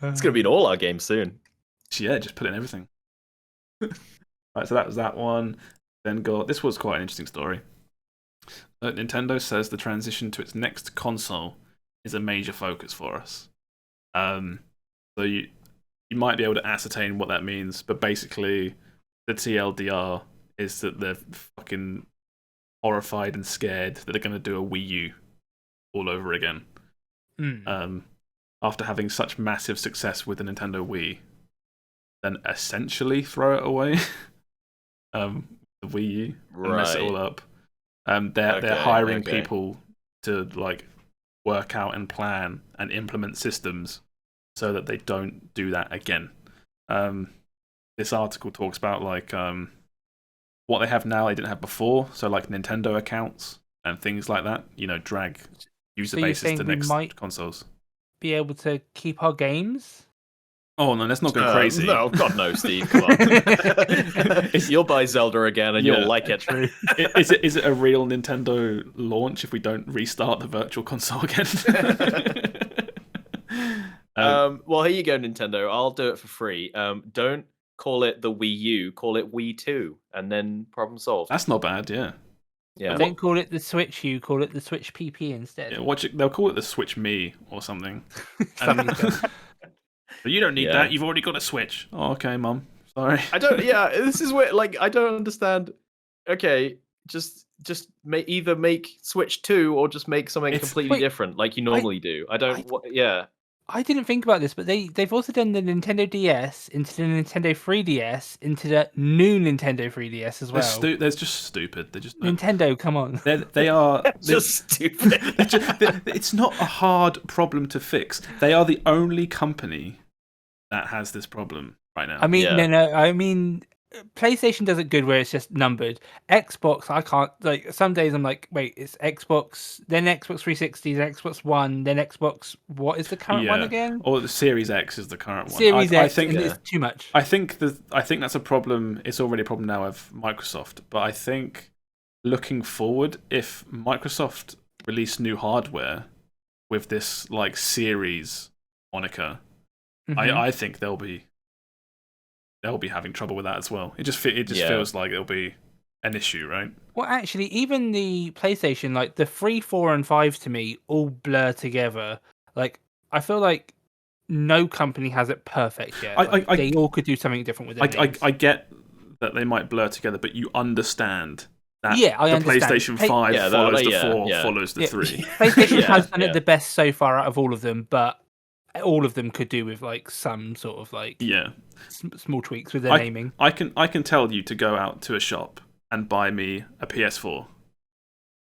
It's gonna be in all our games soon. Yeah, just put it in everything. Right, so that was that one. Then this was quite an interesting story. Nintendo says the transition to its next console is a major focus for us. So you might be able to ascertain what that means, but basically the TLDR is that they're fucking horrified and scared that they're going to do a Wii U all over again. After having such massive success with the Nintendo Wii, then essentially throw it away. The Wii U and mess it all up. They're hiring people to like work out and plan and implement systems so that they don't do that again. This article talks about like what they have now they didn't have before, so like Nintendo accounts and things like that. Drag user bases to next consoles. Be able to keep our games. Oh no, let's not go crazy. No, God no, Steve. Come on. You'll buy Zelda again and you'll like it. Is it a real Nintendo launch if we don't restart the Virtual Console again? Well, here you go, Nintendo. I'll do it for free. Don't call it the Wii U. Call it Wii 2, and then problem solved. That's not bad. Yeah. Yeah. Don't call it the Switch U. Call it the Switch PP instead. Yeah, they'll call it the Switch Me or something. But you don't need that. You've already got a Switch. Oh, okay, Mum. Sorry. I don't. Yeah, this is where I don't understand. Okay, just either make Switch 2 or just make something completely different, like you normally do. I don't. I didn't think about this, but they've also done the Nintendo DS into the Nintendo 3DS into the new Nintendo 3DS as well. They're just stupid. They're just Nintendo. Come on. They are just stupid. It's not a hard problem to fix. They are the only company that has this problem right now. I mean, no. I mean, PlayStation does it good where it's just numbered. Xbox, I can't, like, some days I'm like, wait, it's Xbox, then Xbox 360, then Xbox One, then Xbox, what is the current one again? Or the Series X is the current one. Series X, I think it's too much. I think that's a problem. It's already a problem now of Microsoft, but I think looking forward, if Microsoft release new hardware with this like Series moniker, I think they'll be having trouble with that as well. It just feels like it'll be an issue, right? Well, actually, even the PlayStation, like the 3, 4, and 5 to me all blur together. Like, I feel like no company has it perfect yet. They all could do something different with it. I get that they might blur together, but you understand that I understand. PlayStation 5 follows the 4, follows the 3. PlayStation has done it the best so far out of all of them, but all of them could do with like some sort of like small tweaks with their naming. I can tell you to go out to a shop and buy me a PS4,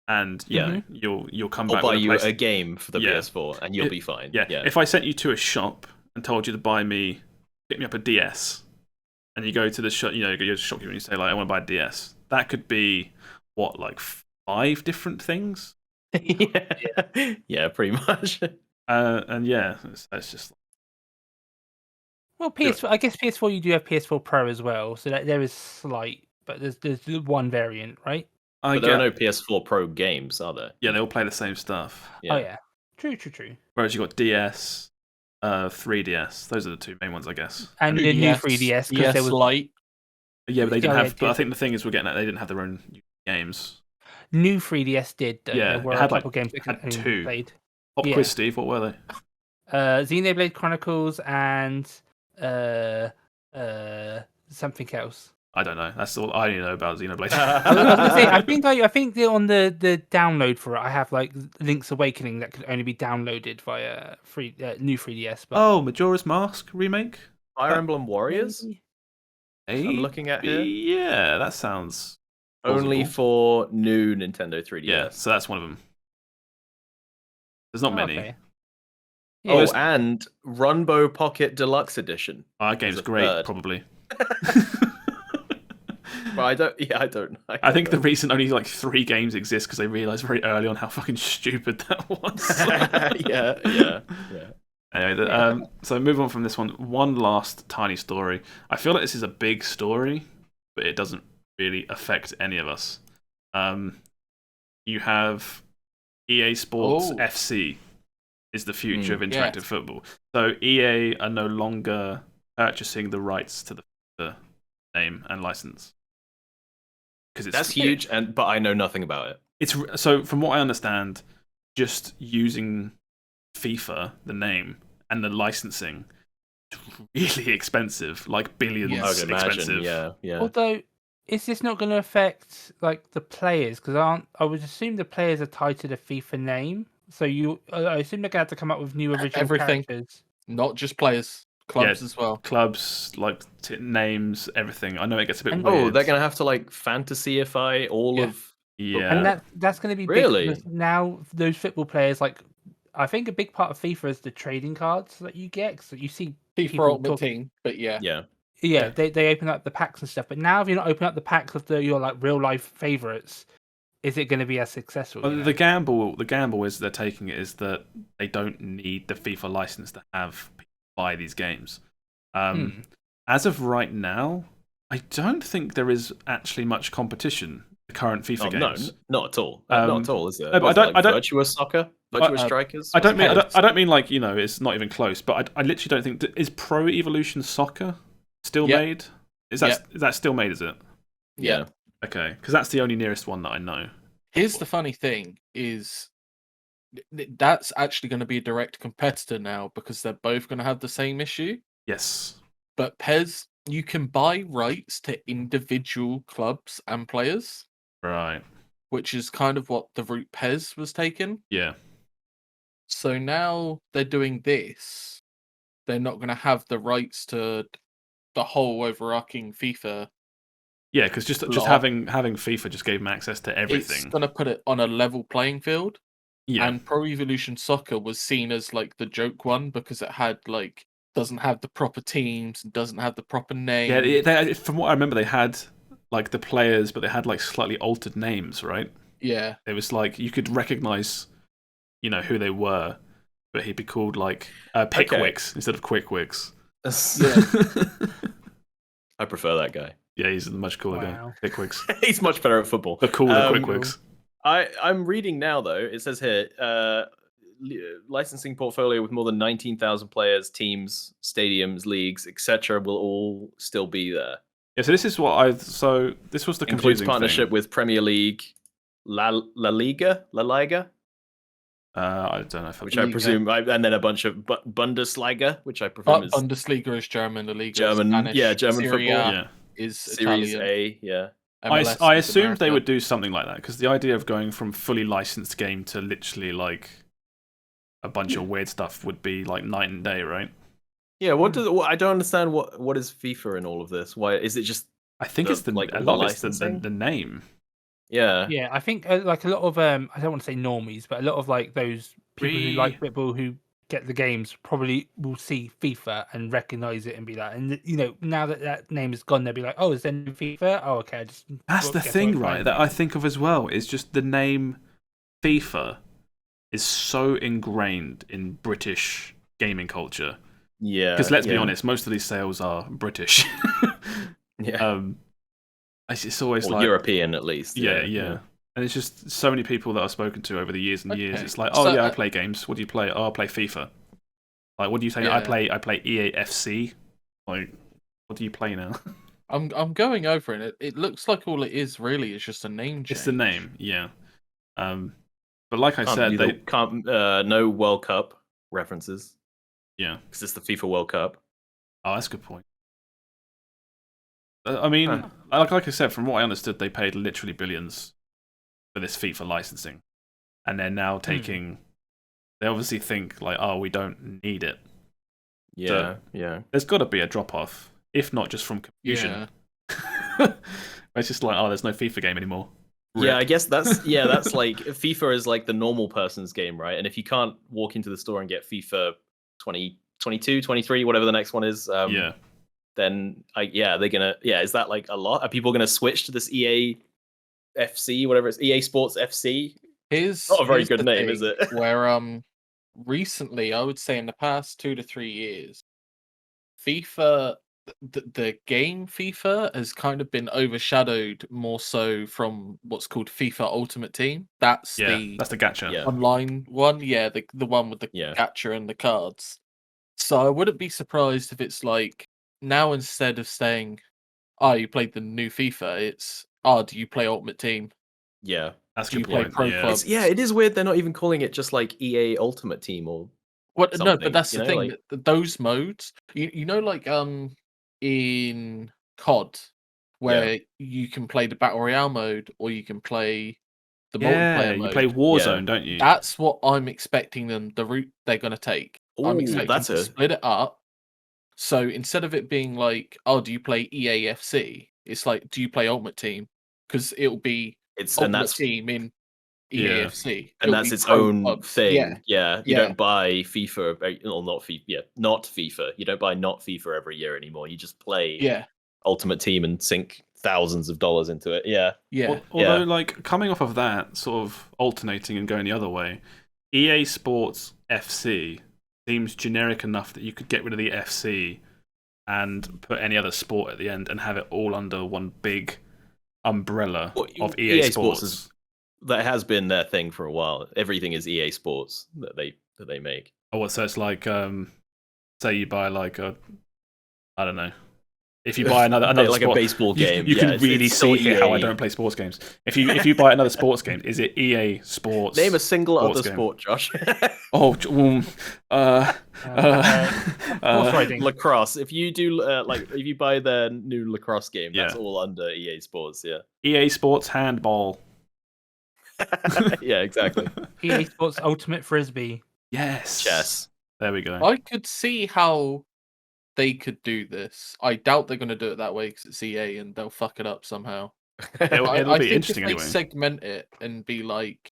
and you'll come back. I'll buy you a game for the PS4, and you'll be fine. Yeah. If I sent you to a shop and told you to pick me up a DS, and you go to the shop, you go to the shopkeeper and you say like, I want to buy a DS. That could be what, like 5 different things. Yeah, pretty much. And it's just. Well, PS4. I guess PS4. You do have PS4 Pro as well, so that there is slight, but there's one variant, right? But there are no PS4 Pro games, are there? Yeah, they all play the same stuff. Yeah. Oh yeah, True. Whereas you got DS, 3DS. Those are the two main ones, I guess. And the new 3DS because there was Lite. Yeah, but they didn't Oh, yeah, have. But I think the thing is, we're getting at they didn't have their own games. new 3DS did though. Yeah, There were it a had, couple like, games it that had can two. played. Pop Yeah. quiz, Steve. What were they? Xenoblade Chronicles and something else. I don't know. That's all I only know about Xenoblade. I was gonna say, I think on the download for it, I have like Link's Awakening that could only be downloaded via new 3DS. But Oh, Majora's Mask remake. Fire Emblem Warriors. maybe. I'm looking at here. Yeah, that sounds Only plausible. for new Nintendo 3DS. Yeah, so that's one of them. There's not many. Okay. Oh, Yeah. and Runbow Pocket Deluxe Edition. Oh, that game's There's a great, third. probably. But I don't. Yeah, I don't. I think the reason only like 3 games exist because they realised very early on how fucking stupid that was. yeah. Anyway, so move on from this one. One last tiny story. I feel like this is a big story, but it doesn't really affect any of us. You have EA Sports FC is the future of interactive football. So EA are no longer purchasing the rights to the name and license. That's huge, but I know nothing about it. It's so from what I understand, just using FIFA, the name, and the licensing, is really expensive, like billions I would expensive. imagine. Yeah. Although, is this not going to affect like the players? Because I would assume the players are tied to the FIFA name. So I assume they're going to have to come up with new original Everything. characters. Not just players, clubs as well. Clubs, like names, everything. I know it gets a bit weird. Oh, they're gonna have to like fantasyify all of. Yeah. And that's going to be Really? big because now those football players, like, I think a big part of FIFA is the trading cards that you get. So you see people FIFA Ultimate Team, but yeah. Yeah, they open up the packs and stuff. But now, if you're not opening up the packs of your like real life favorites, is it going to be as successful? Well, the gamble is they're taking it is that they don't need the FIFA license to have people buy these games. As of right now, I don't think there is actually much competition. The current FIFA games, no, not at all. Not at all, is there? No, but I don't. Virtuous Soccer, Virtuous Strikers. I don't mean like it's not even close. But I literally don't think is Pro Evolution Soccer still made. Is that still made? Is it? Yeah. Okay, because that's the only nearest one that I know. Here's the funny thing: is that's actually going to be a direct competitor now because they're both going to have the same issue. Yes. But PES, you can buy rights to individual clubs and players. Right. Which is kind of what the route PES was taken. Yeah. So now they're doing this. They're not going to have the rights to the whole overarching FIFA. Yeah, because just having FIFA just gave them access to everything. It's going to put it on a level playing field. Yeah. And Pro Evolution Soccer was seen as like the joke one because it had like doesn't have the proper teams, doesn't have the proper name. Yeah, from what I remember, they had like the players, but they had like slightly altered names, right? Yeah. It was like you could recognize, who they were, but he'd be called like Quikwix instead of Quikwix. I prefer that guy. Yeah, he's a much cooler guy. Quikwix. He's much better at football. The cooler Quikwix. I'm reading now though. It says here, licensing portfolio with more than 19,000 players, teams, stadiums, leagues, etc. will all still be there. Yeah, so this is what this was the includes confusing partnership thing. with Premier League, La Liga. I don't know which I presume, and then a bunch of Bundesliga, which I presume is Bundesliga is German, La Liga German, is Spanish, German Serie football is Series Italian. A, yeah. MLS I is assumed America. they would do something like that because the idea of going from fully licensed game to literally like a bunch of weird stuff would be like night and day, right? Yeah. I don't understand what is FIFA in all of this? Why is it just? I think it's the name. Yeah. Yeah, I think like a lot of I don't want to say normies, but a lot of like those people who like football who get the games probably will see FIFA and recognize it and be like, and now that name is gone, they'll be like, oh, is there new FIFA? Oh, okay. That's the thing, right? That I think of as well is just the name FIFA is so ingrained in British gaming culture. Yeah. Because let's be honest, most of these sales are British. Yeah. It's always or like European at least. Yeah. And it's just so many people that I've spoken to over the years and years. Okay. It's like, oh So, yeah, I play games. What do you play? Oh, I play FIFA. Like, what do you say? I Yeah. play EA FC. Like, what do you play now? I'm going over it. It looks like all it is really is just a name change. It's the name, yeah. But like I Can't said, they can't no World Cup references yeah. because it's the FIFA World Cup. Oh, that's a good point. I mean, like I said, from what I understood, they paid literally billions for this FIFA licensing, and they're now taking. They obviously think like, oh, we don't need it. Yeah, So, yeah. There's got to be a drop off, if not just from confusion. Yeah. It's just like, oh, there's no FIFA game anymore. Yeah, Rip. I guess that's like FIFA is like the normal person's game, right? And if you can't walk into the store and get FIFA 20, 22, 23, whatever the next one is, Yeah. then they're gonna is that like a lot? Are people gonna switch to this EA FC, whatever it's EA Sports FC? Here's Not a very here's good the name, thing, is it? Where recently, I would say in the past 2 to 3 years, FIFA, the game FIFA has kind of been overshadowed more so from what's called FIFA Ultimate Team. That's Yeah, the that's the gacha. Yeah. online one. Yeah, the one with the Yeah. gacha and the cards. So I wouldn't be surprised if it's like now instead of saying, "Oh, you played the new FIFA," it's, "Oh, do you play Ultimate Team? Yeah. That's a Do you good play point. Pro Yeah. Club?" It is weird they're not even calling it just like EA Ultimate Team or What? No, something, but that's you the know, thing. like- Those modes, you know, like in COD, where you can play the battle royale mode or you can play the Yeah, multiplayer you mode. play Warzone, don't you? That's what I'm expecting them. The route they're going to take. I'm Ooh, expecting that's to split it up. So instead of it being like, "Oh, do you play EAFC?" It's like, "Do you play Ultimate Team?" Because it'll be and Ultimate that's Team in Yeah. EAFC. and It'll that's be its Pro own Clubs. thing. Yeah. You Yeah. don't buy FIFA, or not FIFA. Yeah, not FIFA. You don't buy not FIFA every year anymore. You just play Yeah. Ultimate Team and sink thousands of dollars into it. Yeah, Yeah. Although, like, coming off of that, sort of alternating and going the other way, EA Sports FC seems generic enough that you could get rid of the FC and put any other sport at the end and have it all under one big umbrella Well, of EA, EA Sports. Sports that has been their thing for a while. Everything is EA Sports that they make. Oh, so it's like, say you buy like a, I don't know. If you buy another like sport, a baseball game, you can it's really still see here how I EA. don't play sports games. If you buy another sports game, is it EA Sports? Name a single sports other game? sport, Josh. Oh, Horse riding. Lacrosse. If you do if you buy the new lacrosse game, that's Yeah. all under EA Sports. Yeah. EA Sports Handball. Yeah, exactly. EA Sports Ultimate Frisbee. Yes. Chess. There we go. I could see how they could do this. I doubt they're going to do it that way because it's EA and they'll fuck it up somehow. It'll I be think interesting if they anyway. segment it and be like,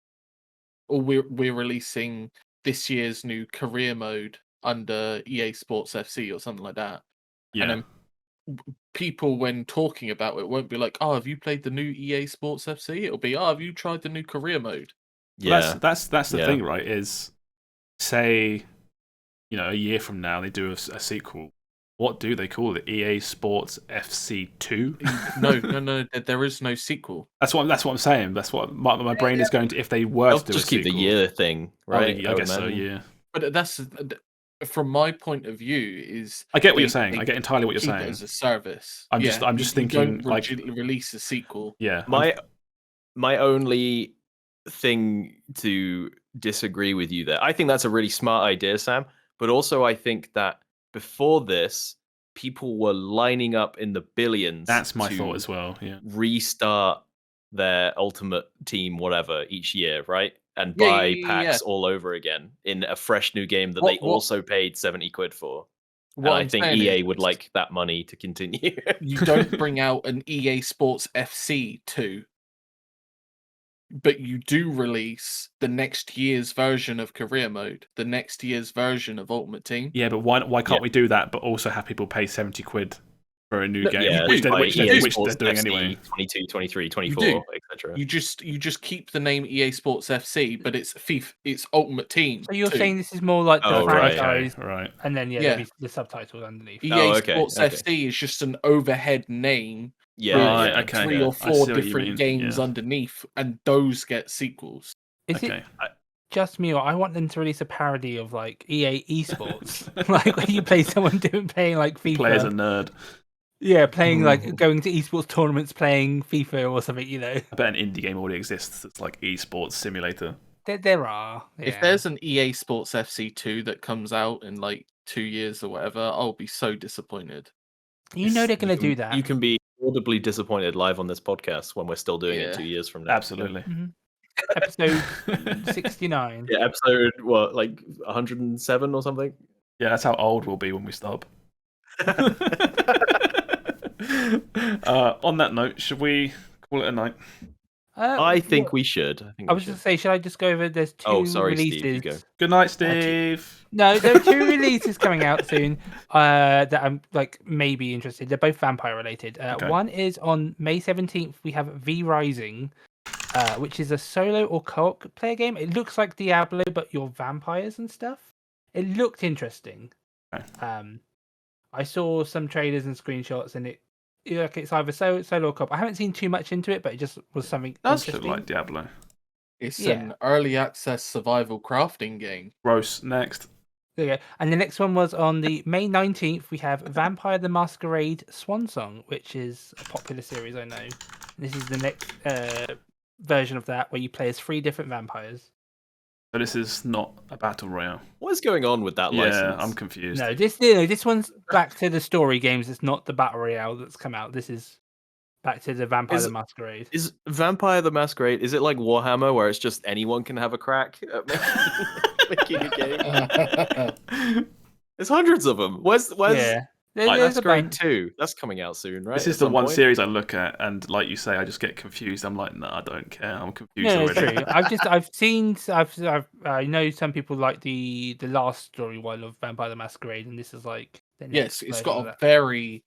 "Oh, we're releasing this year's new career mode under EA Sports FC or something like that," Yeah. and then people, when talking about it, won't be like, "Oh, have you played the new EA Sports FC?" It'll be, "Oh, have you tried the new career mode?" Well, that's the Yeah. thing, right? Is say, a year from now they do a sequel. What do they call it? EA Sports FC 2? No, there is no sequel. That's what I'm saying. That's what my brain is going to. If they were They'll to do just a keep sequel, the year thing, right? I guess so. imagine. Yeah. But that's from my point of view. Is I get what they- you're saying. they I get entirely what you're keep it saying. as a service. I'm just You thinking, don't like, release a sequel. yeah. My only thing to disagree with you there, I think that's a really smart idea, Sam. But also, I think that before this, people were lining up in the billions. That's my to thought as well. Yeah. restart their Ultimate Team, whatever, each year, right? And Yeah, buy yeah. packs all over again in a fresh new game that What- they also paid 70 quid for. What And I I'm think saying EA is, would like that money to continue. You don't bring out an EA Sports FC 2, but you do release the next year's version of career mode, the next year's version of Ultimate Team. Yeah, but why can't Yeah. we do that? But also have people pay 70 quid for a new No, game, Yeah, which like they're EA doing Sports anyway. FC 22, 23, You 24, do. etc. You just keep the name EA Sports FC, but it's FIFA, it's Ultimate Team. So you're 2. saying this is more like the Oh, right. franchise, Okay, right. and then Yeah. there'll be the subtitles underneath. EA Oh, okay, Sports okay. FC is just an overhead name Yeah, Right, yeah. okay. 3 yeah. or I 4 see what you different mean, games yeah. underneath, and those get sequels. Is Okay. it just me, or I want them to release a parody of like EA Esports, like when you play someone playing like FIFA, Play as a nerd. yeah, playing like going to esports tournaments, playing FIFA or something. I bet an indie game already exists that's like esports simulator. There are. Yeah. If there's an EA Sports FC 2 that comes out in like 2 years or whatever, I'll be so disappointed. you know they're gonna do that. You can be audibly disappointed live on this podcast when we're still doing it Yeah. 2 years from now. Absolutely. Episode 69. Yeah, episode what, like 107 or something? Yeah, that's how old we'll be when we stop. On that note, should we call it a night? I think we should. I was going to say, should I just go over? There's 2 Oh, sorry, releases. Steve, you go. Good night, Steve. No, there are 2 releases coming out soon that I'm like maybe interested. They're both vampire related. Okay. One is on May 17th. We have V Rising, which is a solo or co-op player game. It looks like Diablo, but you're vampires and stuff. It looked interesting. Okay. I saw some trailers and screenshots, and it's either solo or co-op. I haven't seen too much into it, but it just was something Does look interesting. like Diablo. It's Yeah. an early access survival crafting game. Gross. Next. There you go. And the next one was on the May 19th. We have Vampire the Masquerade Swan Song, which is a popular series, I know. This is the next version of that, where you play as 3 different vampires. So this is not a battle royale. What is going on with that Yeah, license? I'm confused. No, this one's back to the story games. It's not the battle royale that's come out. This is back to the Vampire the Masquerade. Is Vampire the Masquerade, is it like Warhammer where it's just anyone can have a crack at making a game? There's hundreds of them. Where's Yeah. There's a Masquerade bunch. 2? That's coming out soon, right? This is At the some one point? series I look at, and like you say, I just get confused. I'm like, no, I don't care. I'm confused No, it's already. true. I know some people like the last story one of Vampire the Masquerade, and this is like the next Yes, it's version got of a that. very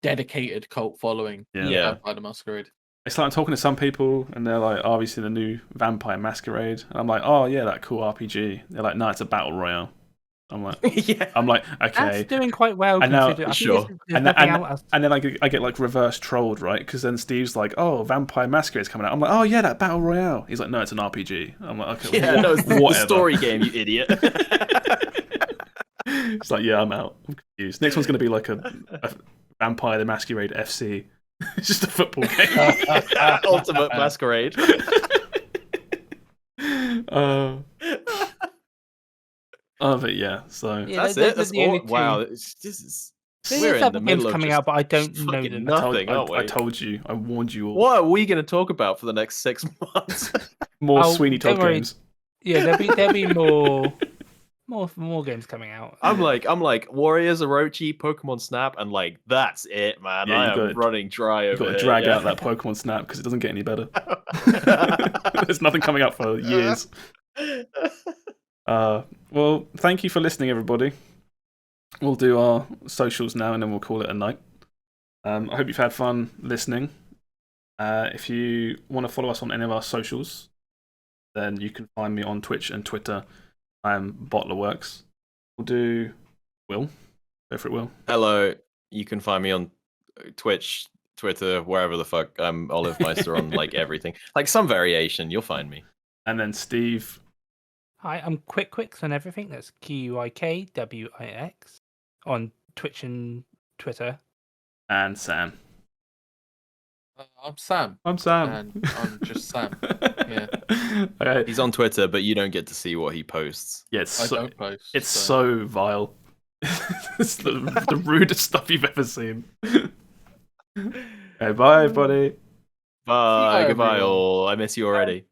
dedicated cult following. Yeah. Vampire the Masquerade. It's like I'm talking to some people, and they're like, "Oh, have you seen the new Vampire Masquerade?" And I'm like, "Oh yeah, that cool RPG." They're like, "No, it's a battle royale." I'm like, Yeah. okay. That's doing quite well. And now- considering- I think sure. there's And, nothing and, else. and then I get like reverse trolled, right? Because then Steve's like, "Oh, Vampire Masquerade's coming out." I'm like, "Oh yeah, that battle royale." He's like, "No, it's an RPG." I'm like, "Okay, Yeah, no, it's the whatever." story game, you idiot. It's like, yeah, I'm out. I'm confused. Next one's gonna be like a Vampire the Masquerade FC. It's just a football game. Ultimate Masquerade. But yeah, so Yeah, That's those it. are That's the only all. two. Wow, this is. There's We're in other the games middle of coming just out, but I don't know fucking them. nothing, aren't we? I told you. I warned you all. What are we going to talk about for the next 6 months? More Oh, Sweeney Todd don't worry. games. Yeah, there'll be more games coming out. I'm like Warriors, Orochi, Pokemon Snap, and like that's it, man. Yeah, I you am gotta- running dry You've over got to here. drag yeah. out that Pokemon Snap because it doesn't get any better. There's nothing coming out for years. Well, thank you for listening, everybody. We'll do our socials now, and then we'll call it a night. I hope you've had fun listening. If you want to follow us on any of our socials, then you can find me on Twitch and Twitter. I'm BottlerWorks. We'll do Will. Go for it, Will. Hello, you can find me on Twitch, Twitter, wherever the fuck. I'm Olive Meister on like everything, like some variation. You'll find me. And then Steve. Hi, I'm Quikwix on everything. That's QIKWIX on Twitch and Twitter. And Sam. I'm Sam. I'm Sam. And I'm just Sam. Yeah. Okay. He's on Twitter, but you don't get to see what he posts. Yeah, I it's so, don't post. it's so vile. It's the rudest stuff you've ever seen. Okay, bye, everybody. Bye, goodbye, everyone. all. I miss you already.